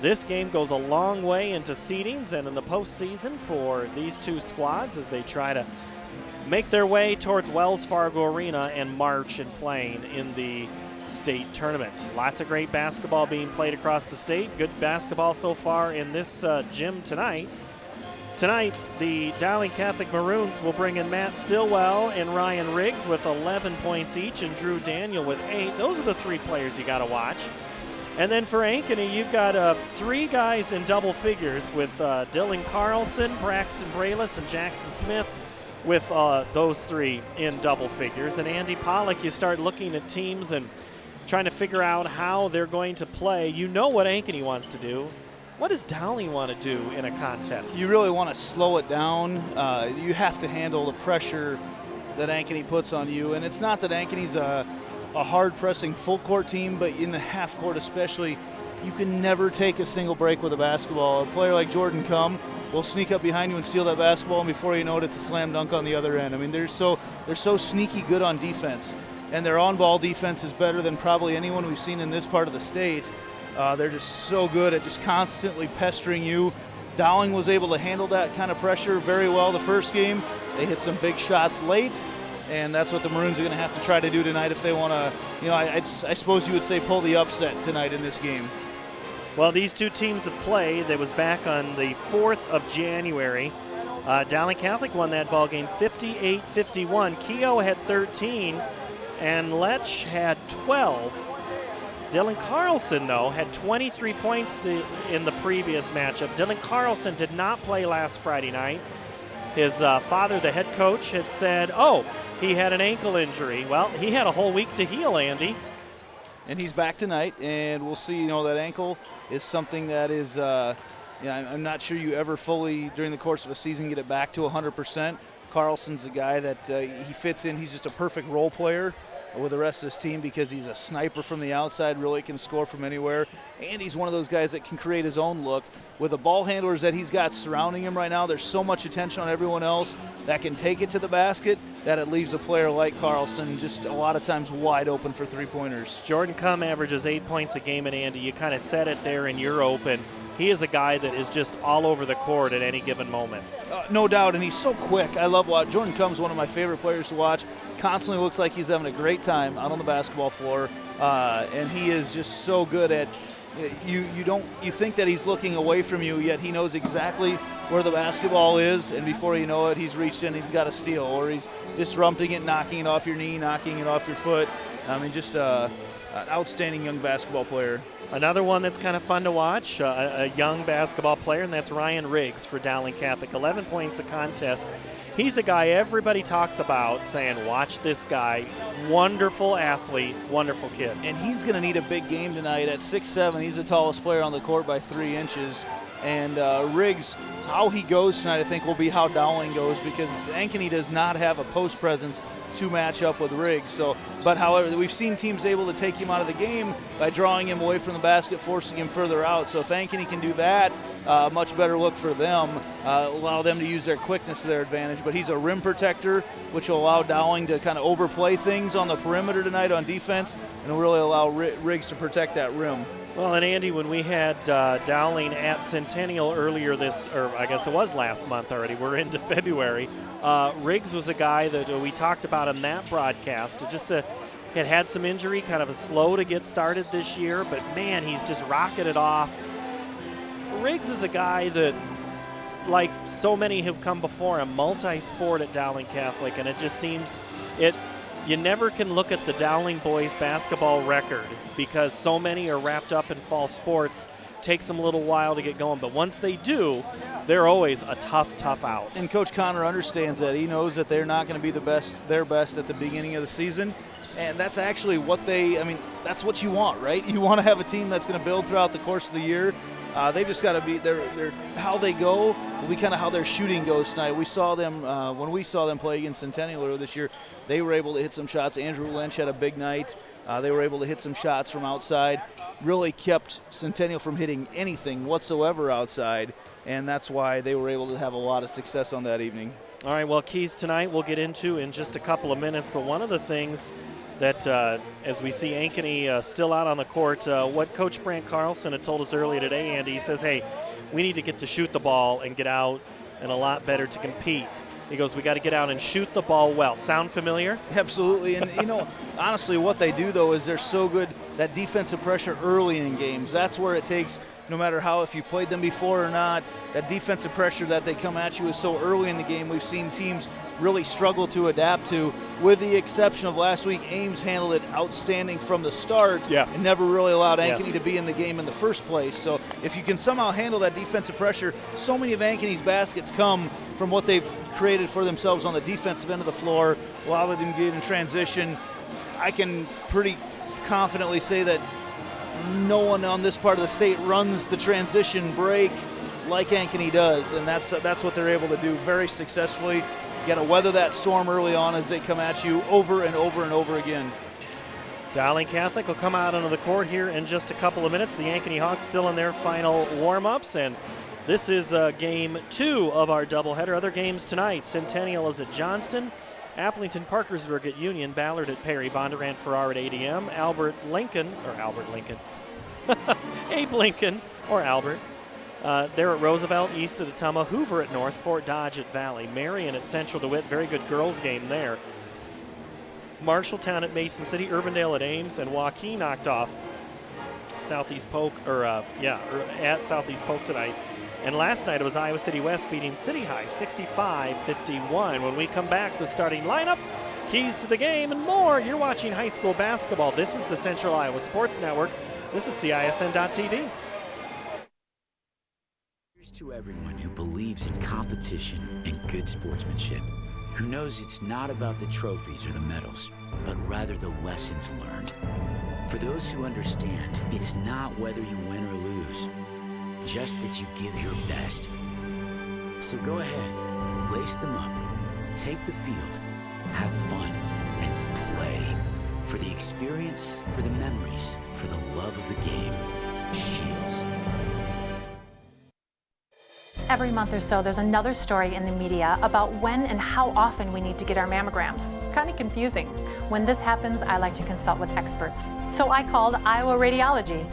This game goes a long way into seedings and in the postseason for these two squads as they try to make their way towards Wells Fargo Arena and march and playing in the state tournament. Lots of great basketball being played across the state. Good basketball so far in this gym tonight. Tonight, the Dowling Catholic Maroons will bring in Matt Stillwell and Ryan Riggs with 11 points each, and Drew Daniel with 8. Those are the 3 players you got to watch. And then for Ankeny, you've got 3 guys in double figures with Dylan Carlson, Braxton Braylis, and Jackson Smith with those 3 in double figures. And Andy Pollock, you start looking at teams and trying to figure out how they're going to play. You know what Ankeny wants to do. What does Dowling want to do in a contest? You really want to slow it down. You have to handle the pressure that Ankeny puts on you. And it's not that Ankeny's a hard-pressing full-court team, but in the half-court especially, you can never take a single break with a basketball. A player like Jordan Cum will sneak up behind you and steal that basketball, and before you know it, it's a slam dunk on the other end. I mean, they're so sneaky good on defense, and their on-ball defense is better than probably anyone we've seen in this part of the state. They're just so good at just constantly pestering you. Dowling was able to handle that kind of pressure very well the first game. They hit some big shots late, and that's what the Maroons are going to have to try to do tonight if they want to, I suppose you would say pull the upset tonight in this game. Well, these 2 teams have played. They was back on the 4th of January. Dowling Catholic won that ball game 58-51. Keogh had 13, and Lech had 12. Dylan Carlson, though, had 23 points in the previous matchup. Dylan Carlson did not play last Friday night. His father, the head coach, had said, he had an ankle injury. Well, he had a whole week to heal, Andy. And he's back tonight, and we'll see, that ankle is something that is, I'm not sure you ever fully, during the course of a season, get it back to 100%. Carlson's a guy that he fits in. He's just a perfect role player with the rest of his team because he's a sniper from the outside, really can score from anywhere, and he's one of those guys that can create his own look. With the ball handlers that he's got surrounding him right now, there's so much attention on everyone else that can take it to the basket that it leaves a player like Carlson just a lot of times wide open for 3-pointers. Jordan Cum averages 8 points a game, and Andy, you kind of said it there in your open. He is a guy that is just all over the court at any given moment. No doubt, and he's so quick. I love watching. Jordan Cum's one of my favorite players to watch. Constantly looks like he's having a great time out on the basketball floor, and he is just so good at. You think that he's looking away from you, yet he knows exactly where the basketball is, and before you know it, he's reached in, he's got a steal, or he's disrupting it, knocking it off your knee, knocking it off your foot. I mean, just an outstanding young basketball player. Another one that's kind of fun to watch, a young basketball player, and that's Ryan Riggs for Dowling Catholic. 11 points a contest. He's a guy everybody talks about, saying, watch this guy. Wonderful athlete, wonderful kid. And he's going to need a big game tonight. At 6'7", he's the tallest player on the court by 3 inches. And Riggs, how he goes tonight, I think, will be how Dowling goes, because Ankeny does not have a post presence to match up with Riggs. But however, we've seen teams able to take him out of the game by drawing him away from the basket, forcing him further out. So if Ankeny can do that, much better look for them, allow them to use their quickness to their advantage. But he's a rim protector, which will allow Dowling to kind of overplay things on the perimeter tonight on defense, and will really allow Riggs to protect that rim. Well, and Andy, when we had Dowling at Centennial earlier I guess it was last month already, we're into February, Riggs was a guy that we talked about in that broadcast. Had some injury, kind of a slow to get started this year, but man, he's just rocketed off. Riggs is a guy that, like so many have come before him, multi-sport at Dowling Catholic, and it just seems you never can look at the Dowling boys basketball record because so many are wrapped up in fall sports. Takes them a little while to get going, but once they do, they're always a tough out. And Coach Connor understands that. He knows that they're not going to be their best at the beginning of the season, and that's actually that's what you want, right? You want to have a team that's going to build throughout the course of the year. They've just got to be how they go will be kind of how their shooting goes tonight. We saw them when we saw them play against Centennial earlier this year. They were able to hit some shots. Andrew Lynch had a big night. They were able to hit some shots from outside. Really kept Centennial from hitting anything whatsoever outside, and that's why they were able to have a lot of success on that evening. All right, well, keys tonight we'll get into in just a couple of minutes, but one of the things that as we see Ankeny still out on the court, what Coach Brant Carlson had told us earlier today, Andy, he says, hey, we need to get to shoot the ball and get out and a lot better to compete. He goes, we got to get out and shoot the ball well. Sound familiar? Absolutely. And, honestly, what they do, though, is they're so good, that defensive pressure early in games. That's where it takes, no matter how, if you played them before or not, that defensive pressure that they come at you is so early in the game. We've seen teams really struggle to adapt to, with the exception of last week. Ames handled it outstanding from the start. Yes. And never really allowed Ankeny Yes. to be in the game in the first place. So if you can somehow handle that defensive pressure, so many of Ankeny's baskets come from what they've created for themselves on the defensive end of the floor, allow them to get in transition. I can pretty confidently say that no one on this part of the state runs the transition break like Ankeny does, and that's what they're able to do very successfully. You got to weather that storm early on as they come at you over and over and over again. Dowling Catholic will come out onto the court here in just a couple of minutes. The Ankeny Hawks still in their final warm-ups, and this is game 2 of our doubleheader. Other games tonight: Centennial is at Johnston, Appleton Parkersburg at Union, Ballard at Perry, Bondurant Farrar at ADM, Abe Lincoln or Albert. They're at Roosevelt, East at Ottumwa, Hoover at North, Fort Dodge at Valley, Marion at Central DeWitt. Very good girls game there. Marshalltown at Mason City, Urbandale at Ames, and Waukee knocked off Southeast Polk, at Southeast Polk tonight. And last night it was Iowa City West beating City High 65-51. When we come back, the starting lineups, keys to the game, and more. You're watching high school basketball. This is the Central Iowa Sports Network. This is CISN.TV. Here's to everyone who believes in competition and good sportsmanship, who knows it's not about the trophies or the medals, but rather the lessons learned. For those who understand, it's not whether you win or lose, just that you give your best. So go ahead, lace them up, take the field, have fun, and play. For the experience, for the memories, for the love of the game. Shields. Every month or so, there's another story in the media about when and how often we need to get our mammograms. Kind of confusing. When this happens, I like to consult with experts. So I called Iowa Radiology.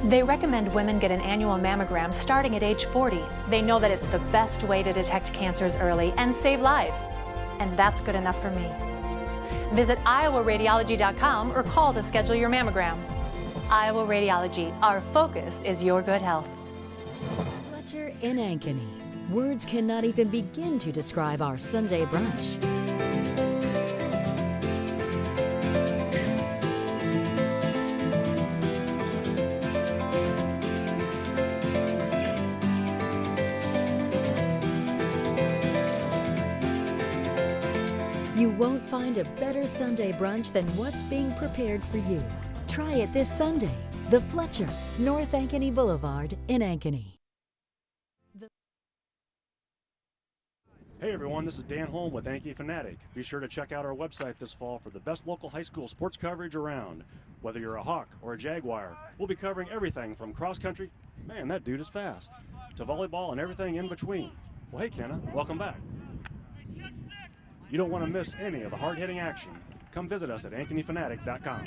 They recommend women get an annual mammogram starting at age 40. They know that it's the best way to detect cancers early and save lives. And that's good enough for me. Visit iowaradiology.com or call to schedule your mammogram. Iowa Radiology, our focus is your good health. Fletcher in Ankeny. Words cannot even begin to describe our Sunday brunch. You won't find a better Sunday brunch than what's being prepared for you. Try it this Sunday. The Fletcher, North Ankeny Boulevard in Ankeny. Hey everyone, this is Dan Holm with Ankeny Fanatic. Be sure to check out our website this fall for the best local high school sports coverage around. Whether you're a Hawk or a Jaguar, we'll be covering everything from cross country, man that dude is fast, to volleyball and everything in between. Well hey Kenna, welcome back. You don't want to miss any of the hard-hitting action. Come visit us at AnkenyFanatic.com.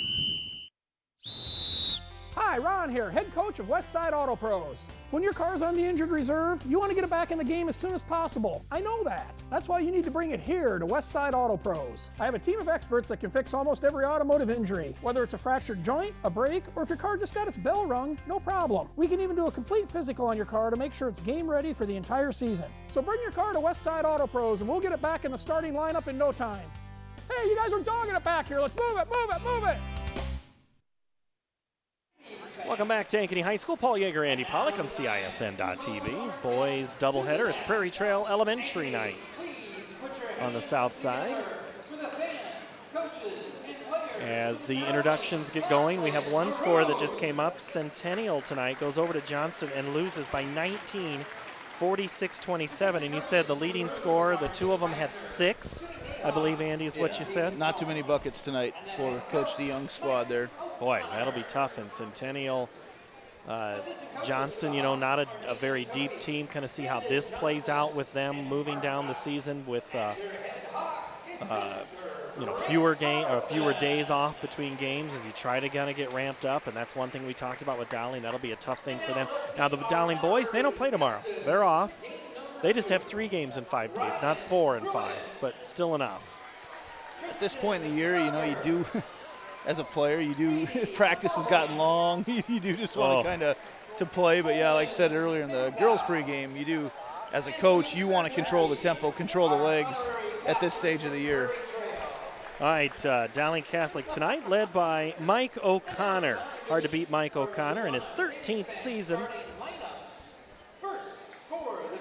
Hi, Ron here, head coach of Westside Auto Pros. When your car's on the injured reserve, you want to get it back in the game as soon as possible. I know that. That's why you need to bring it here to Westside Auto Pros. I have a team of experts that can fix almost every automotive injury. Whether it's a fractured joint, a brake, or if your car just got its bell rung, no problem. We can even do a complete physical on your car to make sure it's game ready for the entire season. So bring your car to Westside Auto Pros and we'll get it back in the starting lineup in no time. Hey, you guys are dogging it back here. Let's move it, move it, move it. Welcome back to Ankeny High School. Paul Yeager, Andy Pollock on CISN.TV. Boys doubleheader. It's Prairie Trail Elementary night on the south side. As the introductions get going, we have one score that just came up. Centennial tonight goes over to Johnston and loses by 19, 46-27. And you said the leading scorer, the two of them had 6, I believe, Andy, is what you said? Not too many buckets tonight for Coach DeYoung's squad there. Boy, that'll be tough in Centennial. Johnston, you know, not a very deep team. Kind of see how this plays out with them moving down the season with, you know, fewer days off between games as you try to kind of get ramped up. And that's one thing we talked about with Dowling. That'll be a tough thing for them. Now, the Dowling boys, they don't play tomorrow. They're off. They just have 3 games in 5 days, not 4 and 5, but still enough. At this point in the year, you do, as a player, practice has gotten long. You do just want to kind of to play. But, yeah, like I said earlier in the girls' pregame, you do, as a coach, you want to control the tempo, control the legs at this stage of the year. All right, Dowling Catholic tonight led by Mike O'Connor. Hard to beat Mike O'Connor in his 13th season.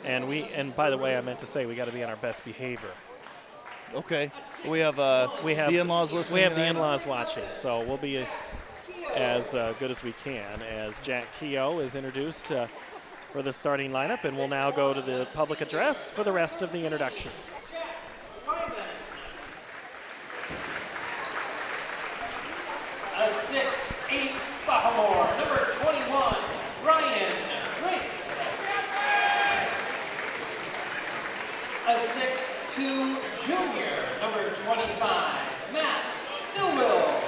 And by the way, I meant to say we got to be on our best behavior. Okay. We have the in-laws listening. We have tonight. the in-laws watching, so we'll be as good as we can as Jack Keogh is introduced for the starting lineup, and we'll now go to the public address for the rest of the introductions. A 6'8" sophomore, number 21, Ryan Riggs. A 6'2" junior, number 25, Matt Stillwell.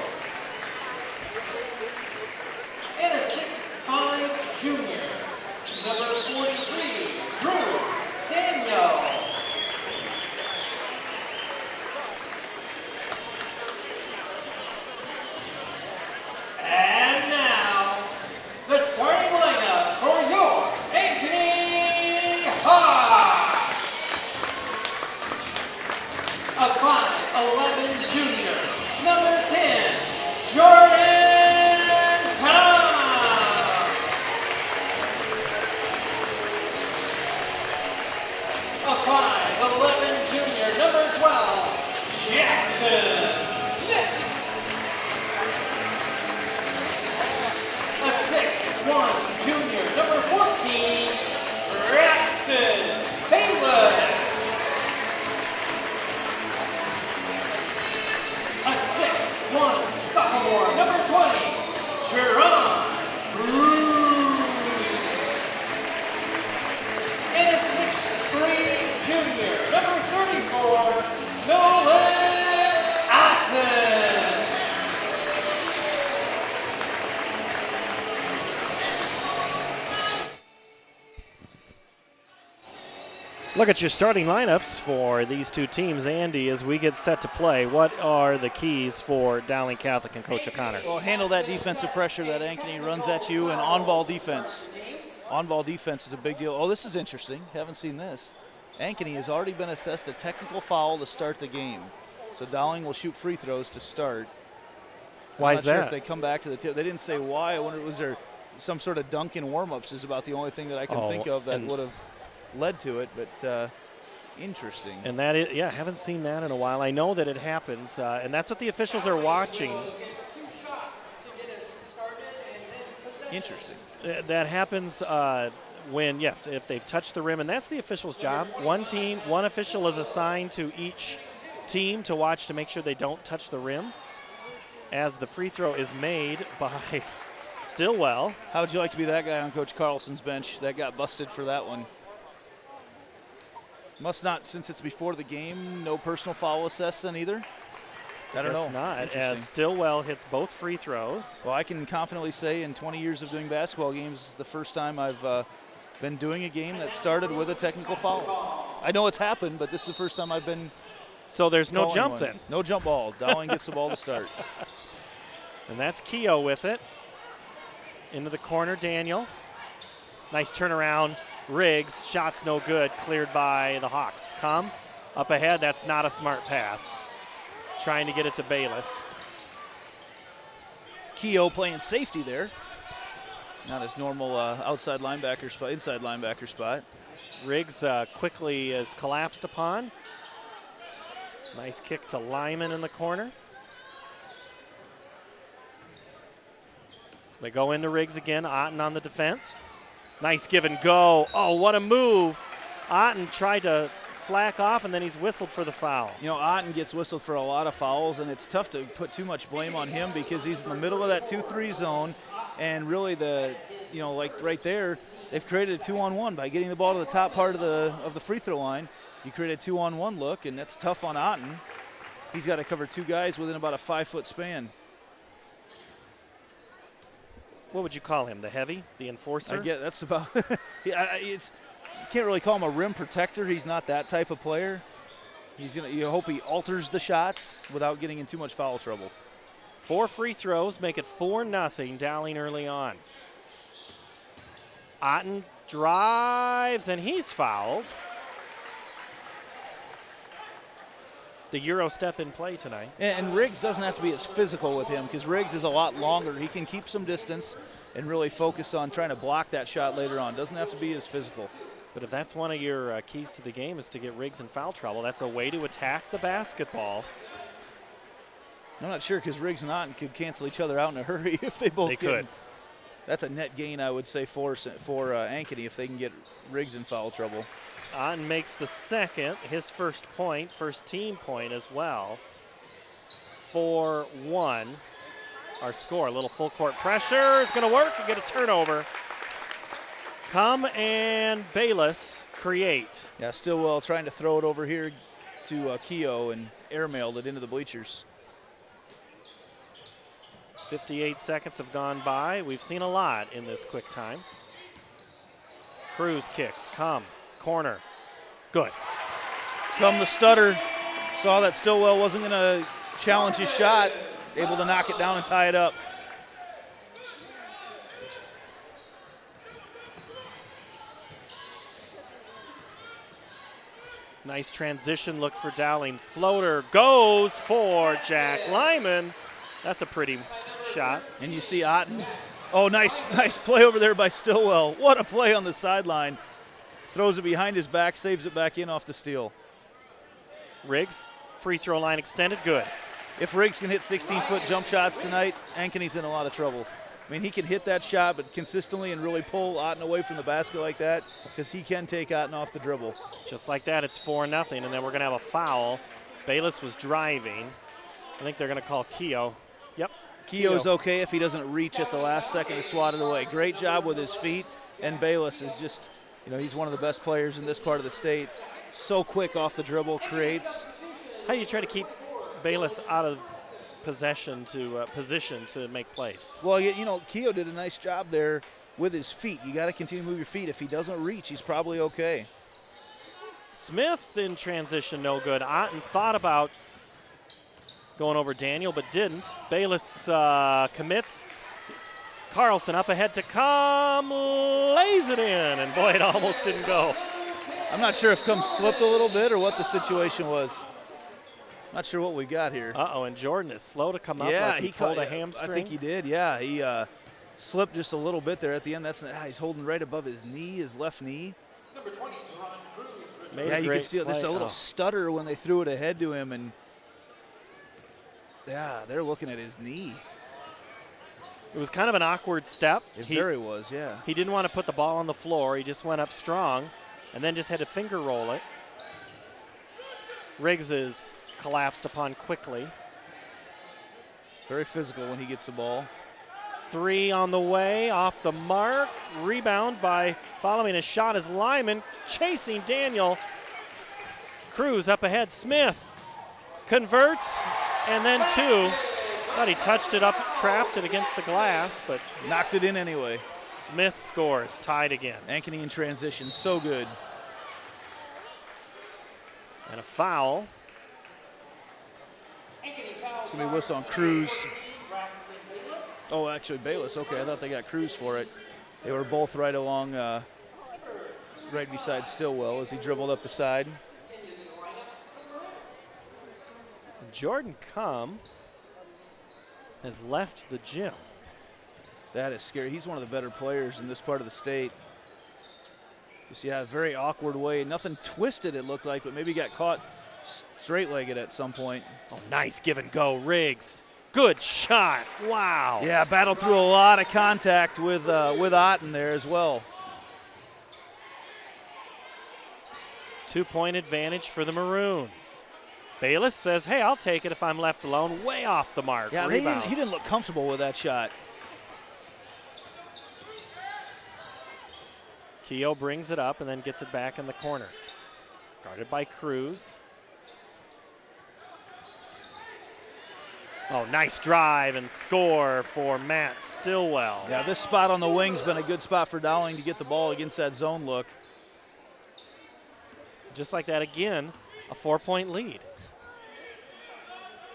And a 6'5" junior, number 43, Drew Daniel. And now, the starting lineup for your Ankeny Hawks. A 5'11" junior, number 10, Jordan Kahn. A 5'11" junior, number 12, Jackson Smith. A 6'1" junior, number 14, Braxton Bayless. A 6'1" sophomore, number 20, Sharon Rude. And a 6'3" junior, number 34, Nolan Otten. Look at your starting lineups for these two teams, Andy, as we get set to play. What are the keys for Dowling Catholic and Coach O'Connor? Well, handle that defensive pressure that Ankeny runs at you, and on-ball defense. On-ball defense is a big deal. Oh, this is interesting. Haven't seen this. Ankeny has already been assessed a technical foul to start the game. So Dowling will shoot free throws to start. Why I'm is not sure that? if they come back to the tip. They didn't say why. I wonder, was there some sort of dunk in warm-ups is about the only thing that I can think of that would have led to it, but interesting. And that is, yeah, haven't seen that in a while. I know that it happens, and that's what the officials are watching. Interesting. That happens when, yes, if they've touched the rim, and that's the official's job. One official is assigned to each team to watch to make sure they don't touch the rim as the free throw is made by Stillwell. How would you like to be that guy on Coach Carlson's bench that got busted for that one? Must not, since it's before the game, no personal foul assessed then either? I don't know. Guess not, as Stillwell hits both free throws. Well, I can confidently say in 20 years of doing basketball games, this is the first time I've been doing a game that started with a technical foul. I know it's happened, but this is the first time I've been. So there's no calling jump one. then? No jump ball. Dowling gets the ball to start. And that's Keogh with it. Into the corner, Daniel. Nice turnaround. Riggs, shot's no good, cleared by the Hawks. Come up ahead, that's not a smart pass. Trying to get it to Bayless. Keogh playing safety there. Not his normal outside linebacker spot, inside linebacker spot. Riggs quickly is collapsed upon. Nice kick to Lyman in the corner. They go into Riggs again, Otten on the defense. Nice give and go. Oh, what a move. Otten tried to slack off, and then he's whistled for the foul. You know, Otten gets whistled for a lot of fouls, and it's tough to put too much blame on him because he's in the middle of that 2-3 zone, and really like right there, they've created a 2-on-1 by getting the ball to the top part of the free throw line. You create a 2-on-1 look, and that's tough on Otten. He's got to cover two guys within about a 5-foot span. What would you call him? The heavy? The enforcer? I get that's about. can't really call him a rim protector. He's not that type of player. You hope he alters the shots without getting in too much foul trouble. 4 free throws make it 4-0 Dowling early on. Otten drives, and he's fouled. The Euro step in play tonight. And Riggs doesn't have to be as physical with him because Riggs is a lot longer. He can keep some distance and really focus on trying to block that shot later on. Doesn't have to be as physical. But if that's one of your keys to the game is to get Riggs in foul trouble, that's a way to attack the basketball. I'm not sure because Riggs and Otten could cancel each other out in a hurry if they both could. That's a net gain, I would say, for Ankeny if they can get Riggs in foul trouble. Otten makes the second, his first point, first team point as well. 4-1, our score. A little full court pressure is going to work and get a turnover. Come and Bayless create. Yeah, Stillwell trying to throw it over here to Keogh and airmailed it into the bleachers. 58 seconds have gone by. We've seen a lot in this quick time. Cruz kicks, corner, good. Come the stutter, saw that Stillwell wasn't going to challenge his shot, able to knock it down and tie it up. Nice transition look for Dowling. Floater goes for Jack Lyman. That's a pretty shot. And you see Otten. Oh, nice play over there by Stillwell. What a play on the sideline. Throws it behind his back, saves it back in off the steal. Riggs, free throw line extended, good. If Riggs can hit 16-foot jump shots tonight, Ankeny's in a lot of trouble. I mean, he can hit that shot, but consistently and really pull Otten away from the basket like that because he can take Otten off the dribble. Just like that, it's 4-0, and then we're going to have a foul. Bayless was driving. I think they're going to call Keogh. Yep. Keogh's okay if he doesn't reach at the last second to swat it away. Great job with his feet, and Bayless is just, he's one of the best players in this part of the state. So quick off the dribble, creates. How do you try to keep Bayless out of position to make plays? Well, Keogh did a nice job there with his feet. You got to continue to move your feet. If he doesn't reach, he's probably okay. Smith in transition, no good. Otten thought about going over Daniel, but didn't. Bayless commits. Carlson up ahead to lays it in, and boy, it almost didn't go. I'm not sure if slipped a little bit or what the situation was. Not sure what we got here. Uh-oh, and Jordan is slow to come up. Yeah, like he pulled a hamstring. I think he did, yeah. He slipped just a little bit there at the end. He's holding right above his knee, his left knee. Number 20, John Cruz. Yeah, you can see there's a little stutter when they threw it ahead to him, and yeah, they're looking at his knee. It was kind of an awkward step. It very was, yeah. He didn't want to put the ball on the floor. He just went up strong and then just had to finger roll it. Riggs is collapsed upon quickly. Very physical when he gets the ball. 3 on the way, off the mark. Rebound by following a shot is Lyman, chasing Daniel. Cruz up ahead, Smith converts, and then 2. Thought he touched it up, trapped it against the glass, but knocked it in anyway. Smith scores, tied again. Ankeny in transition, so good. And a foul. It's going to be a whistle on Cruz. Oh, actually, Bayless. Okay, I thought they got Cruz for it. They were both right along, right beside Stillwell as he dribbled up the side. Jordan has left the gym. That is scary. He's one of the better players in this part of the state. Just, yeah, a very awkward way. Nothing twisted, it looked like, but maybe got caught straight-legged at some point. Oh, nice give and go, Riggs. Good shot. Wow. Yeah, battled through a lot of contact with Otten there as well. 2-point advantage for the Maroons. Bayless says, hey, I'll take it if I'm left alone. Way off the mark. Yeah, he didn't look comfortable with that shot. Keogh brings it up and then gets it back in the corner. Guarded by Cruz. Oh, nice drive and score for Matt Stillwell. Yeah, this spot on the wing's been a good spot for Dowling to get the ball against that zone look. just like that again, a 4-point lead.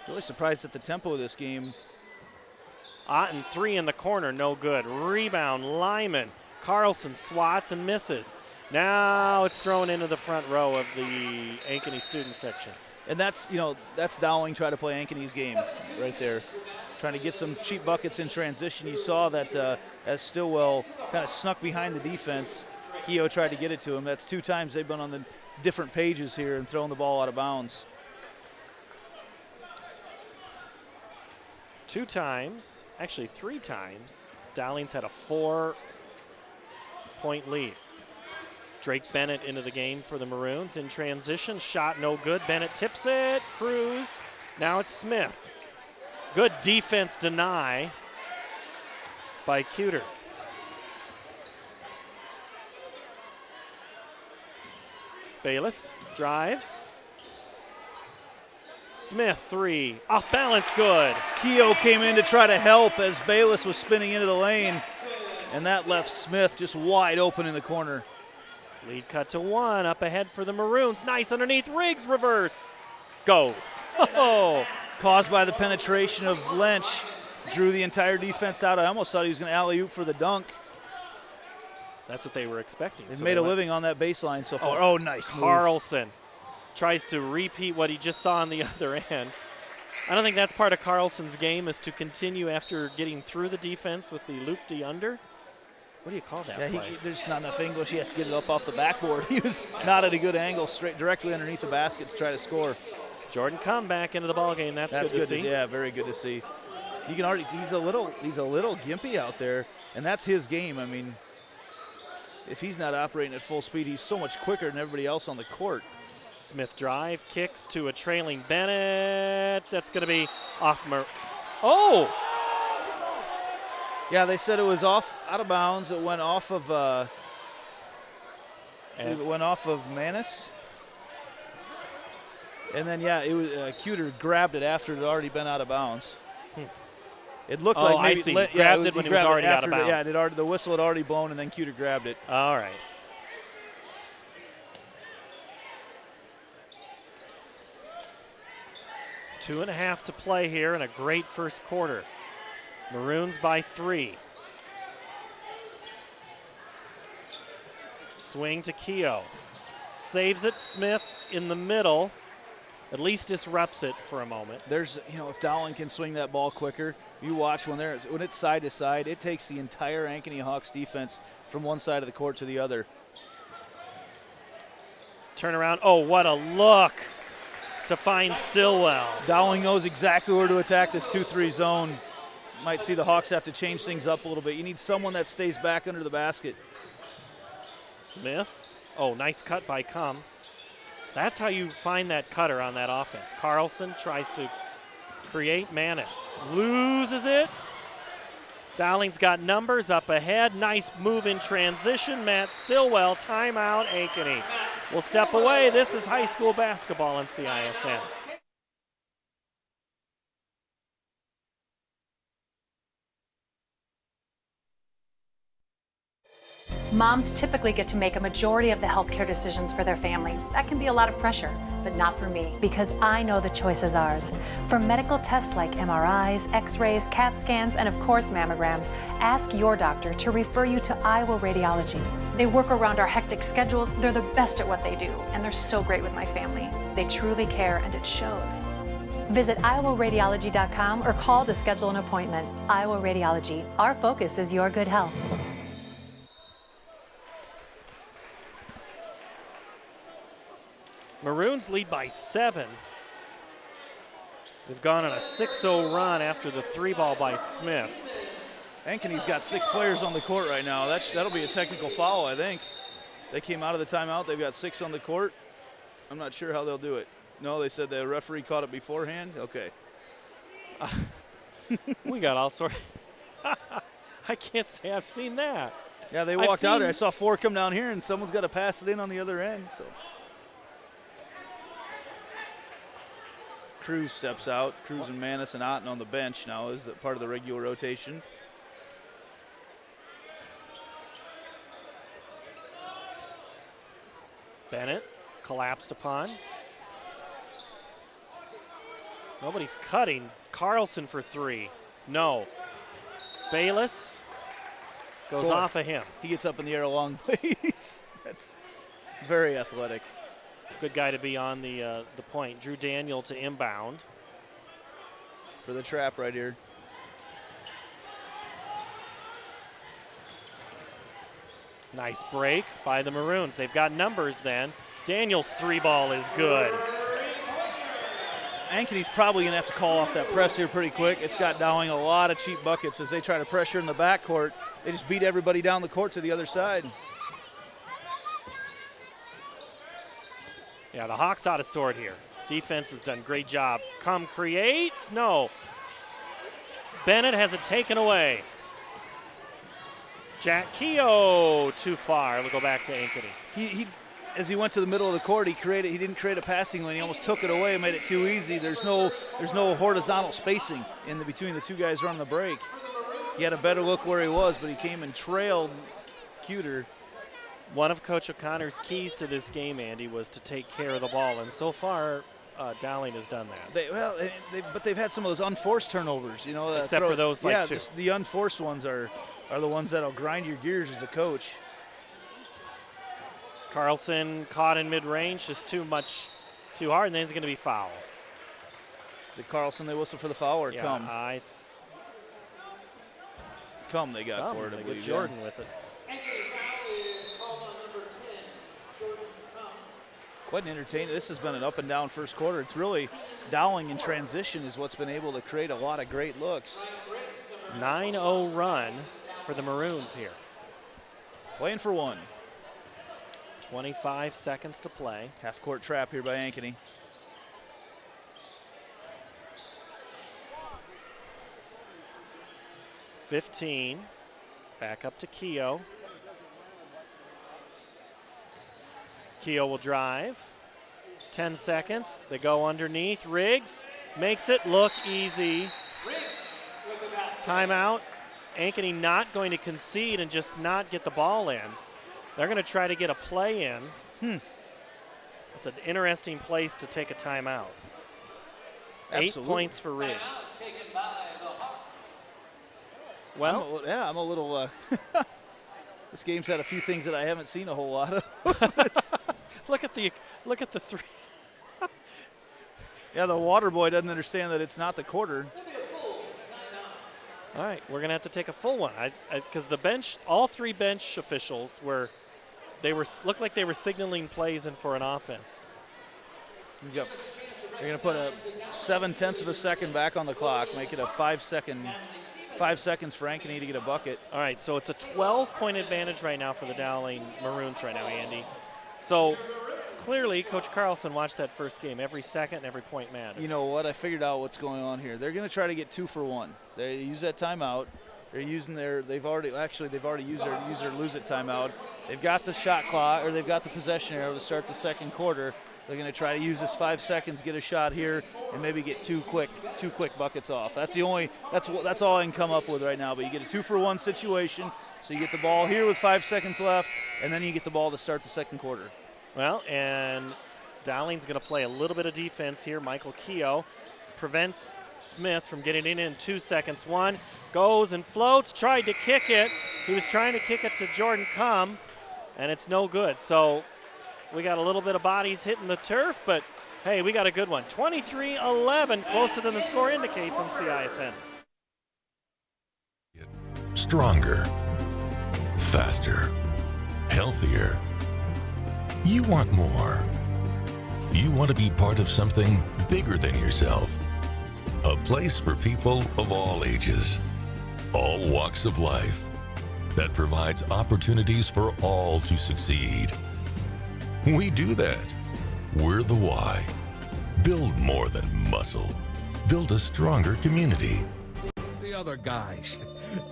Really surprised at the tempo of this game. Otten 3 in the corner, no good. Rebound, Lyman. Carlson swats and misses. Now it's thrown into the front row of the Ankeny student section. And that's Dowling trying to play Ankeny's game right there. Trying to get some cheap buckets in transition. You saw that as Stillwell kind of snuck behind the defense, Keogh tried to get it to him. That's 2 times they've been on the different pages here and thrown the ball out of bounds. 2 times, actually 3 times, Dowling's had a 4-point lead. Drake Bennett into the game for the Maroons in transition. Shot no good. Bennett tips it. Cruz. Now it's Smith. Good defense deny by Cuter. Bayless drives. Smith 3. Off balance, good. Keogh came in to try to help as Bayless was spinning into the lane, and that left Smith just wide open in the corner. Lead cut to 1. Up ahead for the Maroons. Nice underneath. Riggs reverse. Goes. Oh. Caused by the penetration of Lynch. Drew the entire defense out. I almost thought he was going to alley-oop for the dunk. That's what they were expecting. They made a living on that baseline so far. Oh, nice move. Carlson tries to repeat what he just saw on the other end. I don't think that's part of Carlson's game, is to continue after getting through the defense with the loop-de under. What do you call that play? There's not enough English. He has to get it up off the backboard. He was not at a good angle, straight directly underneath the basket to try to score. Jordan come back into the ballgame. That's good to see. Yeah, very good to see. You can already he's a little gimpy out there, and that's his game. I mean, if he's not operating at full speed, he's so much quicker than everybody else on the court. Smith drive, kicks to a trailing Bennett. That's going to be off. Oh! Yeah, they said it was out of bounds. It went off of Manis. And then, it was Cuter grabbed it after it had already been out of bounds. It looked like maybe I see. Grabbed it when it was already out of bounds. Yeah, the whistle had already blown, and then Cuter grabbed it. All right. Two and a half to play here in a great first quarter. Maroons by 3. Swing to Keogh. Saves it. Smith in the middle. At least disrupts it for a moment. There's, if Dowling can swing that ball quicker, you watch when it's side to side, it takes the entire Ankeny Hawks defense from one side of the court to the other. Turn around. Oh, what a look to find Stillwell. Dowling knows exactly where to attack this 2-3 zone. Might see the Hawks have to change things up a little bit. You need someone that stays back under the basket. Smith. Oh, nice cut by Cum. That's how you find that cutter on that offense. Carlson tries to create. Manis loses it. Dowling's got numbers up ahead. Nice move in transition. Matt Stillwell, timeout, Ankeny. We'll step away. This is high school basketball on CISN. Moms typically get to make a majority of the healthcare decisions for their family. That can be a lot of pressure, but not for me, because I know the choice is ours. For medical tests like MRIs, X-rays, CAT scans, and of course mammograms, ask your doctor to refer you to Iowa Radiology. They work around our hectic schedules, they're the best at what they do, and they're so great with my family. They truly care, and it shows. Visit iowaradiology.com or call to schedule an appointment. Iowa Radiology, our focus is your good health. Maroons lead by 7. They've gone on a 6-0 run after the 3-ball by Smith. Ankeny's got 6 players on the court right now. That'll be a technical foul, I think. They came out of the timeout. They've got 6 on the court. I'm not sure how they'll do it. No, they said the referee caught it beforehand. Okay. We got all sorts. I can't say I've seen that. Yeah, they walked out here. I saw 4 come down here, and someone's got to pass it in on the other end. So Cruz steps out. Cruz and Manis and Otten on the bench now is part of the regular rotation. Bennett collapsed upon. Nobody's cutting. Carlson for three. No. Bayless goes off of him. He gets up in the air a long ways. That's very athletic. Good guy to be on the point. Drew Daniel to inbound. For the trap right here. Nice break by the Maroons. They've got numbers then. Daniel's three ball is good. Ankeny's probably going to have to call off that press here pretty quick. It's got Dowling a lot of cheap buckets as they try to pressure in the backcourt. They just beat everybody down the court to the other side. Yeah, the Hawks out of sort here. Defense has done a great job. Creates. No. Bennett has it taken away. Jack Keogh too far. We'll go back to Ankeny. He as he went to the middle of the court, he didn't create a passing lane. He almost took it away, made it too easy. There's no horizontal spacing between the two guys running the break. He had a better look where he was, but he came and trailed Cuter. One of Coach O'Connor's keys to this game, Andy, was to take care of the ball, and so far Dowling has done that. But they've had some of those unforced turnovers, Except for those like two. The unforced ones are the ones that'll grind your gears as a coach. Carlson caught in mid-range, just too hard, and then it's going to be foul. Is it Carlson they whistle for the foul or come? Come they got for it, I believe. Jordan with it. Quite entertaining. This has been an up and down first quarter. It's really Dowling in transition is what's been able to create a lot of great looks. 9-0 run for the Maroons here. Playing for one. 25 seconds to play. Half-court trap here by Ankeny. $15. Back up to Keogh. Keogh will drive. 10 seconds. They go underneath. Riggs makes it look easy. Timeout. Ankeny not going to concede and just not get the ball in. They're going to try to get a play in. It's an interesting place to take a timeout. Absolutely. 8 points for Riggs. Well, I'm a little. This game's had a few things that I haven't seen a whole lot of. Look at the three. Yeah, the water boy doesn't understand that it's not the quarter. All right, we're gonna have to take a full one because the bench, all three bench officials looked like they were signaling plays in for an offense. They're gonna put a 0.7 of a second back on the clock, make it a 5 seconds for Ankeny to get a bucket. All right, so it's a 12-point advantage right now for the Dowling Maroons right now, Andy. So clearly, Coach Carlson watched that first game. Every second, every point matters. You know what? I figured out what's going on here. They're going to try to get 2 for 1. They use that timeout. They're using they've already used their lose it timeout. They've got the shot clock, or they've got the possession arrow to start the second quarter. They're going to try to use this 5 seconds, get a shot here, and maybe get two quick buckets off. That's all I can come up with right now. But you get a 2 for 1 situation, so you get the ball here with 5 seconds left, and then you get the ball to start the second quarter. Well, and Dowling's going to play a little bit of defense here. Michael Keogh prevents Smith from getting in 2 seconds. One goes and floats, tried to kick it. He was trying to kick it to Jordan Cum, and it's no good. So we got a little bit of bodies hitting the turf, but hey, we got a good one. 23-11, closer than the score indicates in CISN. Stronger, faster, healthier. You want more. You want to be part of something bigger than yourself. A place for people of all ages, all walks of life, that provides opportunities for all to succeed. We do that. We're the why. Build more than muscle. Build a stronger community. The other guys,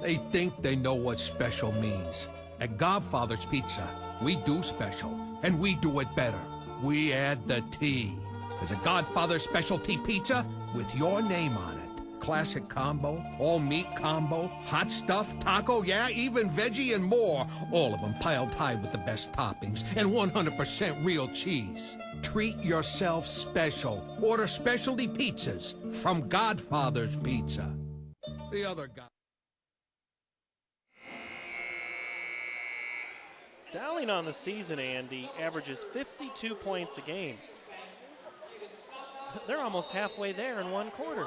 they think they know what special means. At Godfather's Pizza, we do special, and we do it better. We add the T. There's a Godfather specialty pizza with your name on it. classic combo, all meat combo, hot stuff, taco, yeah, even veggie and more. All of them piled high with the best toppings and 100% real cheese. Treat yourself special. Order specialty pizzas from Godfather's Pizza. The other guy. Dowling on the season, Andy, averages 52 points a game. They're almost halfway there in one quarter.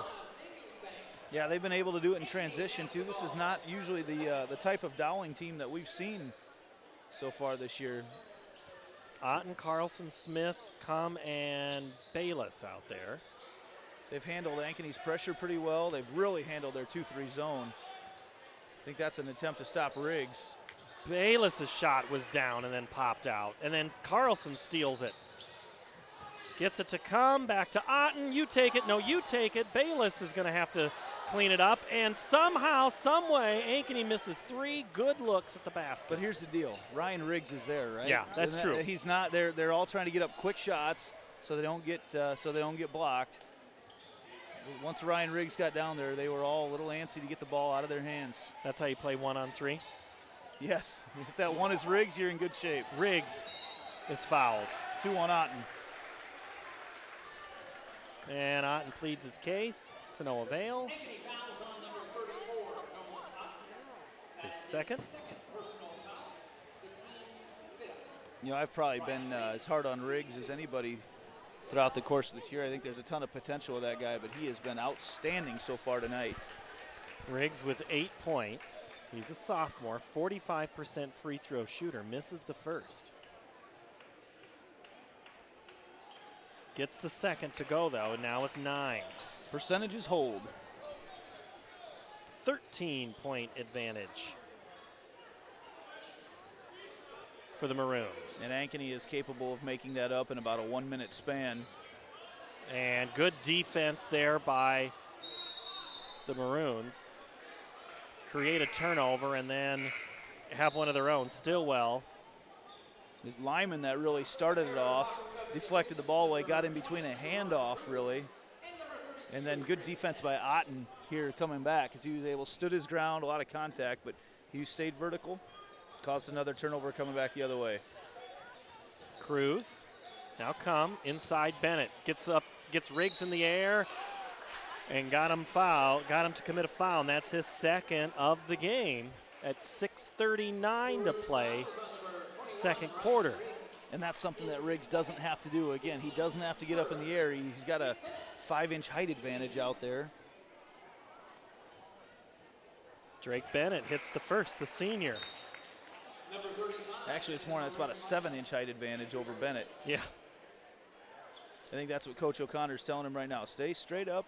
Yeah, they've been able to do it in transition, too. This is not usually the type of Dowling team that we've seen so far this year. Otten, Carlson, Smith, Cum, and Bayless out there. They've handled Ankeny's pressure pretty well. They've really handled their 2-3 zone. I think that's an attempt to stop Riggs. Bayless's shot was down and then popped out. And then Carlson steals it. Gets it to Cum, back to Otten. You take it. No, you take it. Bayless is going to have to clean it up. And somehow, some way, Ankeny misses 3 good looks at the basket. But here's the deal. Ryan Riggs is there, right? Yeah, that's true. He's not there. They're all trying to get up quick shots so they don't get blocked. Once Ryan Riggs got down there, they were all a little antsy to get the ball out of their hands. That's how you play 1-on-3? Yes. If that one is Riggs, you're in good shape. Riggs is fouled. 2 on Otten. And Otten pleads his case to no avail. His second. You know, I've probably been as hard on Riggs as anybody throughout the course of this year. I think there's a ton of potential with that guy, but he has been outstanding so far tonight. Riggs with 8 points. He's a sophomore, 45% free throw shooter, misses the first. Gets the second to go, though, now with 9. Percentages hold. 13-point advantage for the Maroons. And Ankeny is capable of making that up in about a 1-minute span. And good defense there by the Maroons. Create a turnover and then have one of their own. Stillwell. His lineman that really started it off, deflected the ball away, got in between a handoff, really. And then good defense by Otten here coming back as he was able, stood his ground, a lot of contact, but he stayed vertical, caused another turnover coming back the other way. Cruz, now come inside Bennett, gets Riggs in the air and got him to commit a foul, and that's his second of the game at 6:39 to play, second quarter. And that's something that Riggs doesn't have to do. Again, he doesn't have to get up in the air. He's got a 5-inch height advantage out there. Drake Bennett hits the first, the senior. Actually, it's about a 7-inch height advantage over Bennett. Yeah. I think that's what Coach O'Connor's telling him right now. Stay straight up.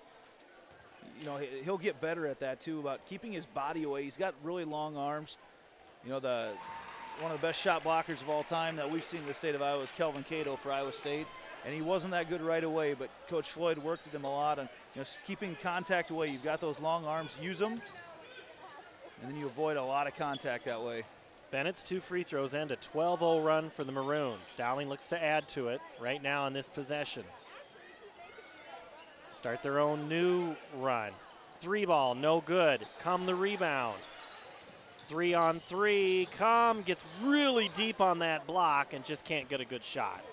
You know, he'll get better at that, too, about keeping his body away. He's got really long arms. You know, one of the best shot blockers of all time that we've seen in the state of Iowa is Kelvin Cato for Iowa State. And he wasn't that good right away, but Coach Floyd worked with him a lot on keeping contact away. You've got those long arms, use them, and then you avoid a lot of contact that way. Bennett's 2 free throws end a 12-0 run for the Maroons. Dowling looks to add to it right now in this possession. Start their own new run. 3-ball, no good. Come the rebound. 3-on-3. Come gets really deep on that block and just can't get a good shot.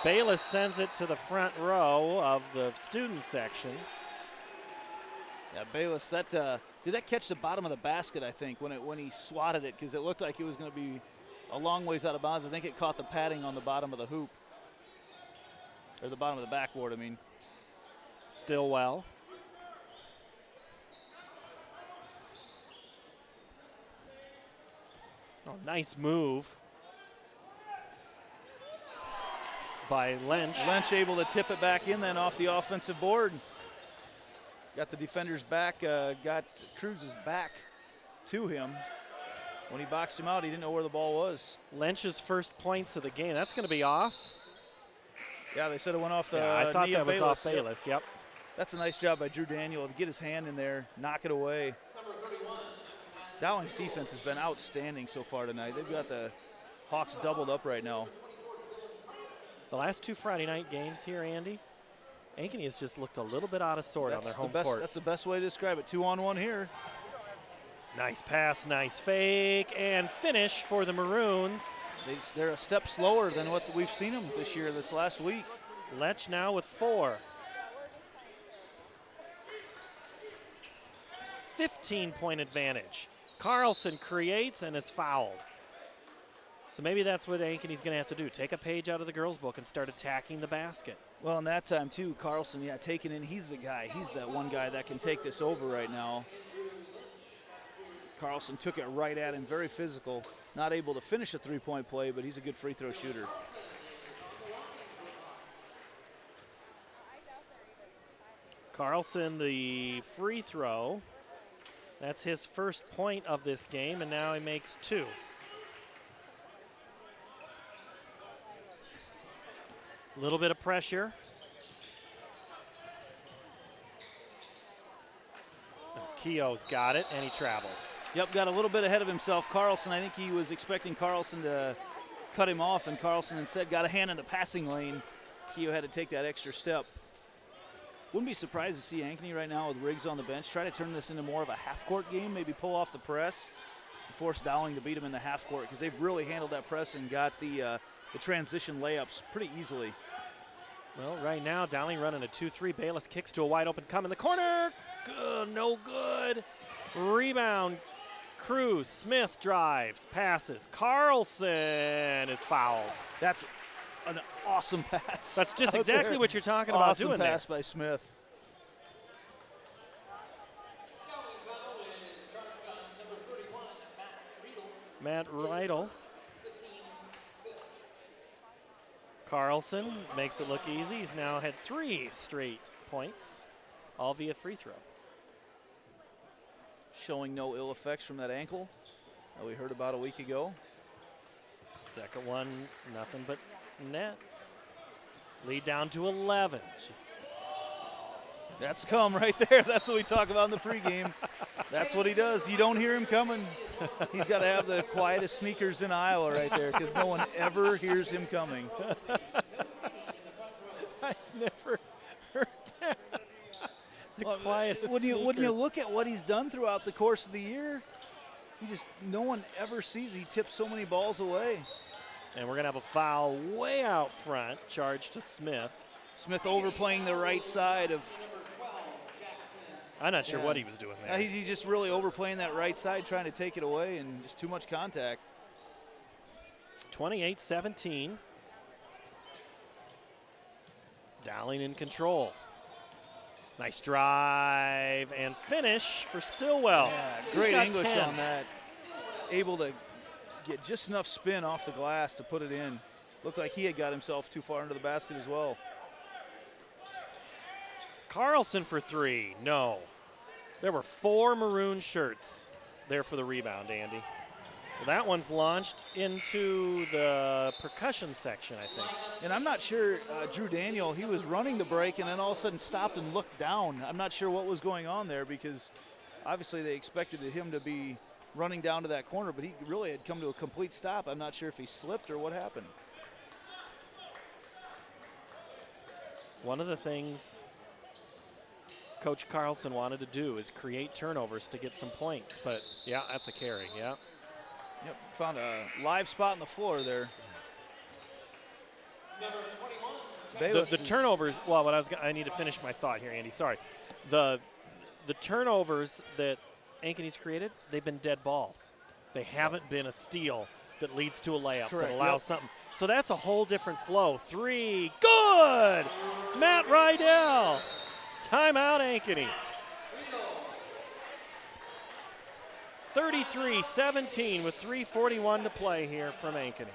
Bayless sends it to the front row of the student section. Yeah, Bayless, did that catch the bottom of the basket, I think, when he swatted it, because it looked like it was going to be a long ways out of bounds. I think it caught the padding on the bottom of the hoop. Or the bottom of the backboard, I mean. Stillwell. Oh, nice move by Lynch. Lynch able to tip it back in then off the offensive board. Got the defender's back, got Cruz's back to him. When he boxed him out, he didn't know where the ball was. Lynch's first points of the game. That's going to be off. Yeah, they said it went off the I thought knee that of was Bayless. off Bayless, yep. That's a nice job by Drew Daniel to get his hand in there, knock it away. Dowling's defense has been outstanding so far tonight. They've got the Hawks doubled up right now. The last 2 Friday night games here, Andy, Ankeny has just looked a little bit out of sort on their home court. That's the best way to describe it. 2-on-1 here. Nice pass, nice fake, and finish for the Maroons. They're a step slower than what we've seen them this last week. Lech now with 4. 15-point advantage. Carlson creates and is fouled. So maybe that's what Ankeny's going to have to do. Take a page out of the girls' book and start attacking the basket. Well, in that time, too, Carlson, taking in, he's the guy. He's that one guy that can take this over right now. Carlson took it right at him, very physical. Not able to finish a three-point play, but he's a good free throw shooter. Carlson, the free throw. That's his first point of this game, and now he makes 2. A little bit of pressure. Keogh's got it, and he traveled. Yep, got a little bit ahead of himself. Carlson, I think he was expecting Carlson to cut him off, and Carlson instead got a hand in the passing lane. Keogh had to take that extra step. Wouldn't be surprised to see Ankeny right now with Riggs on the bench try to turn this into more of a half-court game, maybe pull off the press, and force Dowling to beat him in the half-court, because they've really handled that press and got the transition layups pretty easily. Well, right now, Dowling running a 2-3. Bayless kicks to a wide-open come in the corner. No good. Rebound. Cruz. Smith drives, passes. Carlson is fouled. That's an awesome pass. That's just exactly what you're talking about doing there. Awesome pass by Smith. Matt Riedel. Carlson makes it look easy. He's now had 3 straight points, all via free throw. Showing no ill effects from that ankle that we heard about a week ago. Second one, nothing but net. Lead down to 11. That's come right there. That's what we talk about in the pregame. That's what he does. You don't hear him coming. He's got to have the quietest sneakers in Iowa right there, because no one ever hears him coming. I've never heard that. The quietest when you sneakers. look at what he's done throughout the course of the year, no one ever sees. He tips so many balls away. And we're going to have a foul way out front, charged to Smith. Smith overplaying the right side of. I'm not sure what he was doing there. He's just really overplaying that right side, trying to take it away, and just too much contact. 28-17. Dowling in control. Nice drive and finish for Stillwell. Yeah, He's great got English 10. on that. Able to get just enough spin off the glass to put it in. Looked like he had got himself too far into the basket as well. Carlson for 3. No. There were 4 maroon shirts there for the rebound, Andy. Well, that one's launched into the percussion section, I think. And I'm not sure, Drew Daniel, he was running the break and then all of a sudden stopped and looked down. I'm not sure what was going on there, because obviously they expected him to be running down to that corner, but he really had come to a complete stop. I'm not sure if he slipped or what happened. One of the things Coach Carlson wanted to do is create turnovers to get some points, but yeah, that's a carry, yeah. Yep, found a live spot on the floor there. The turnovers, well, I need to finish my thought here, Andy, sorry. The turnovers that Ankeny's created, they've been dead balls. They haven't been a steal that leads to a layup that allows something. So that's a whole different flow. 3, good! Matt Riedel. Timeout, Ankeny. 33-17 with 3:41 to play here from Ankeny.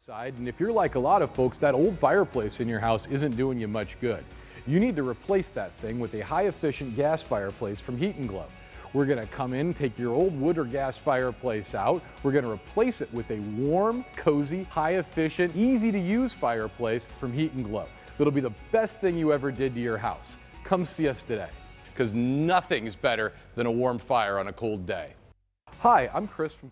And if you're like a lot of folks, that old fireplace in your house isn't doing you much good. You need to replace that thing with a high-efficient gas fireplace from Heat & Glow. We're going to come in, take your old wood or gas fireplace out. We're going to replace it with a warm, cozy, high-efficient, easy-to-use fireplace from Heat & Glow. It'll be the best thing you ever did to your house. Come see us today. Because nothing's better than a warm fire on a cold day. Hi, I'm Chris from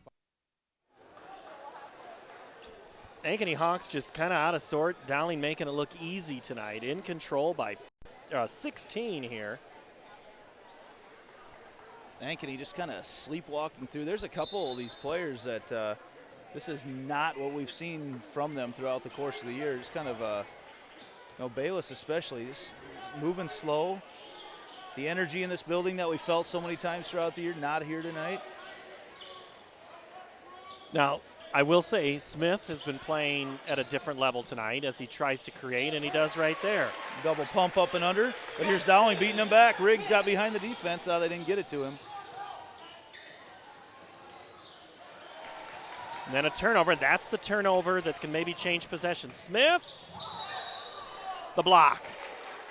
Ankeny Hawks just kind of out of sort. Dowling making it look easy tonight. In control by 16 here. Ankeny just kind of sleepwalking through. There's a couple of these players that this is not what we've seen from them throughout the course of the year. Just kind of, Bayless especially, just moving slow. The energy in this building that we felt so many times throughout the year, not here tonight. Now, I will say Smith has been playing at a different level tonight as he tries to create, and he does right there. Double pump up and under, but here's Dowling beating him back. Riggs got behind the defense. They didn't get it to him. And then a turnover, and that's the turnover that can maybe change possession. Smith, the block.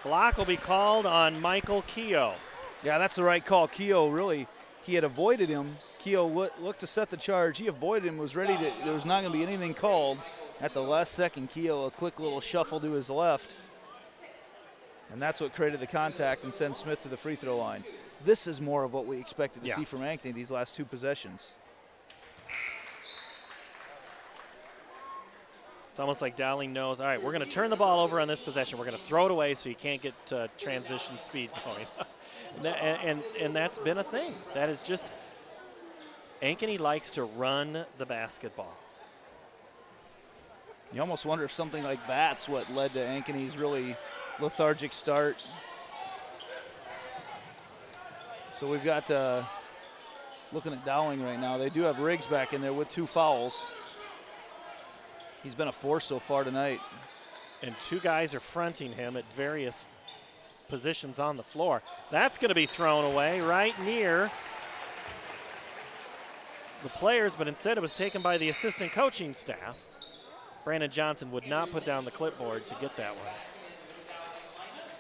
Block will be called on Michael Keogh. Yeah, that's the right call. Keogh really, he had avoided him. Keogh looked to set the charge. He avoided him, was ready to, there was not going to be anything called. At the last second, Keogh, a quick little shuffle to his left. And that's what created the contact and sent Smith to the free throw line. This is more of what we expected to see from Ankeny these last two possessions. It's almost like Dowling knows, all right, we're going to turn the ball over on this possession. We're going to throw it away so you can't get transition speed going. and that's been a thing. That is just, Ankeny likes to run the basketball. You almost wonder if something like that's what led to Ankeny's really lethargic start. So we've got, looking at Dowling right now, they do have Riggs back in there with 2 fouls. He's been a force so far tonight. And 2 guys are fronting him at various positions on the floor. That's going to be thrown away right near the players, but instead it was taken by the assistant coaching staff. Brandon Johnson would not put down the clipboard to get that one.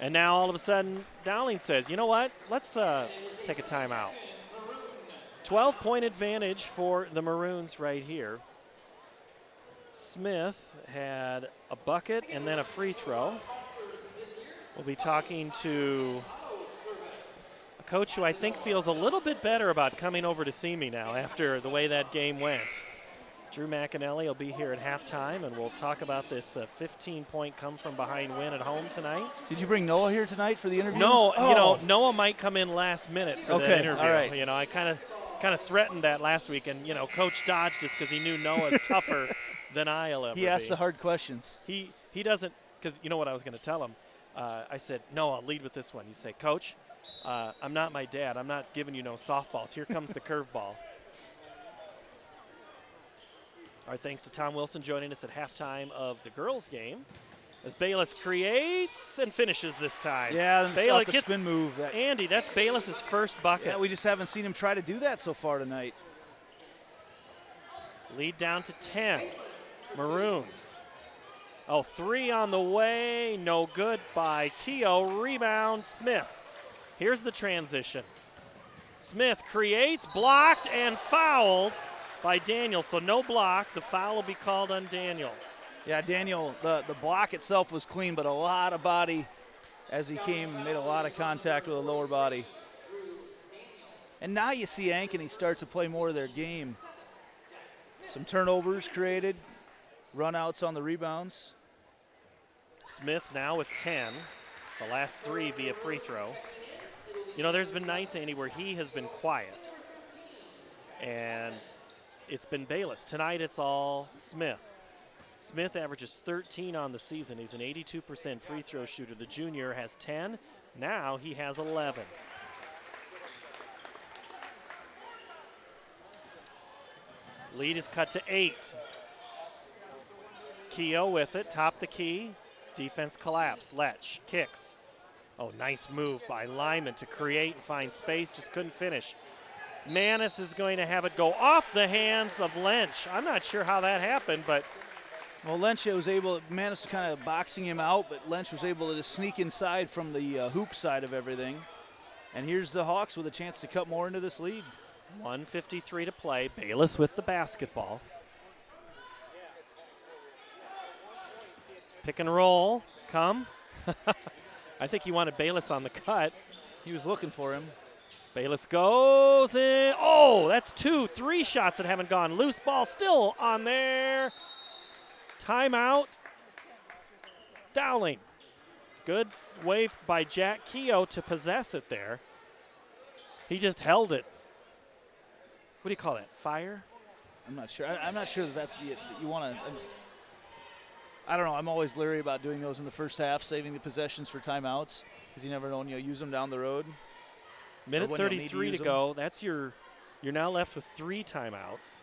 And now all of a sudden, Dowling says, you know what, let's take a timeout. 12-point advantage for the Maroons right here. Smith had a bucket and then a free throw. We'll be talking to a coach who I think feels a little bit better about coming over to see me now after the way that game went. Drew McAnally will be here at halftime, and we'll talk about this 15-point come-from-behind win at home tonight. Did you bring Noah here tonight for the interview? No, Noah might come in last minute for the interview. All right. I kind of threatened that last week, and Coach dodged us because he knew Noah's tougher than I'll ever be. He asks the hard questions. He doesn't, because you know what I was going to tell him. I said, no, I'll lead with this one. You say, Coach, I'm not my dad. I'm not giving you no softballs. Here comes the curveball. Our thanks to Tom Wilson joining us at halftime of the girls' game as Bayless creates and finishes this time. Yeah, Bayless the spin move. Andy, that's Bayless's first bucket. Yeah, we just haven't seen him try to do that so far tonight. Lead down to 10. Maroons. 3 on the way. No good by Keogh. Rebound, Smith. Here's the transition. Smith creates, blocked, and fouled by Daniel. So no block. The foul will be called on Daniel. Yeah, Daniel, the block itself was clean, but a lot of body as he came, made a lot of contact with the lower body. And now you see Ankeny start to play more of their game. Some turnovers created, runouts on the rebounds. Smith now with 10, the last 3 via free throw. There's been nights, Andy, where he has been quiet. And it's been Bayless. Tonight it's all Smith. Smith averages 13 on the season. He's an 82% free throw shooter. The junior has 10. Now he has 11. Lead is cut to 8. Keogh with it, top the key. Defense collapse. Lech kicks. Oh, nice move by Lyman to create and find space. Just couldn't finish. Manis is going to have it go off the hands of Lynch. I'm not sure how that happened, but. Well, Lynch was able, Manis was kind of boxing him out, but Lynch was able to just sneak inside from the hoop side of everything. And here's the Hawks with a chance to cut more into this lead. 1:53 to play. Bayless with the basketball. Pick and roll. Come. I think he wanted Bayless on the cut. He was looking for him. Bayless goes in. Oh, that's 2, 3 shots that haven't gone. Loose ball still on there. Timeout. Dowling. Good way by Jack Keogh to possess it there. He just held it. What do you call that? Fire? I'm not sure. I'm not sure that that's you want to. I don't know. I'm always leery about doing those in the first half, saving the possessions for timeouts, because you never know when you'll use them down the road. Minute 33 to go. That's you're now left with 3 timeouts.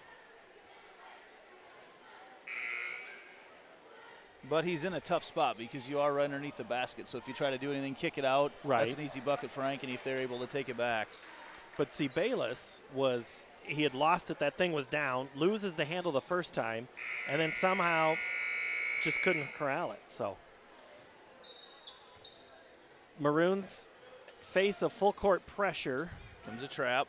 But he's in a tough spot because you are right underneath the basket. So if you try to do anything, kick it out, right. That's an easy bucket for Ankeny if they're able to take it back. But see, Bayless he had lost it. That thing was down, loses the handle the first time, and then somehow just couldn't corral it. So Maroons face a full court pressure. Comes a trap.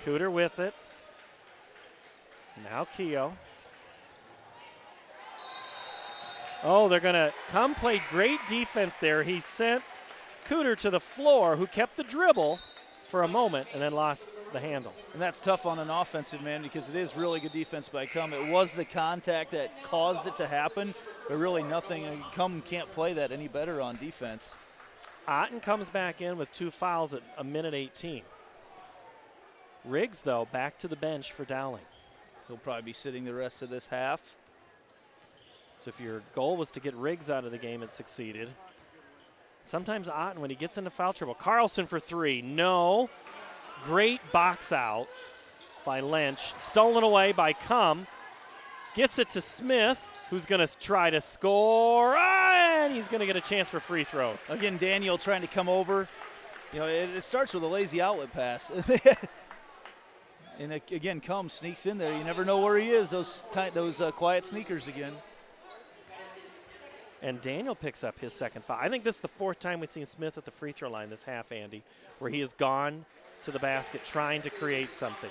Cooter with it. Now Keogh. Oh, they're going to come play great defense there. He sent Cooter to the floor, who kept the dribble for a moment and then lost the handle. And that's tough on an offensive man because it is really good defense by Cum. It was the contact that caused it to happen, but really nothing. Cum can't play that any better on defense. Otten comes back in with 2 fouls at a minute 18. Riggs, though, back to the bench for Dowling. He'll probably be sitting the rest of this half. So if your goal was to get Riggs out of the game, it succeeded. Sometimes Otten, when he gets into foul trouble. Carlson for 3. No. Great box out by Lynch. Stolen away by Cum. Gets it to Smith, who's going to try to score. And he's going to get a chance for free throws. Again, Daniel trying to come over. You know, it starts with a lazy outlet pass. And again, Cum sneaks in there. You never know where he is. Those quiet sneakers again. And Daniel picks up his second foul. I think this is the 4th time we've seen Smith at the free throw line this half, Andy, where he has gone to the basket trying to create something.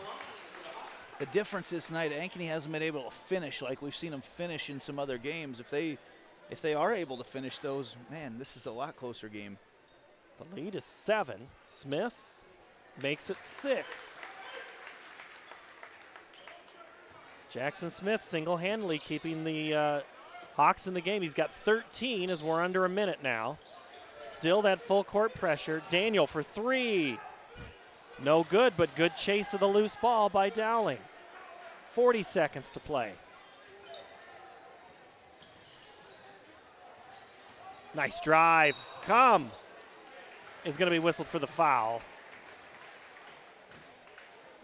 The difference this night, Ankeny hasn't been able to finish like we've seen them finish in some other games. If they are able to finish those, man, this is a lot closer game. The lead is 7. Smith makes it 6. Jackson Smith single-handedly keeping the Hawks in the game. He's got 13 as we're under a minute now. Still that full court pressure. Daniel for 3. No good, but good chase of the loose ball by Dowling. 40 seconds to play. Nice drive. Cum is going to be whistled for the foul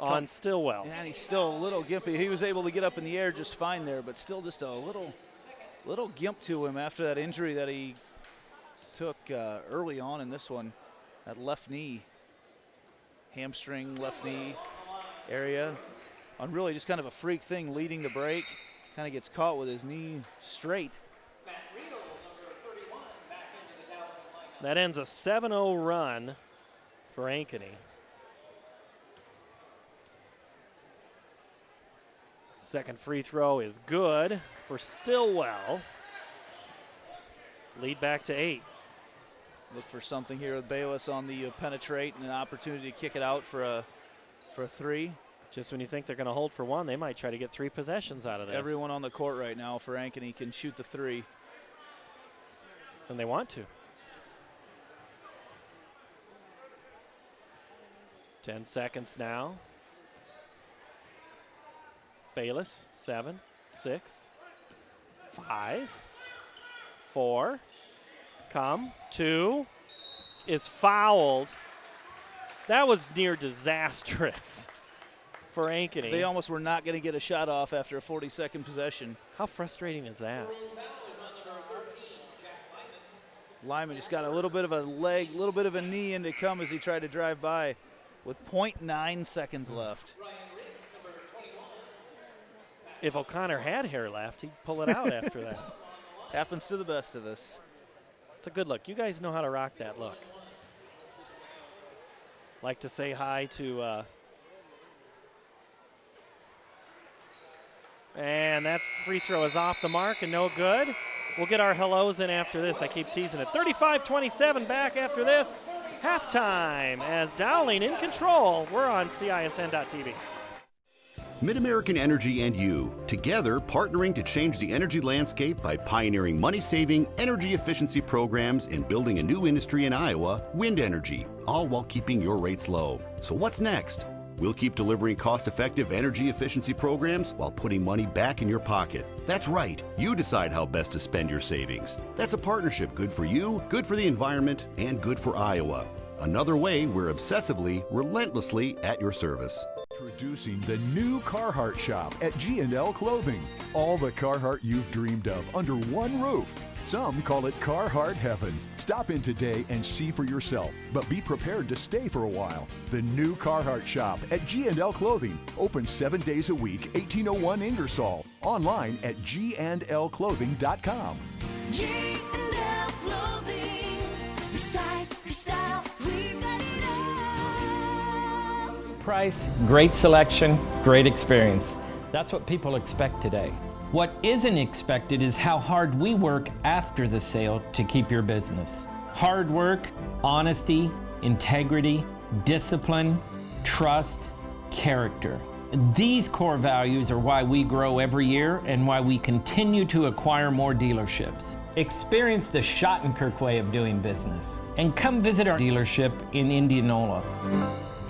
on Stillwell. Yeah, and he's still a little gimpy. He was able to get up in the air just fine there, but still just a little gimp to him after that injury that he took early on in this one. That left knee, hamstring, left knee area. On really just kind of a freak thing leading the break. Kind of gets caught with his knee straight. That ends a 7-0 run for Ankeny. Second free throw is good for Stillwell. Lead back to 8. Look for something here with Bayless on the penetrate and an opportunity to kick it out for a 3. Just when you think they're going to hold for 1, they might try to get 3 possessions out of this. Everyone on the court right now for Ankeny can shoot the 3. And they want to. 10 seconds now. Bayless, 7, 6, 5, 4. Cum, 2. Is fouled. That was near disastrous for Ankeny. They almost were not going to get a shot off after a 40-second possession. How frustrating is that? Lyman just got a little bit of a leg, a little bit of a knee into Cum as he tried to drive by with 0.9 seconds left. If O'Connor had hair left, he'd pull it out after that. Happens to the best of us. It's a good look. You guys know how to rock that look. Like to say hi to and that's free throw is off the mark and no good. We'll get our hellos in after this. I keep teasing it. 35-27 back after this. Halftime as Dowling in control. We're on CISN.TV. Mid-American Energy and you, together partnering to change the energy landscape by pioneering money-saving, energy efficiency programs and building a new industry in Iowa, wind energy, all while keeping your rates low. So what's next? We'll keep delivering cost-effective energy efficiency programs while putting money back in your pocket. That's right, you decide how best to spend your savings. That's a partnership good for you, good for the environment, and good for Iowa. Another way we're obsessively, relentlessly at your service. Introducing the new Carhartt shop at G&L Clothing. All the Carhartt you've dreamed of under one roof. Some call it Carhartt Heaven. Stop in today and see for yourself, but be prepared to stay for a while. The new Carhartt shop at G&L Clothing. Open 7 days a week, 1801 Ingersoll. Online at gnlclothing.com. G&L Clothing. Your size, your style, we've got it all. Price, great selection, great experience. That's what people expect today. What isn't expected is how hard we work after the sale to keep your business. Hard work, honesty, integrity, discipline, trust, character. These core values are why we grow every year and why we continue to acquire more dealerships. Experience the Schottenkirk way of doing business and come visit our dealership in Indianola.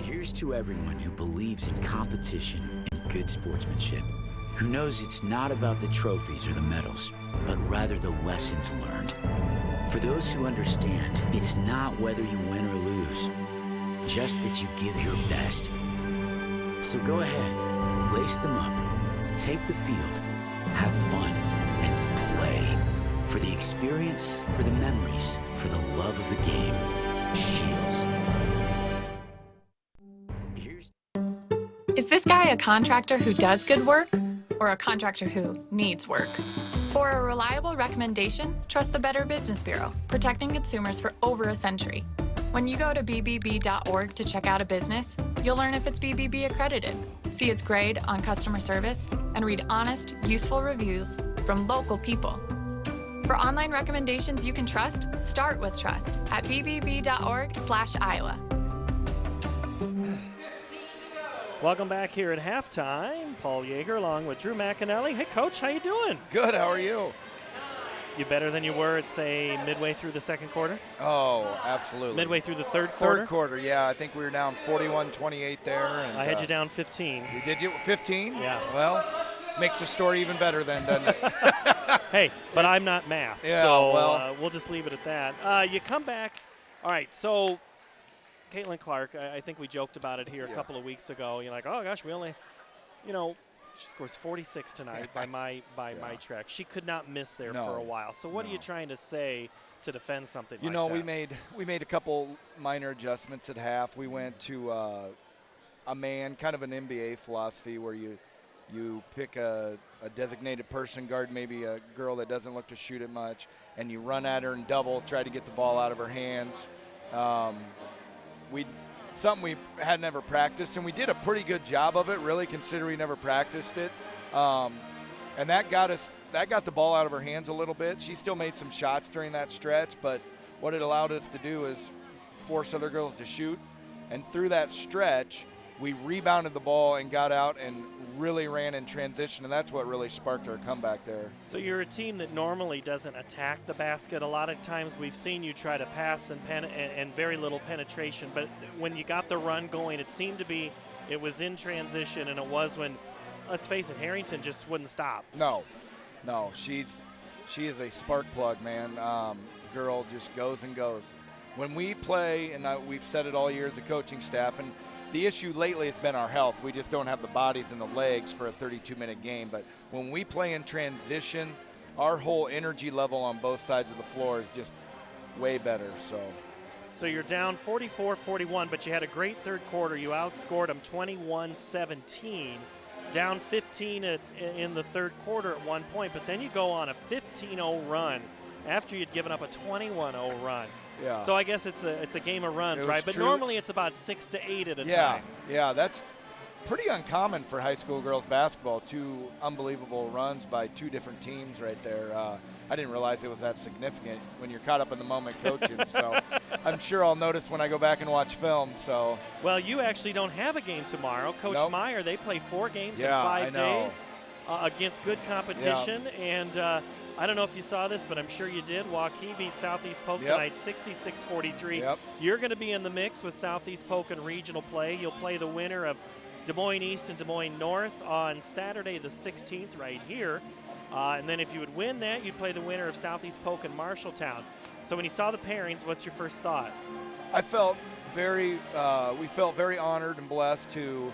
Here's to everyone who believes in competition and good sportsmanship, who knows it's not about the trophies or the medals, but rather the lessons learned. For those who understand, it's not whether you win or lose, just that you give your best. So go ahead, lace them up, take the field, have fun, and play. For the experience, for the memories, for the love of the game. Shields. Is this guy a contractor who does good work or a contractor who needs work? For a reliable recommendation, trust the Better Business Bureau, protecting consumers for over a century. When you go to bbb.org to check out a business, you'll learn if it's BBB accredited, see its grade on customer service, and read honest, useful reviews from local people. For online recommendations you can trust, start with trust at bbb.org/Iowa. Welcome back here at halftime. Paul Yeager along with Drew McAnally. Hey, Coach, how you doing? Good. How are you? You better than you were at, say, midway through the second quarter? Oh, absolutely. Midway through the third quarter? Third quarter, yeah. I think we were down 41-28 there. And, I had you down 15. You did you 15? Yeah. Well, makes the story even better then, doesn't it? Hey, but I'm not math, yeah, so well. We'll just leave it at that. You come back. All right, so Caitlin Clark, I think we joked about it here a couple of weeks ago. You're like, oh, gosh, we only, she scores 46 tonight by my track. She could not miss there for a while. So what are you trying to say to defend something like that? we made a couple minor adjustments at half. We went to a man, kind of an NBA philosophy where you pick a designated person, guard maybe a girl that doesn't look to shoot it much, and you run at her and double, try to get the ball out of her hands. Something we had never practiced, and we did a pretty good job of it, really, considering we never practiced it. And that got the ball out of her hands a little bit. She still made some shots during that stretch, but what it allowed us to do is force other girls to shoot. And through that stretch, we rebounded the ball and got out and really ran in transition, and that's what really sparked our comeback there. So you're a team that normally doesn't attack the basket. A lot of times we've seen you try to pass and very little penetration, but when you got the run going, it seemed to be it was in transition, and it was when, let's face it, Harrington just wouldn't stop. No, she is a spark plug, man. Girl just goes and goes. When we play, and we've said it all year as a coaching staff, and the issue lately has been our health. We just don't have the bodies and the legs for a 32-minute game. But when we play in transition, our whole energy level on both sides of the floor is just way better. So you're down 44-41, but you had a great third quarter. You outscored them 21-17, down 15 in the third quarter at one point. But then you go on a 15-0 run after you'd given up a 21-0 run. Yeah. So I guess it's a game of runs, right? But true. normally it's about 6 to 8 at a time. Yeah, that's pretty uncommon for high school girls basketball. 2 unbelievable runs by 2 different teams right there. I didn't realize it was that significant when you're caught up in the moment coaching. So I'm sure I'll notice when I go back and watch film. So Well, you actually don't have a game tomorrow. Coach Nope. Meyer, they play 4 games in Yeah, 5 I know. days against good competition. And I don't know if you saw this, but I'm sure you did. Waukee beat Southeast Polk Yep. tonight 66-43. Yep. You're going to be in the mix with Southeast Polk in regional play. You'll play the winner of Des Moines East and Des Moines North on Saturday the 16th right here. And then if you would win that, you'd play the winner of Southeast Polk and Marshalltown. So when you saw the pairings, what's your first thought? I felt we felt very honored and blessed to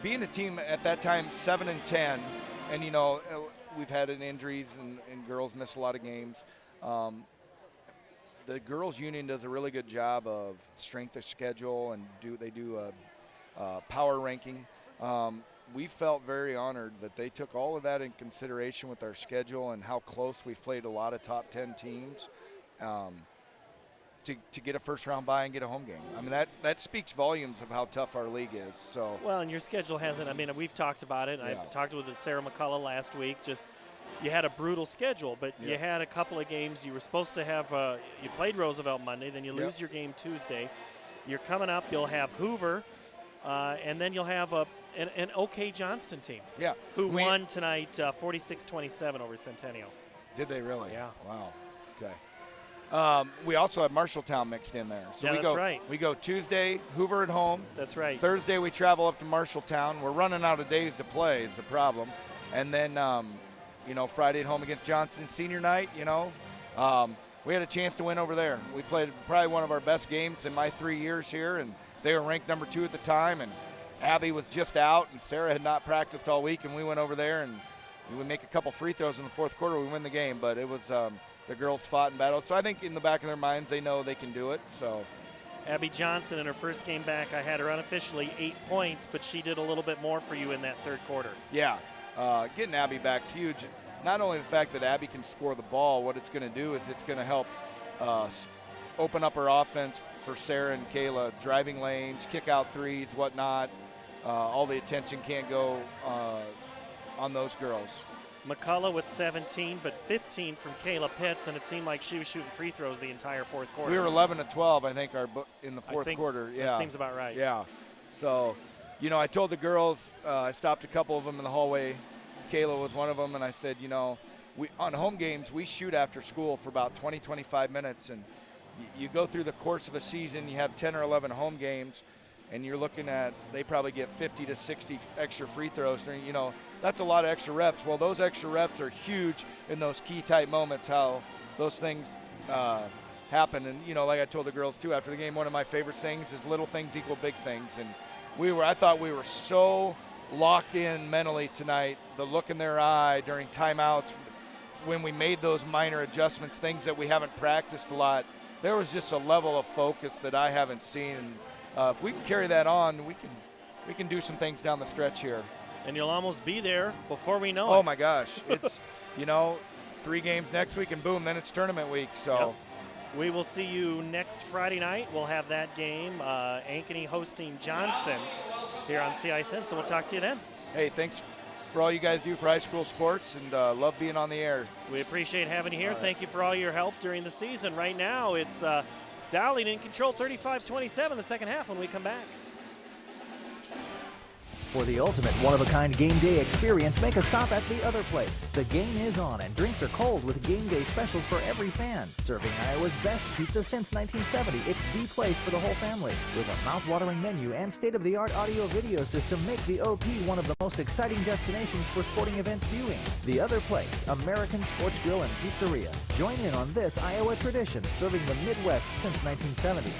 be in a team at that time 7-10, and you know we've had injuries and girls miss a lot of games. The girls union does a really good job of strength of schedule, and they do a power ranking. We felt very honored that they took all of that in consideration with our schedule and how close we've played a lot of top 10 teams to get a first-round bye and get a home game. I mean, that speaks volumes of how tough our league is. So Well, and your schedule hasn't, I mean, we've talked about it. Yeah. I talked with Sarah McCullough last week. Just you had a brutal schedule, but you Yeah. had a couple of games. You were supposed to have, you played Roosevelt Monday, then you Yep. lose your game Tuesday. You're coming up, you'll have Hoover, and then you'll have an OK Johnston team. Yeah. Who won tonight 46-27 over Centennial. Did they really? Yeah. Wow. Okay. We also have Marshalltown mixed in there. So Yeah, we that's go, right. We go Tuesday, Hoover at home. That's right. Thursday, we travel up to Marshalltown. We're running out of days to play is the problem. And then, Friday at home against Johnson senior night, we had a chance to win over there. We played probably one of our best games in my 3 years here, and they were ranked number 2 at the time, and Abby was just out, and Sarah had not practiced all week, and we went over there, and we would make a couple free throws in the fourth quarter. We win the game, but it was the girls fought and battled. So I think in the back of their minds, they know they can do it. So Abby Johnson in her first game back, I had her unofficially 8 points, but she did a little bit more for you in that third quarter. yeah, getting Abby back's huge. Not only the fact that Abby can score the ball, what it's going to do is it's going to help open up her offense for Sarah and Kayla, driving lanes, kick out threes, whatnot. All the attention can't go on those girls. McCullough with 17, but 15 from Kayla Pitts, and it seemed like she was shooting free throws the entire fourth quarter. We were 11 to 12, I think, in the fourth think quarter. Yeah, that seems about right. Yeah. So, I told the girls, I stopped a couple of them in the hallway. Kayla was one of them, and I said, on home games, we shoot after school for about 20, 25 minutes, and you go through the course of a season, you have 10 or 11 home games, and you're looking at, they probably get 50 to 60 extra free throws. That's a lot of extra reps. Well, those extra reps are huge in those key type moments, how those things happen. And, like I told the girls too after the game, one of my favorite things is little things equal big things. And I thought we were so locked in mentally tonight, the look in their eye during timeouts when we made those minor adjustments, things that we haven't practiced a lot. There was just a level of focus that I haven't seen. And if we can carry that on, we can do some things down the stretch here. And you'll almost be there before we know it. Oh my gosh, it's 3 games next week and boom, then it's tournament week. So Yep. We will see you next Friday night. We'll have that game, Ankeny hosting Johnston here on CIML, so we'll talk to you then. Hey, thanks for all you guys do for high school sports, and love being on the air. We appreciate having you here. All right. Thank you for all your help during the season. Right now, it's Dowling in control, 35-27 the second half when we come back. For the ultimate one-of-a-kind game day experience, make a stop at the other place. The game is on and drinks are cold with game day specials for every fan. Serving Iowa's best pizza since 1970, it's the place for the whole family. With a mouth-watering menu and state-of-the-art audio-video system, make the OP one of the most exciting destinations for sporting events viewing. The other place, American Sports Grill and Pizzeria. Join in on this Iowa tradition, serving the Midwest since 1970.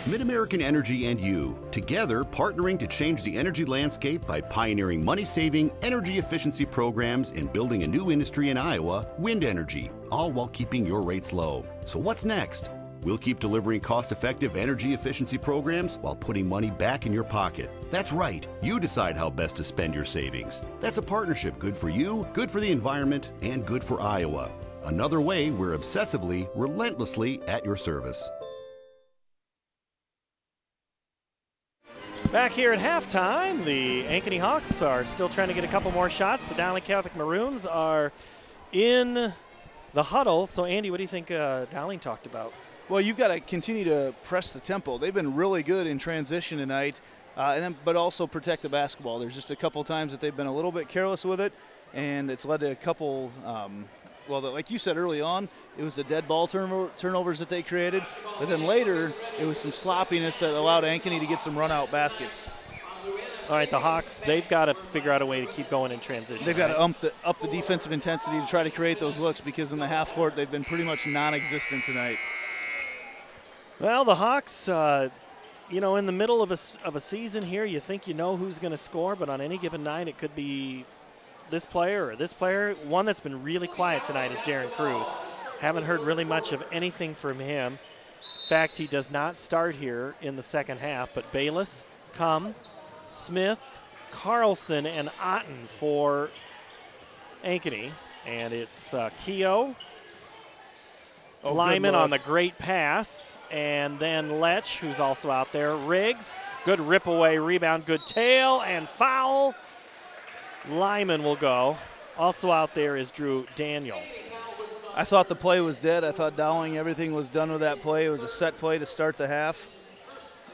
Mid-American Energy and you, together partnering to change the energy landscape by pioneering money-saving, energy efficiency programs and building a new industry in Iowa, wind energy, all while keeping your rates low. So what's next? We'll keep delivering cost-effective energy efficiency programs while putting money back in your pocket. That's right, you decide how best to spend your savings. That's a partnership good for you, good for the environment, and good for Iowa. Another way we're obsessively, relentlessly at your service. Back here at halftime, the Ankeny Hawks are still trying to get a couple more shots. The Dowling Catholic Maroons are in the huddle. So, Andy, what do you think Dowling talked about? Well, you've got to continue to press the tempo. They've been really good in transition tonight, but also protect the basketball. There's just a couple times that they've been a little bit careless with it, and it's led to a couple like you said early on, it was the dead ball turnovers that they created. But then later, it was some sloppiness that allowed Ankeny to get some run-out baskets. All right, the Hawks, they've got to figure out a way to keep going in transition. They've got to up the defensive intensity to try to create those looks, because in the half court, they've been pretty much non-existent tonight. Well, the Hawks, in the middle of a season here, you think you know who's going to score, but on any given night, it could be this player or this player. One that's been really quiet tonight is Jaron Cruz. Haven't heard really much of anything from him. In fact, he does not start here in the second half, but Bayless, Smith, Carlson, and Otten for Ankeny. And it's Keogh, Lyman on the great pass, and then Lech, who's also out there. Riggs, good rip away rebound, good tail, and foul. Lyman will go. Also out there is Drew Daniel. I thought the play was dead. I thought Dowling, everything was done with that play. It was a set play to start the half.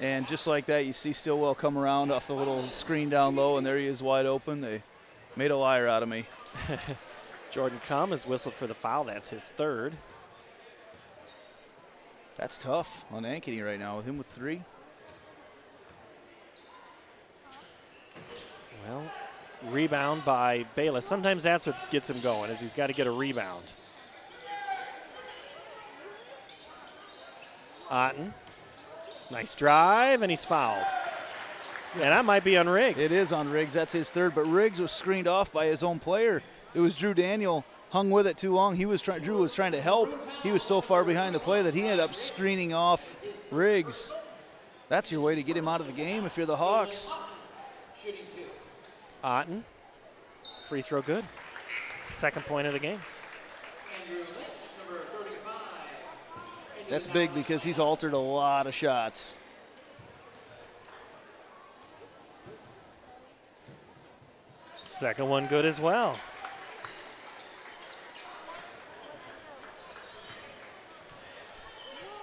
And just like that, you see Stillwell come around off the little screen down low, and there he is wide open. They made a liar out of me. Jordan Cum has whistled for the foul. That's his third. That's tough on Ankeny right now with him with 3. Well, rebound by Bayless. Sometimes that's what gets him going, is he's got to get a rebound. Otten, nice drive, and he's fouled. And that might be on Riggs. It is on Riggs. That's his third, but Riggs was screened off by his own player. It was Drew Daniel, hung with it too long. Drew was trying to help. He was so far behind the play that he ended up screening off Riggs. That's your way to get him out of the game if you're the Hawks. Otten, free throw good. Second point of the game. That's big because he's altered a lot of shots. Second one good as well.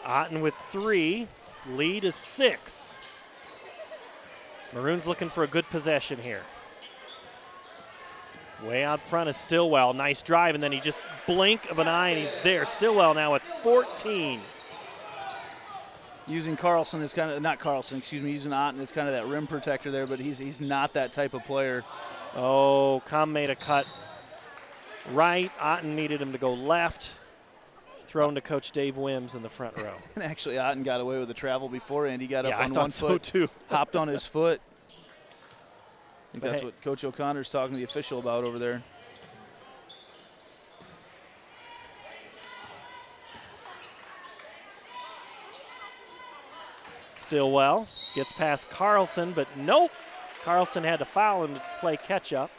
Otten with 3. Lead is 6. Maroons looking for a good possession here. Way out front is Stillwell. Nice drive, and then he just blink of an eye, and he's there. Stillwell now with 14. Using Carlson is kind of, not Carlson, excuse me, using Otten is kind of that rim protector there, but he's not that type of player. Oh, Com made a cut right. Otten needed him to go left. Thrown to Coach Dave Wims in the front row. And actually, Otten got away with the travel before, and he got up on one so foot, too. hopped on his foot. I think that's what Coach O'Connor's talking to the official about over there. Stillwell gets past Carlson, but nope. Carlson had to foul him to play catch-up.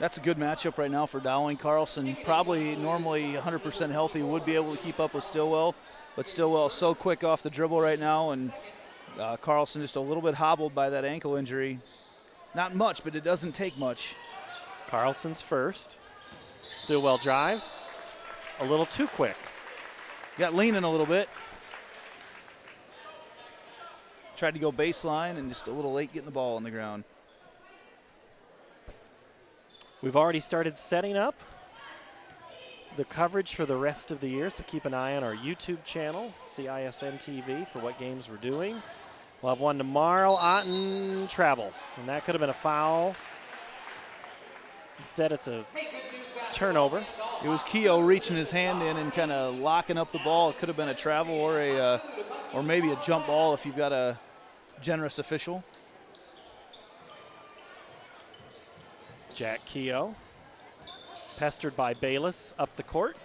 That's a good matchup right now for Dowling. Carlson, probably normally 100% healthy, would be able to keep up with Stillwell, but Stillwell is so quick off the dribble right now, and Carlson just a little bit hobbled by that ankle injury. Not much, but it doesn't take much. Carlson's first. Stillwell drives. A little too quick. Got leaning a little bit. Tried to go baseline and just a little late getting the ball on the ground. We've already started setting up the coverage for the rest of the year, so keep an eye on our YouTube channel, CISN TV, for what games we're doing. We'll have one tomorrow. Otten travels, and that could have been a foul. Instead, it's a turnover. It was Keogh reaching his hand in and kind of locking up the ball. It could have been a travel or maybe a jump ball if you've got a generous official. Jack Keogh, pestered by Bayless up the court.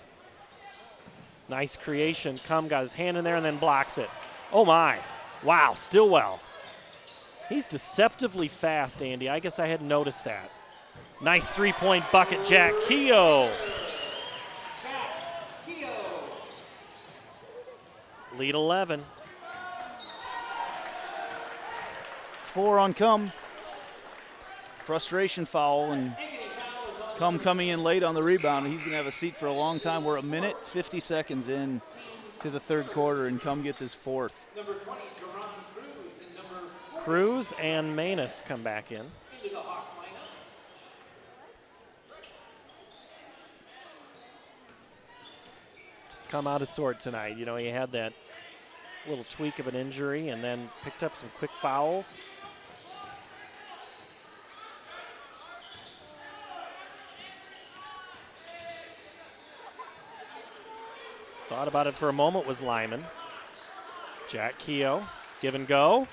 Nice creation. Cum got his hand in there and then blocks it. Oh my. Wow, Stillwell. He's deceptively fast, Andy. I guess I hadn't noticed that. Nice three-point bucket, Jack Keogh. Lead 11. 4 on Cum. Frustration foul, and Cum coming in late on the rebound. He's going to have a seat for a long time. We're 1:50 seconds in to the third quarter, and Cum gets his 4th. Cruz and Manus come back in. Just come out of sort tonight. You know, he had that little tweak of an injury and then picked up some quick fouls. Thought about it for a moment was Lyman. Jack Keogh, give and go.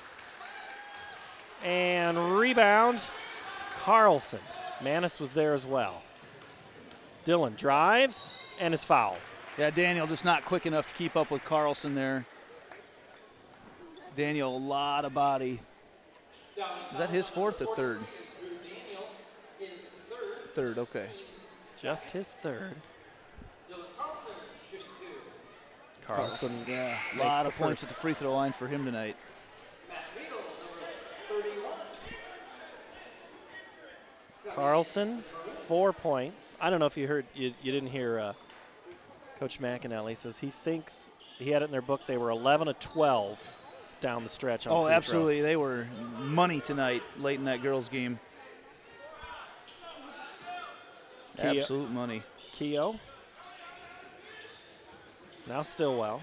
And rebound, Carlson. Manus was there as well. Dillon drives and is fouled. Yeah, Daniel just not quick enough to keep up with Carlson there. Daniel, a lot of body. Is that his 4th or 3rd? 3rd, okay. Just his 3rd. Carlson, yeah, a lot of points at the free throw line for him tonight. Carlson, 4 points. I don't know if you heard, you didn't hear Coach McAnally says he thinks he had it in their book they were 11 of 12 down the stretch on free absolutely. throws. They were money tonight late in that girls' game. Absolute money. Keogh. Now Stillwell.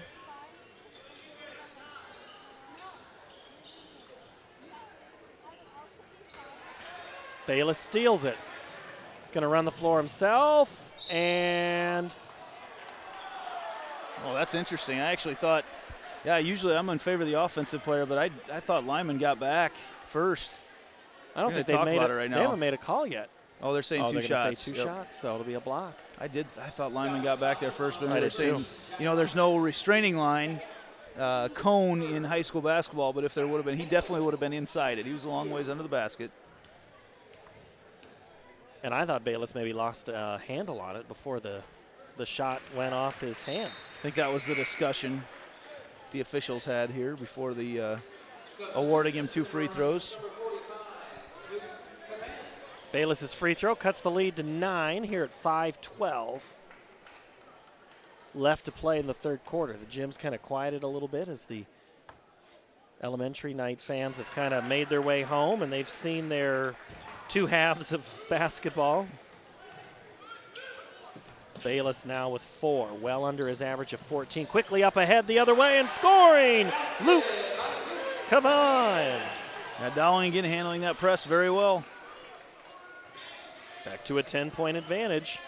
Bayless steals it. He's going to run the floor himself, and oh, that's interesting. I actually thought, yeah, usually I'm in favor of the offensive player, but I thought Lyman got back first. I don't think they've made it right now. They haven't made a call yet. Oh, they're saying 2 they're shots. Gonna say 2 shots, so it'll be a block. I thought Lyman got back there first, but I they're did saying, too. you know, there's no restraining line cone in high school basketball, but if there would have been, he definitely would have been inside it. He was a long ways under the basket. And I thought Bayless maybe lost a handle on it before the shot went off his hands. I think that was the discussion the officials had here before the awarding him 2 free throws. Bayless's free throw cuts the lead to 9 here at 5:12. Left to play in the third quarter. The gym's kind of quieted a little bit as the elementary night fans have kind of made their way home and they've seen their 2 halves of basketball. Bayless now with 4, well under his average of 14. Quickly up ahead the other way and scoring! Luke Cavan. Now Dowling again handling that press very well. Back to a 10-point advantage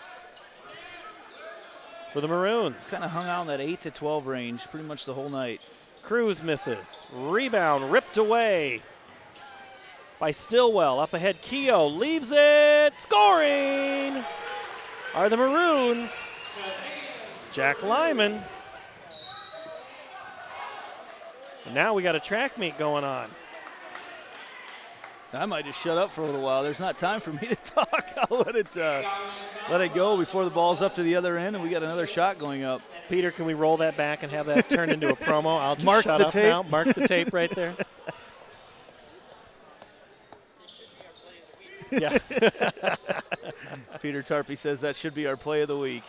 for the Maroons. Kind of hung out in that 8 to 12 range pretty much the whole night. Cruz misses. Rebound ripped away by Stillwell. Up ahead, Keogh leaves it. Scoring are the Maroons. Jack Lyman. And now we got a track meet going on. I might just shut up for a little while. There's not time for me to talk. I'll let it go before the ball's up to the other end and we got another shot going up. Peter, can we roll that back and have that turned into a promo? I'll just Mark shut the up tape. now. Mark the tape right there. Yeah. Peter Tarpey says that should be our play of the week.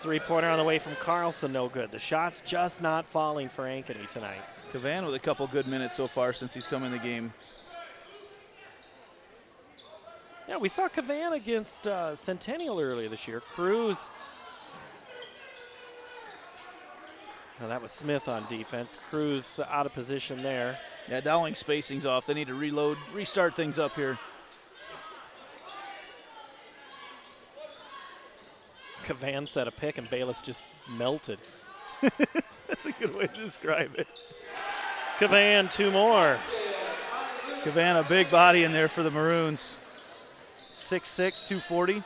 3-pointer on the way from Carlson, no good. The shot's just not falling for Ankeny tonight. Cavan with a couple good minutes so far since he's come in the game. Yeah, we saw Cavan against Centennial earlier this year. Cruz. Oh, that was Smith on defense. Cruz out of position there. Yeah, Dowling spacing's off. They need to reload, restart things up here. Cavan set a pick and Bayless just melted. That's a good way to describe it. Cavan, 2 more. Cavan, a big body in there for the Maroons. 6'6", 240. And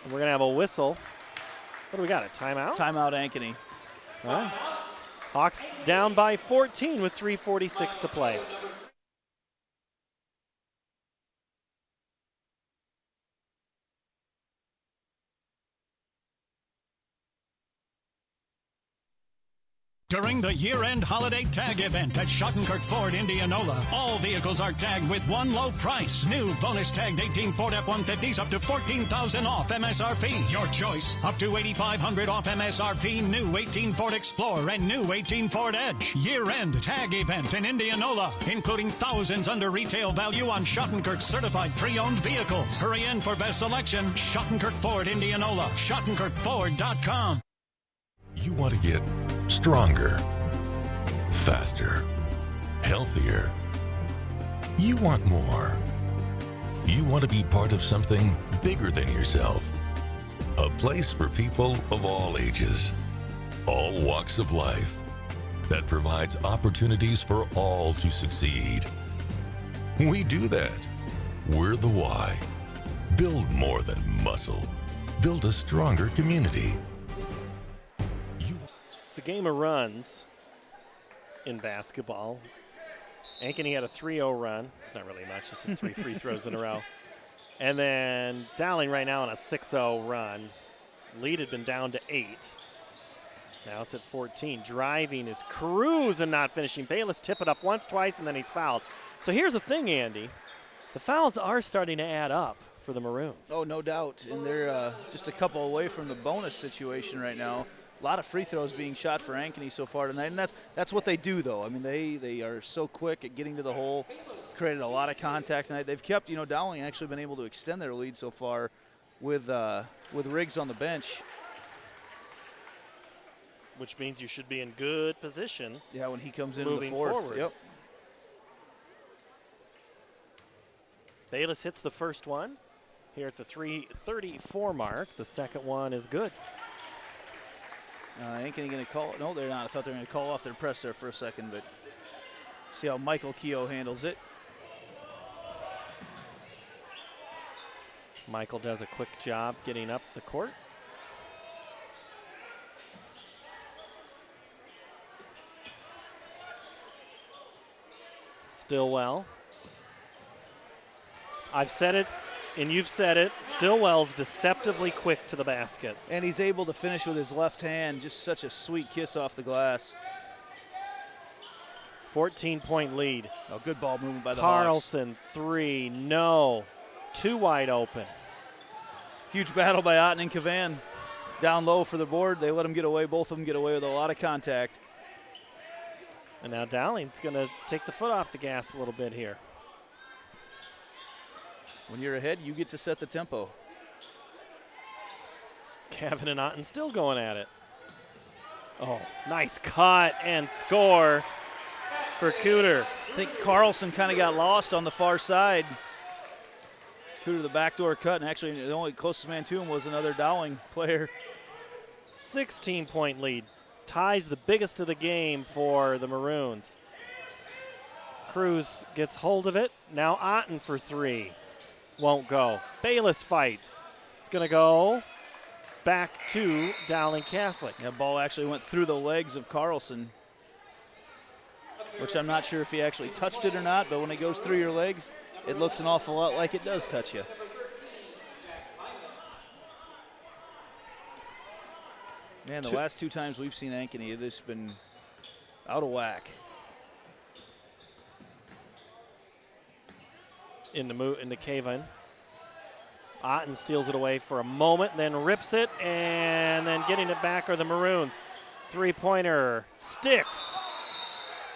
we're going to have a whistle. What do we got, a timeout? Timeout, Ankeny. All right. Hawks down by 14 with 3:46 to play. During the year-end holiday tag event at Schottenkirk Ford, Indianola, all vehicles are tagged with one low price. New bonus tagged 18 Ford F-150s up to $14,000 off MSRP. Your choice. Up to $8,500 off MSRP. New 18 Ford Explorer and new 18 Ford Edge. Year-end tag event in Indianola, including thousands under retail value on Schottenkirk certified pre-owned vehicles. Hurry in for best selection. Schottenkirk Ford, Indianola. SchottenkirkFord.com. You want to get stronger, faster, healthier. You want more. You want to be part of something bigger than yourself. A place for people of all ages, all walks of life, that provides opportunities for all to succeed. We do that. We're the why. Build more than muscle. Build a stronger community. It's a game of runs in basketball. Ankeny had a 3-0 run. It's not really much. It's just 3 free throws in a row. And then Dowling right now on a 6-0 run. Lead had been down to 8. Now it's at 14. Driving is Cruz and not finishing. Bayless tip it up once, twice, and then he's fouled. So here's the thing, Andy. The fouls are starting to add up for the Maroons. Oh, no doubt. And they're just a couple away from the bonus situation right now. A lot of free throws being shot for Ankeny so far tonight, and that's what they do, though. I mean, they are so quick at getting to the hole, created a lot of contact tonight. They've kept, Dowling actually been able to extend their lead so far with Riggs on the bench. Which means you should be in good position. Yeah, when he comes into the fourth. Forward. Yep. Bayless hits the first one here at the 3:34 mark. The second one is good. Ankeny going to call it? No, they're not. I thought they were going to call off their press there for a second, but see how Michael Keogh handles it. Michael does a quick job getting up the court. Stillwell. I've said it, and you've said it. Stillwell's deceptively quick to the basket. And he's able to finish with his left hand. Just such a sweet kiss off the glass. 14-point lead. Oh, good ball movement by the Carlson, 3, no. 2 wide open. Huge battle by Otten and Cavan. Down low for the board. They let him get away. Both of them get away with a lot of contact. And now Dowling's going to take the foot off the gas a little bit here. When you're ahead, you get to set the tempo. Cavan and Otten still going at it. Oh, nice cut and score for Cooter. I think Carlson kind of got lost on the far side. Cooter the backdoor cut, and actually the only closest man to him was another Dowling player. 16-point lead. Ties the biggest of the game for the Maroons. Cruz gets hold of it. Now Otten for 3. Won't go. Bayless fights. It's going to go back to Dowling Catholic. That ball actually went through the legs of Carlson, which I'm not sure if he actually touched it or not, but when it goes through your legs, it looks an awful lot like it does touch you. Man, the last 2 times we've seen Ankeny, it has been out of whack. Into Cavan. Otten steals it away for a moment, then rips it, and then getting it back are the Maroons. 3-pointer sticks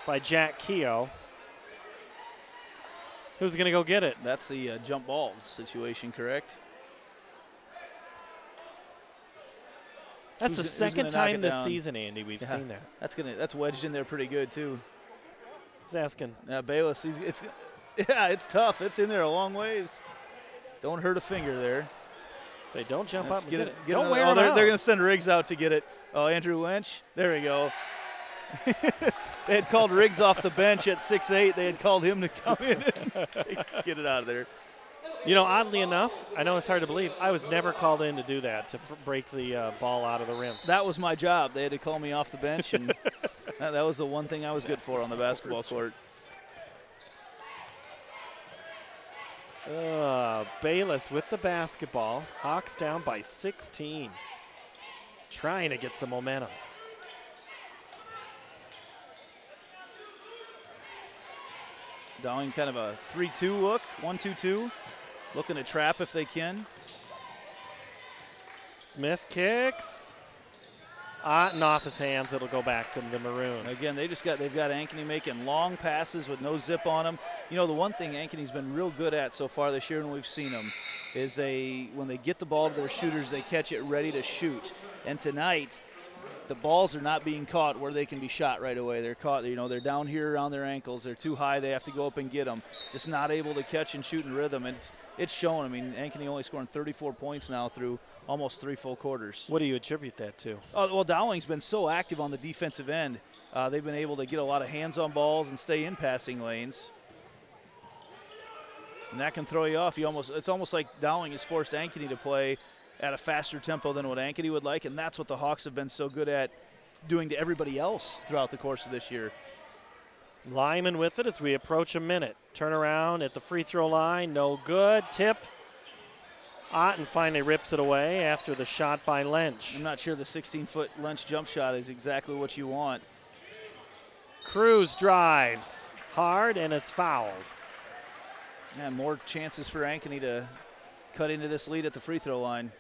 by Jack Keogh. Who's going to go get it? That's the jump ball situation, correct? That's the second time this season, Andy, we've seen that. That's wedged in there pretty good, too. He's asking. Bayless, it's tough. It's in there a long ways. Don't hurt a finger there. Say, don't jump up and get it. Don't wear it out. They're going to send Riggs out to get it. Oh, Andrew Lynch. There we go. They had called Riggs off the bench at 6'8". They had called him to come in and get it out of there. Oddly enough, I know it's hard to believe, I was never called in to do that, to break the ball out of the rim. That was my job. They had to call me off the bench, and that was the one thing I was good for on the basketball court. Bayless with the basketball. Hawks down by 16. Trying to get some momentum. Dowling kind of a 3-2 look, 1-2-2. Looking to trap if they can. Smith kicks. Otten off his hands. It'll go back to the Maroons. Again, they've got Ankeny making long passes with no zip on them. You know, the one thing Ankeny's been real good at so far this year when we've seen them is when they get the ball to their shooters, they catch it ready to shoot. And tonight, the balls are not being caught where they can be shot right away. They're caught, they're down here around their ankles. They're too high. They have to go up and get them. Just not able to catch and shoot in rhythm. And it's showing. I mean, Ankeny only scoring 34 points now through almost 3 full quarters. What do you attribute that to? Oh, well, Dowling's been so active on the defensive end. They've been able to get a lot of hands on balls and stay in passing lanes. And that can throw you off. It's almost like Dowling has forced Ankeny to play at a faster tempo than what Ankeny would like, and that's what the Hawks have been so good at doing to everybody else throughout the course of this year. Lyman with it as we approach a minute. Turn around at the free throw line, no good. Tip. Otten finally rips it away after the shot by Lynch. I'm not sure the 16-foot Lynch jump shot is exactly what you want. Cruz drives hard and is fouled. And more chances for Ankeny to cut into this lead at the free throw line.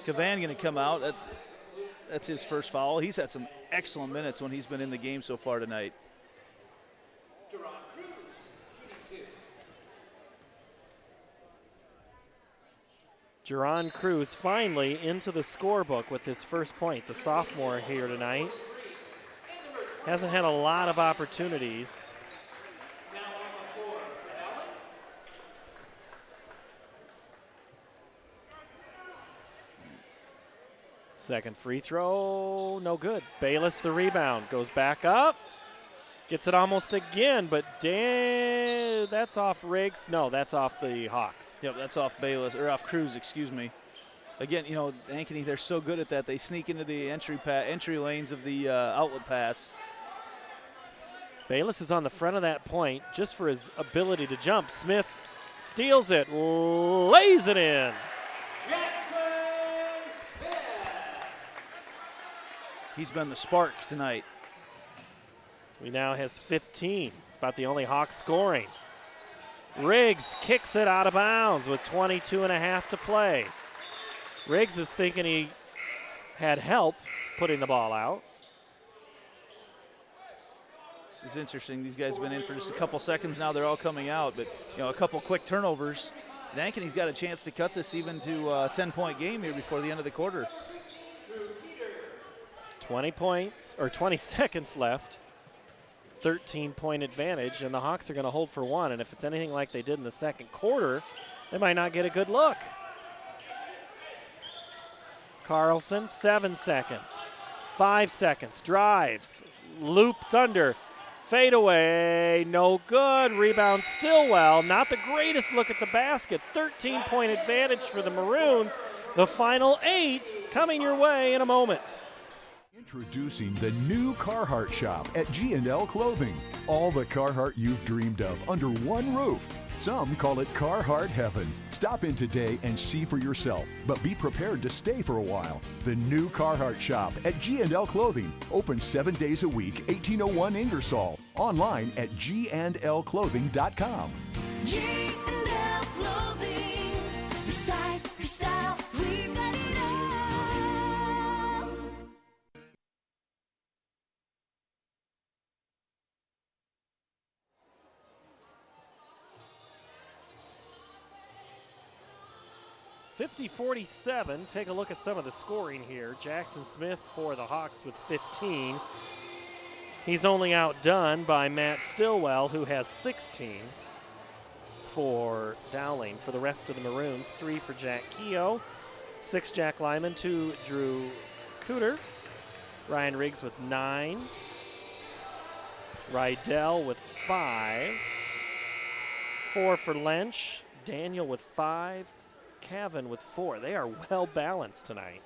Cavan going to come out. That's his first foul. He's had some excellent minutes when he's been in the game so far tonight. Jerron Cruz finally into the scorebook with his first point. The sophomore here tonight hasn't had a lot of opportunities. Second free throw, no good. Bayless the rebound, goes back up, gets it almost again, but that's off Riggs. No, that's off the Hawks. Yep, that's off Bayless, or off Cruz, excuse me. Again, Ankeny, they're so good at that. They sneak into the entry lanes of the outlet pass. Bayless is on the front of that point just for his ability to jump. Smith steals it, lays it in. He's been the spark tonight. He now has 15. It's about the only Hawks scoring. Riggs kicks it out of bounds with 22 and a half to play. Riggs is thinking he had help putting the ball out. This is interesting. These guys have been in for just a couple seconds now. They're all coming out, but a couple quick turnovers. Ankeny's got a chance to cut this even to a 10-point game here before the end of the quarter. 20 points, or 20 seconds left. 13-point advantage, and the Hawks are going to hold for one. And if it's anything like they did in the second quarter, they might not get a good look. Carlson, 7 seconds. 5 seconds, drives, looped under, fade away, no good. Rebound Stillwell, not the greatest look at the basket. 13-point advantage for the Maroons. The final 8 coming your way in a moment. Introducing the new Carhartt shop at G&L Clothing. All the Carhartt you've dreamed of under one roof. Some call it Carhartt Heaven. Stop in today and see for yourself, but be prepared to stay for a while. The new Carhartt shop at G&L Clothing. Open 7 days a week, 1801 Ingersoll. Online at gnlclothing.com. G&L Clothing. Your size, your style, we've got it all. 50-47. Take a look at some of the scoring here. Jackson Smith for the Hawks with 15. He's only outdone by Matt Stillwell, who has 16 for Dowling. For the rest of the Maroons, 3 for Jack Keogh, 6 Jack Lyman, 2 Drew Cooter, Ryan Riggs with 9, Rydell with 5, 4 for Lynch, Daniel with 5, Cavan with 4. They are well balanced tonight.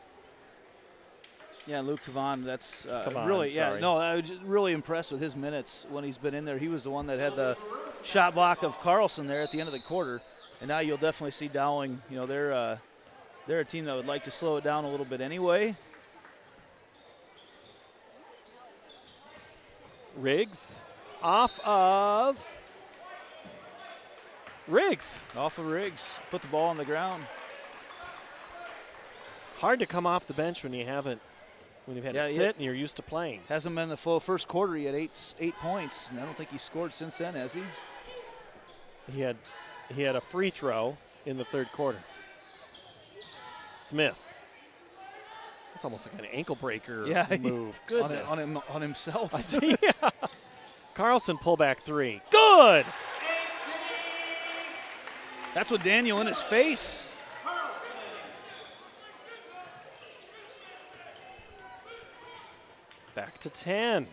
Yeah, Luke Cavan, that's Cavan, really, sorry. I was just really impressed with his minutes when he's been in there. He was the one that had the shot block of Carlson there at the end of the quarter, and now you'll definitely see Dowling. They're a team that would like to slow it down a little bit anyway. Riggs off of Riggs. Off of Riggs. Put the ball on the ground. Hard to come off the bench when you've had to sit and you're used to playing. Hasn't been the full first quarter. He had eight points, and I don't think he's scored since then, has he? He had a free throw in the third quarter. Smith. It's almost like an ankle breaker move. Goodness. On himself. Yeah. Carlson pullback three. Good! That's what Daniel in his face. Back to 10.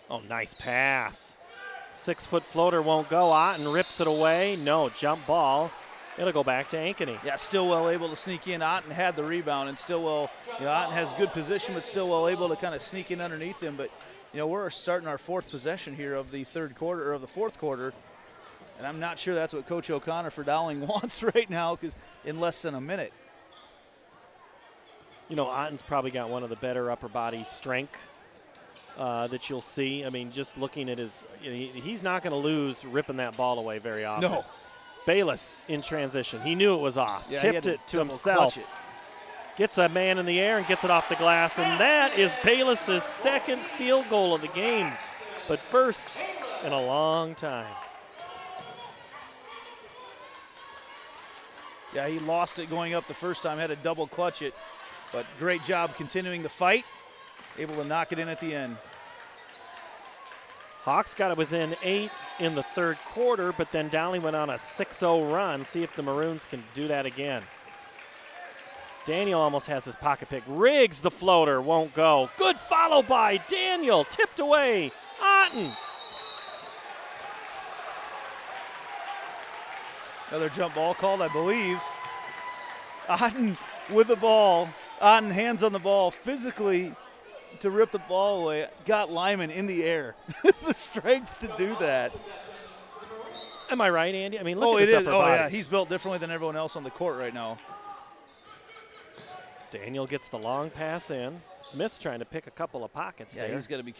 Oh, nice pass. 6-foot floater won't go. Otten rips it away. No, jump ball. It'll go back to Ankeny. Yeah, Stillwell able to sneak in. Otten had the rebound, and Stillwell, Otten has good position, but Stillwell able to kind of sneak in underneath him. But, we're starting our fourth possession here of the third quarter, or of the fourth quarter, and I'm not sure that's what Coach O'Connor for Dowling wants right now, because in less than a minute. Otten's probably got one of the better upper body strength that you'll see. I mean, just looking at he's not going to lose ripping that ball away very often. No. Bayless in transition. He knew it was off. Yeah, tipped it to himself. Gets a man in the air and gets it off the glass, and that is Bayless's second field goal of the game, but first in a long time. Yeah, he lost it going up the first time, had to double clutch it, but great job continuing the fight, able to knock it in at the end. Hawks got it within 8 in the third quarter, but then Dowling went on a 6-0 run. See if the Maroons can do that again. Daniel almost has his pocket pick. Riggs, the floater, won't go. Good follow by Daniel, tipped away. Otten. Another jump ball called, I believe. Otten with the ball. Otten hands on the ball physically to rip the ball away. Got Lyman in the air. The strength to do that. Am I right, Andy? I mean, look at his upper body. Yeah, he's built differently than everyone else on the court right now. Daniel gets the long pass in. Smith's trying to pick a couple of pockets there. Yeah, he's got to be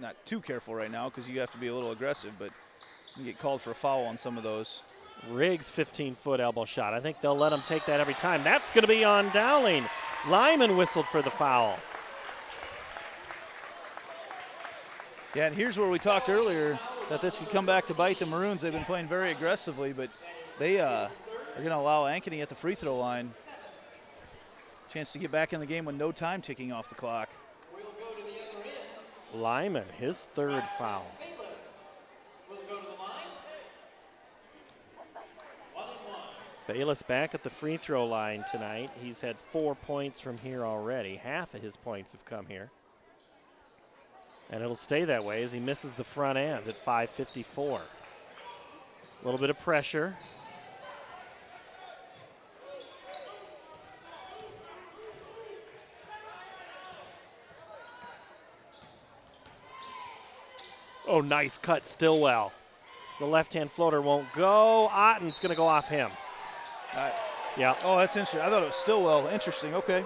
not too careful right now because you have to be a little aggressive, but you get called for a foul on some of those. Riggs, 15-foot elbow shot. I think they'll let him take that every time. That's going to be on Dowling. Lyman whistled for the foul. Yeah, and here's where we talked earlier that this could come back to bite the Maroons. They've been playing very aggressively, but they are going to allow Ankeny at the free throw line. Chance to get back in the game with no time ticking off the clock. Lyman, his third foul. Bayless back at the free throw line tonight. He's had 4 points from here already. Half of his points have come here. And it'll stay that way as he misses the front end at 5:54. A little bit of pressure. Oh, nice cut, Stillwell. The left-hand floater won't go. Otten's going to go off him. Yeah. Oh, that's interesting. I thought it was Stillwell. Interesting. Okay.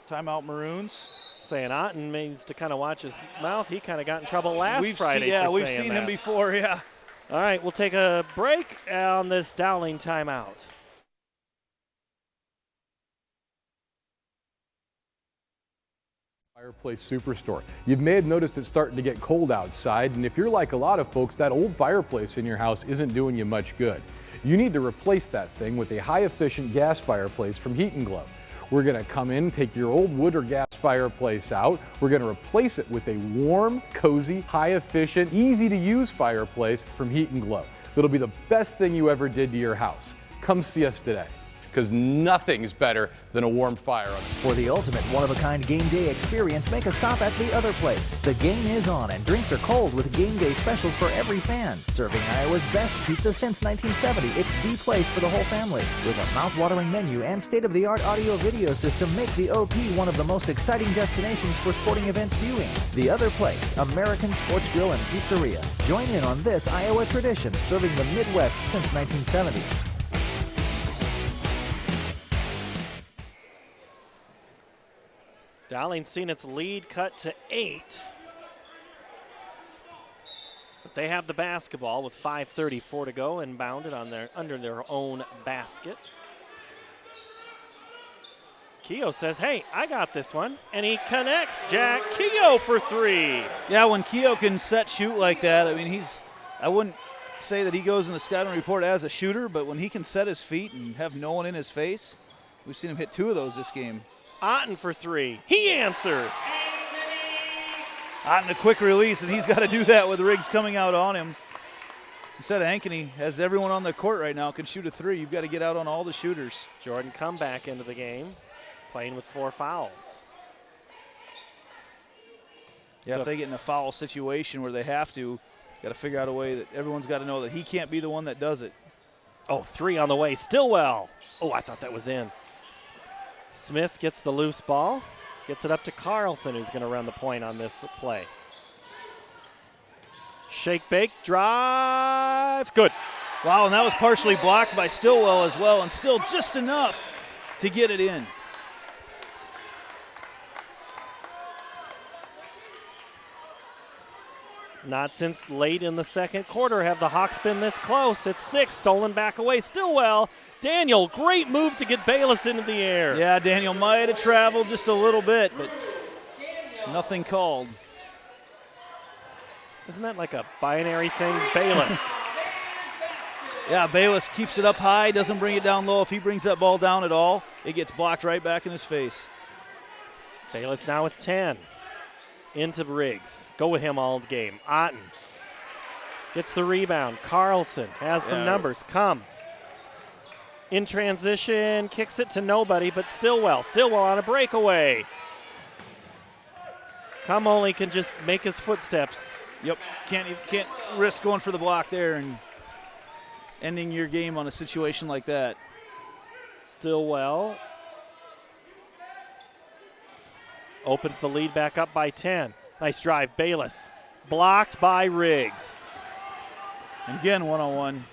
Timeout, Maroons. Saying Otten means to kind of watch his mouth. He kind of got in trouble last Friday. We've seen him before. Yeah. All right, we'll take a break on this Dowling timeout. Fireplace Superstore. You may have noticed it's starting to get cold outside, and if you're like a lot of folks, that old fireplace in your house isn't doing you much good. You need to replace that thing with a high-efficient gas fireplace from Heat & Glow. We're going to come in, take your old wood or gas fireplace out. We're going to replace it with a warm, cozy, high-efficient, easy-to-use fireplace from Heat & Glow. It'll be the best thing you ever did to your house. Come see us today. Because nothing's better than a warm fire. For the ultimate one-of-a-kind game day experience, make a stop at the other place. The game is on and drinks are cold with game day specials for every fan. Serving Iowa's best pizza since 1970, it's the place for the whole family. With a mouth-watering menu and state-of-the-art audio-video system, make the OP one of the most exciting destinations for sporting events viewing. The other place, American Sports Grill and Pizzeria. Join in on this Iowa tradition, serving the Midwest since 1970. Dowling's seen its lead cut to 8. But they have the basketball with 5:34 to go, inbounded under their own basket. Keogh says, hey, I got this one. And he connects. Jack Keogh for 3. Yeah, when Keogh can set shoot like that, I mean, I wouldn't say that he goes in the scouting report as a shooter, but when he can set his feet and have no one in his face, we've seen him hit 2 of those this game. Otten for 3. He answers. Otten a quick release, and he's got to do that with Riggs coming out on him. Instead, Ankeny has everyone on the court right now, can shoot a 3. You've got to get out on all the shooters. Jordan come back into the game, playing with 4 fouls. Yeah, So if they get in a foul situation where they have to, got to figure out a way that everyone's got to know that he can't be the one that does it. Oh, 3 on the way. Stillwell. Oh, I thought that was in. Smith gets the loose ball, gets it up to Carlson, who's going to run the point on this play. Shake, bake, drive. Good. Wow, and that was partially blocked by Stillwell as well, and still just enough to get it in. Not since late in the second quarter have the Hawks been this close. It's 6, stolen back away. Stillwell. Daniel, great move to get Bayless into the air. Yeah, Daniel might have traveled just a little bit, but nothing called. Isn't that like a binary thing? Bayless. Yeah, Bayless keeps it up high, doesn't bring it down low. If he brings that ball down at all, it gets blocked right back in his face. Bayless now with 10. Into Riggs. Go with him all game. Otten gets the rebound. Carlson has some numbers. Come. In transition, kicks it to nobody but Stillwell. Stillwell on a breakaway. Come only can just make his footsteps. Yep, can't risk going for the block there and ending your game on a situation like that. Stillwell opens the lead back up by 10. Nice drive, Bayless. Blocked by Riggs. And again, one-on-one.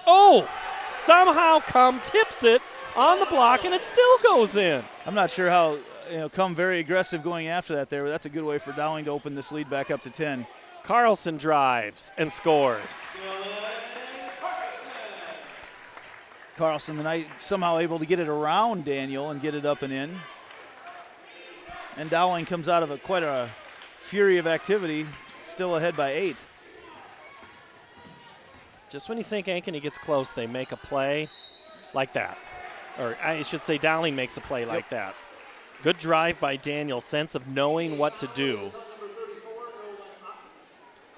Oh! Somehow Come tips it on the block, and it still goes in. I'm not sure how, Come very aggressive going after that there, but that's a good way for Dowling to open this lead back up to 10. Carlson drives and scores. Carlson tonight somehow able to get it around Daniel and get it up and in. And Dowling comes out of quite a fury of activity, still ahead by 8. Just when you think Ankeny gets close, they make a play like that. Or I should say Dowling makes a play like that. Good drive by Daniel, sense of knowing what to do.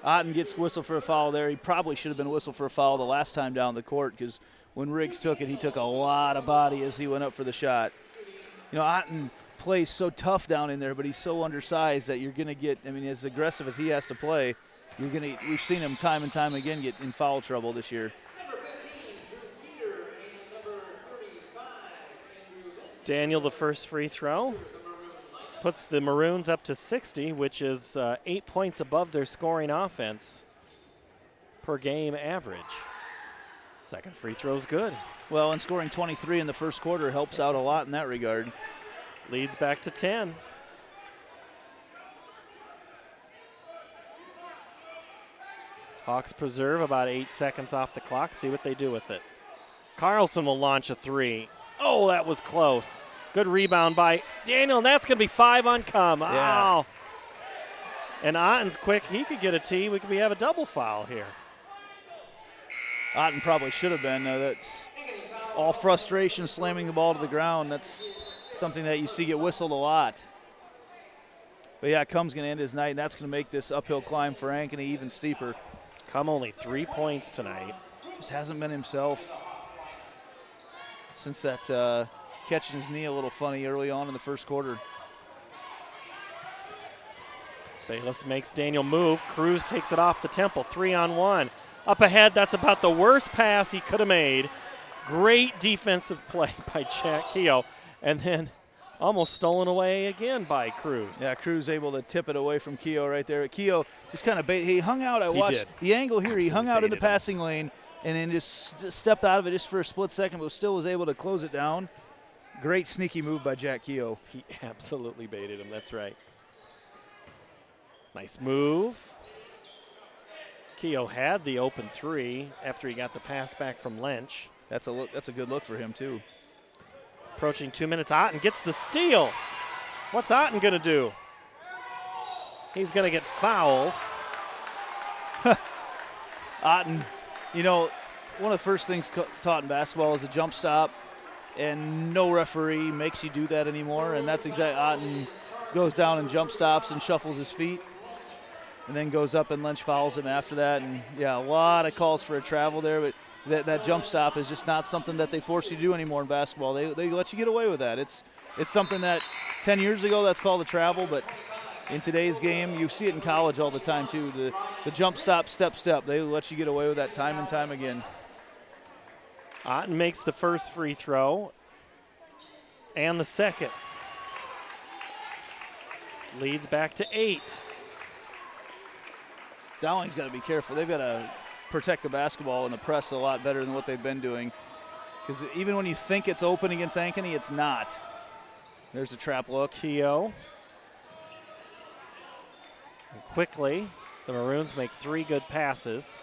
Otten gets whistled for a foul there. He probably should have been whistled for a foul the last time down the court because when Riggs took it, he took a lot of body as he went up for the shot. Otten plays so tough down in there, but he's so undersized that you're going to get, as aggressive as he has to play, we've seen him time and time again get in foul trouble this year. Daniel, the first free throw, puts the Maroons up to 60, which is 8 points above their scoring offense per game average. Second free throw's good. Well, and scoring 23 in the first quarter helps out a lot in that regard. Leads back to 10. Hawks preserve about 8 seconds off the clock. See what they do with it. Carlson will launch a 3. Oh, that was close. Good rebound by Daniel, and that's going to be 5 on Come. Yeah. Oh. And Otten's quick. He could get a T. We could have a double foul here. Otten probably should have been. That's all frustration, slamming the ball to the ground. That's something that you see get whistled a lot. But yeah, Come's going to end his night, and that's going to make this uphill climb for Ankeny even steeper. Come only 3 points tonight. Just hasn't been himself since that catching his knee a little funny early on in the first quarter. Bayless makes Daniel move. Cruz takes it off the temple. 3-on-1. Up ahead, that's about the worst pass he could have made. Great defensive play by Jack Keogh. And then almost stolen away again by Cruz. Yeah, Cruz able to tip it away from Keogh right there. Keogh just kind of he hung out. I watched the angle here. He hung out in the passing lane and then just stepped out of it just for a split second, but still was able to close it down. Great sneaky move by Jack Keogh. He absolutely baited him. That's right. Nice move. Keogh had the open three after he got the pass back from Lynch. That's a look. That's a good look for him too. Approaching 2 minutes, Otten gets the steal. What's Otten gonna do? He's gonna get fouled. Otten, you know, one of the first things taught in basketball is a jump stop, and no referee makes you do that anymore. And that's exactly, Otten goes down and jump stops and shuffles his feet, and then goes up and Lynch fouls him after that. And yeah, a lot of calls for a travel there, but that jump stop is just not something that they force you to do anymore in basketball. They let you get away with that. It's something that 10 years ago that's called a travel, but in today's game, you see it in college all the time too. The jump stop, step. They let you get away with that time and time again. Otten makes the first free throw and the second. Leads back to 8. Dowling's got to be careful. They've got to protect the basketball and the press a lot better than what they've been doing. Because even when you think it's open against Ankeny, it's not. There's a trap look. Keogh. And quickly, the Maroons make 3 good passes.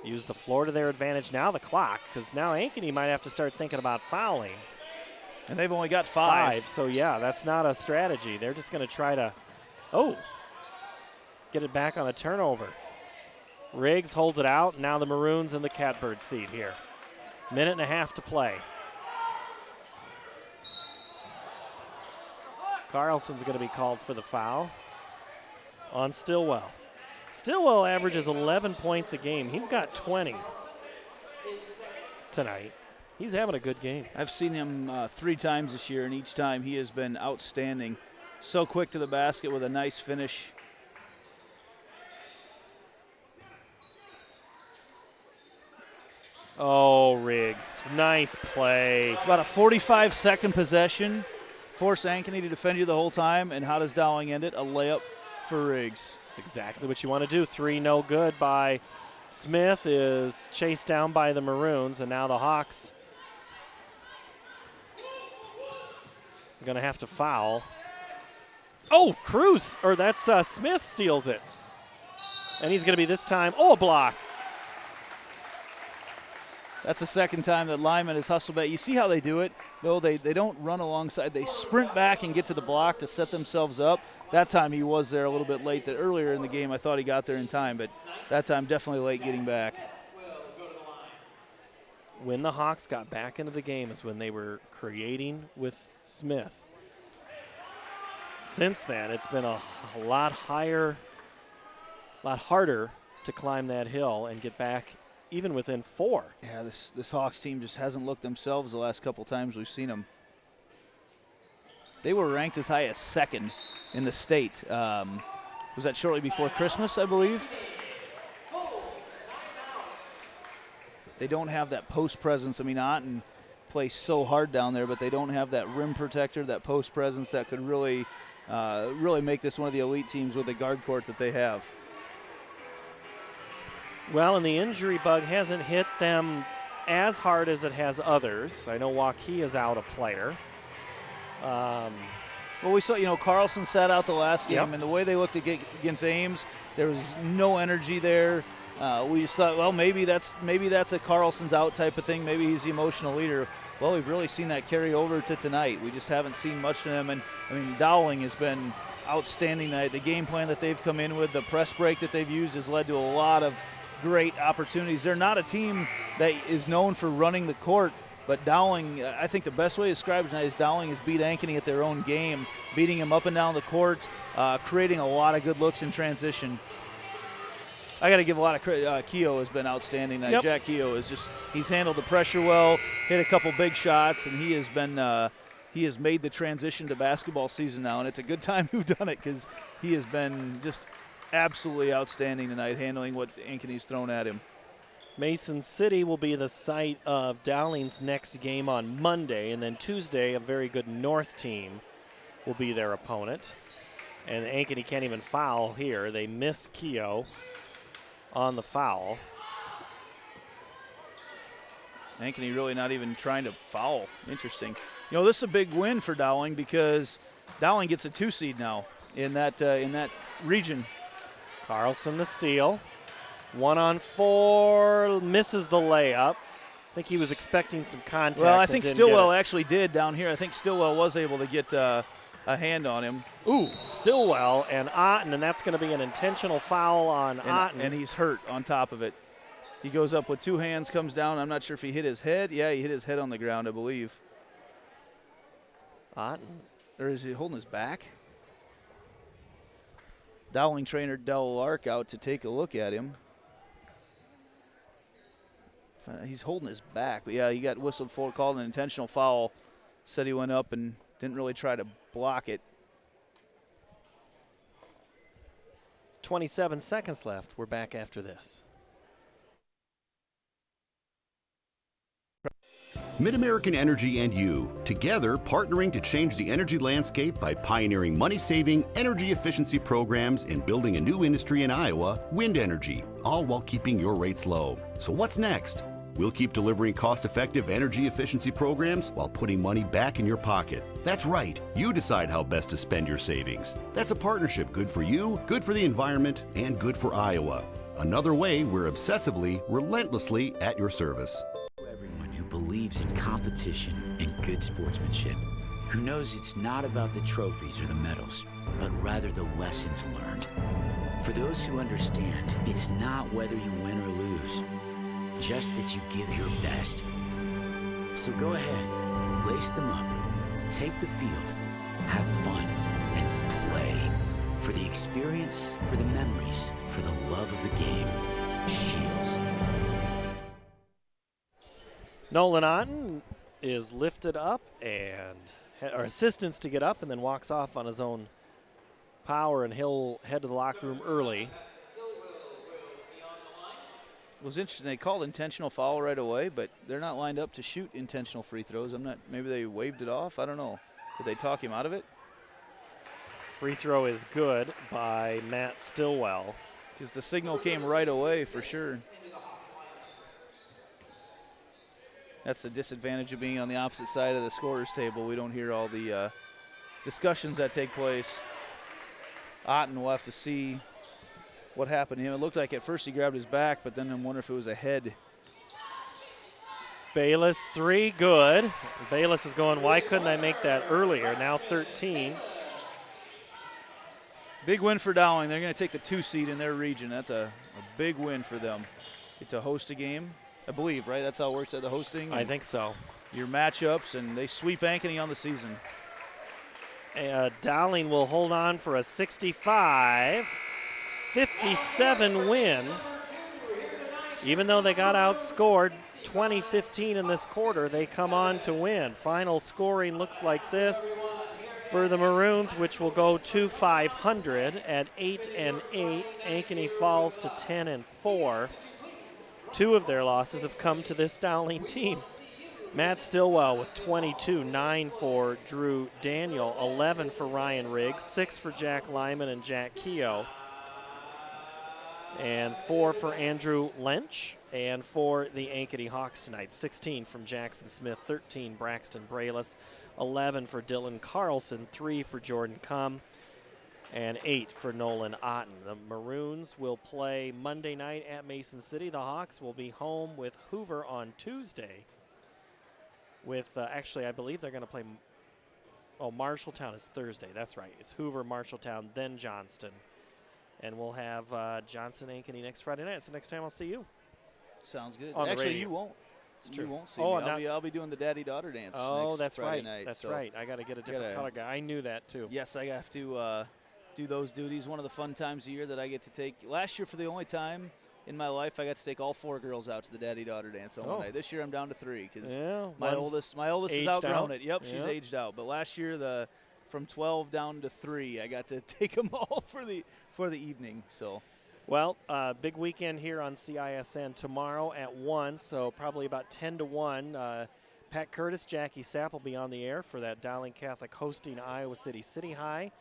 Use the floor to their advantage now, the clock, because now Ankeny might have to start thinking about fouling. And they've only got 5. So yeah, that's not a strategy. They're just going to try to, get it back on a turnover. Riggs holds it out. Now the Maroons in the catbird seat here. 1.5 minutes to play. Carlson's going to be called for the foul on Stillwell. Stillwell averages 11 points a game. He's got 20 tonight. He's having a good game. I've seen him 3 times this year, and each time he has been outstanding. So quick to the basket with a nice finish. Oh, Riggs. Nice play. It's about a 45-second possession. Force Ankeny to defend you the whole time, and how does Dowling end it? A layup for Riggs. That's exactly what you want to do. 3 no good by Smith is chased down by the Maroons, and now the Hawks are going to have to foul. Oh, Cruz, or that's Smith steals it. And he's going to be this time, a block. That's the second time that Lyman has hustled back. You see how they do it? Though they don't run alongside. They sprint back and get to the block to set themselves up. That time he was there a little bit late. Earlier in the game I thought he got there in time, but that time definitely late getting back. When the Hawks got back into the game is when they were creating with Smith. Since then, it's been a lot harder to climb that hill and get back even within 4. Yeah, this Hawks team just hasn't looked themselves the last couple times we've seen them. They were ranked as high as 2nd in the state. Was that shortly before Christmas, I believe? They don't have that post presence. I mean, Otten plays so hard down there, but they don't have that rim protector, that post presence that could really make this one of the elite teams with the guard court that they have. Well, and the injury bug hasn't hit them as hard as it has others. I know Waukee is out a player. Well, we saw, Carlson sat out the last game, and the way they looked against Ames, there was no energy there. We just thought, well, maybe that's a Carlson's out type of thing. Maybe he's the emotional leader. Well, we've really seen that carry over to tonight. We just haven't seen much of him. And, Dowling has been outstanding tonight. The game plan that they've come in with, the press break that they've used has led to a lot of great opportunities. They're not a team that is known for running the court, but Dowling, I think the best way to describe it tonight is Dowling has beat Ankeny at their own game, beating him up and down the court, creating a lot of good looks in transition. I got to give a lot of credit. Keogh has been outstanding tonight. Jack Keogh he's handled the pressure well, hit a couple big shots, and he has made the transition to basketball season now, and it's a good time you've done it because he has been just absolutely outstanding tonight, handling what Ankeny's thrown at him. Mason City will be the site of Dowling's next game on Monday, and then Tuesday, a very good North team will be their opponent. And Ankeny can't even foul here. They miss Keogh on the foul. Ankeny really not even trying to foul. Interesting. You know, this is a big win for Dowling because Dowling gets a 2 seed now in that region. Carlson the steal. 1-on-4, misses the layup. I think he was expecting some contact. Well, I think didn't Stillwell actually did down here. I think Stillwell was able to get a hand on him. Ooh, Stillwell and Otten, and that's going to be an intentional foul on Otten. And he's hurt on top of it. He goes up with 2 hands, comes down. I'm not sure if he hit his head. Yeah, he hit his head on the ground, I believe. Otten. Or is he holding his back? Dowling trainer Del Lark out to take a look at him. He's holding his back, but yeah, he got whistled for, called an intentional foul. Said he went up and didn't really try to block it. 27 seconds left. We're back after this. MidAmerican Energy and you, together partnering to change the energy landscape by pioneering money-saving, energy efficiency programs and building a new industry in Iowa, wind energy, all while keeping your rates low. So what's next? We'll keep delivering cost-effective energy efficiency programs while putting money back in your pocket. That's right. You decide how best to spend your savings. That's a partnership good for you, good for the environment, and good for Iowa. Another way we're obsessively, relentlessly at your service. Everyone who believes in competition and good sportsmanship, who knows it's not about the trophies or the medals, but rather the lessons learned. For those who understand, it's not whether you win or lose, just that you give your best. So go ahead, lace them up, take the field, have fun, and play. For the experience, for the memories, for the love of the game. Shields. Nolan Otten is lifted up and or assistance to get up and then walks off on his own power, and he'll head to the locker room early. It was interesting. They called intentional foul right away, but they're not lined up to shoot intentional free throws. Maybe they waved it off. I don't know. Did they talk him out of it? Free throw is good by Matt Stillwell. Because the signal came right away for sure. That's the disadvantage of being on the opposite side of the scorer's table. We don't hear all the discussions that take place. Otten will have to see what happened to him. It looked like at first he grabbed his back, but then I wonder if it was a head. Bayless 3, good. Bayless is going, why couldn't I make that earlier? Now 13. Big win for Dowling. They're going to take the 2 seed in their region. That's a big win for them. Get to host a game, I believe, right? That's how it works at the hosting? I think so. Your matchups, and they sweep Ankeny on the season. Dowling will hold on for a 65-57 win. Even though they got outscored 20-15 in this quarter, they come on to win. Final scoring looks like this for the Maroons, which will go to 500 at 8-8. Ankeny falls to 10-4. 2 of their losses have come to this Dowling team. Matt Stillwell with 22, 9 for Drew Daniel, 11 for Ryan Riggs, 6 for Jack Lyman and Jack Keogh, and 4 for Andrew Lench, and for the Ankeny Hawks tonight, 16 from Jackson Smith, 13 Braxton Brayless, 11 for Dylan Carlson, 3 for Jordan Cum, and 8 for Nolan Otten. The Maroons will play Monday night at Mason City. The Hawks will be home with Hoover on Tuesday. With, actually, I believe they're going to play, Marshalltown is Thursday. That's right. It's Hoover, Marshalltown, then Johnston. And we'll have Johnson Ankeny next Friday night. It's the next time I'll see you. Sounds good. On Actually, the you won't. It's true. You won't see me. I'll be doing the daddy-daughter dance next that's Friday right. night. That's right. I got to get a different color guy. I knew that, too. Yes, I have to do those duties. One of the fun times a year that I get to take. Last year, for the only time in my life, I got to take all 4 girls out to the daddy-daughter dance on one night. This year, I'm down to 3 because my oldest has outgrown it. Yep, she's aged out. But last year, from 12 down to 3, I got to take them all for the evening. So. Well, big weekend here on CISN tomorrow at 1, so probably about 10 to 1. Pat Curtis, Jackie Sapp will be on the air for that Dowling Catholic hosting Iowa City City High.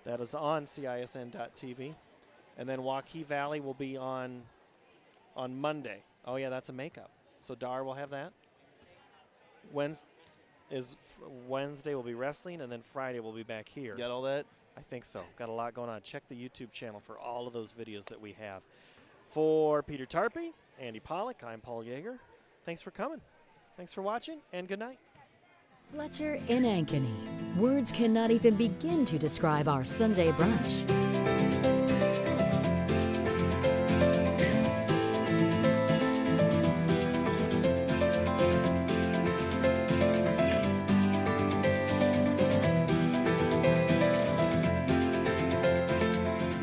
That is on CISN.TV. And then Waukee Valley will be on Monday. Oh, yeah, that's a makeup. So Dar will have that? Wednesday will be wrestling, and then Friday we'll be back here. Got all that? I think so. Got a lot going on. Check the YouTube channel for all of those videos that we have. For Peter Tarpey, Andy Pollock, I'm Paul Yeager. Thanks for coming. Thanks for watching, and good night. Fletcher in Ankeny. Words cannot even begin to describe our Sunday brunch.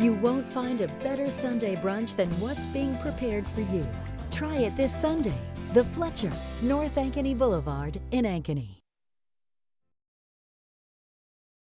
You won't find a better Sunday brunch than what's being prepared for you. Try it this Sunday. The Fletcher, North Ankeny Boulevard in Ankeny.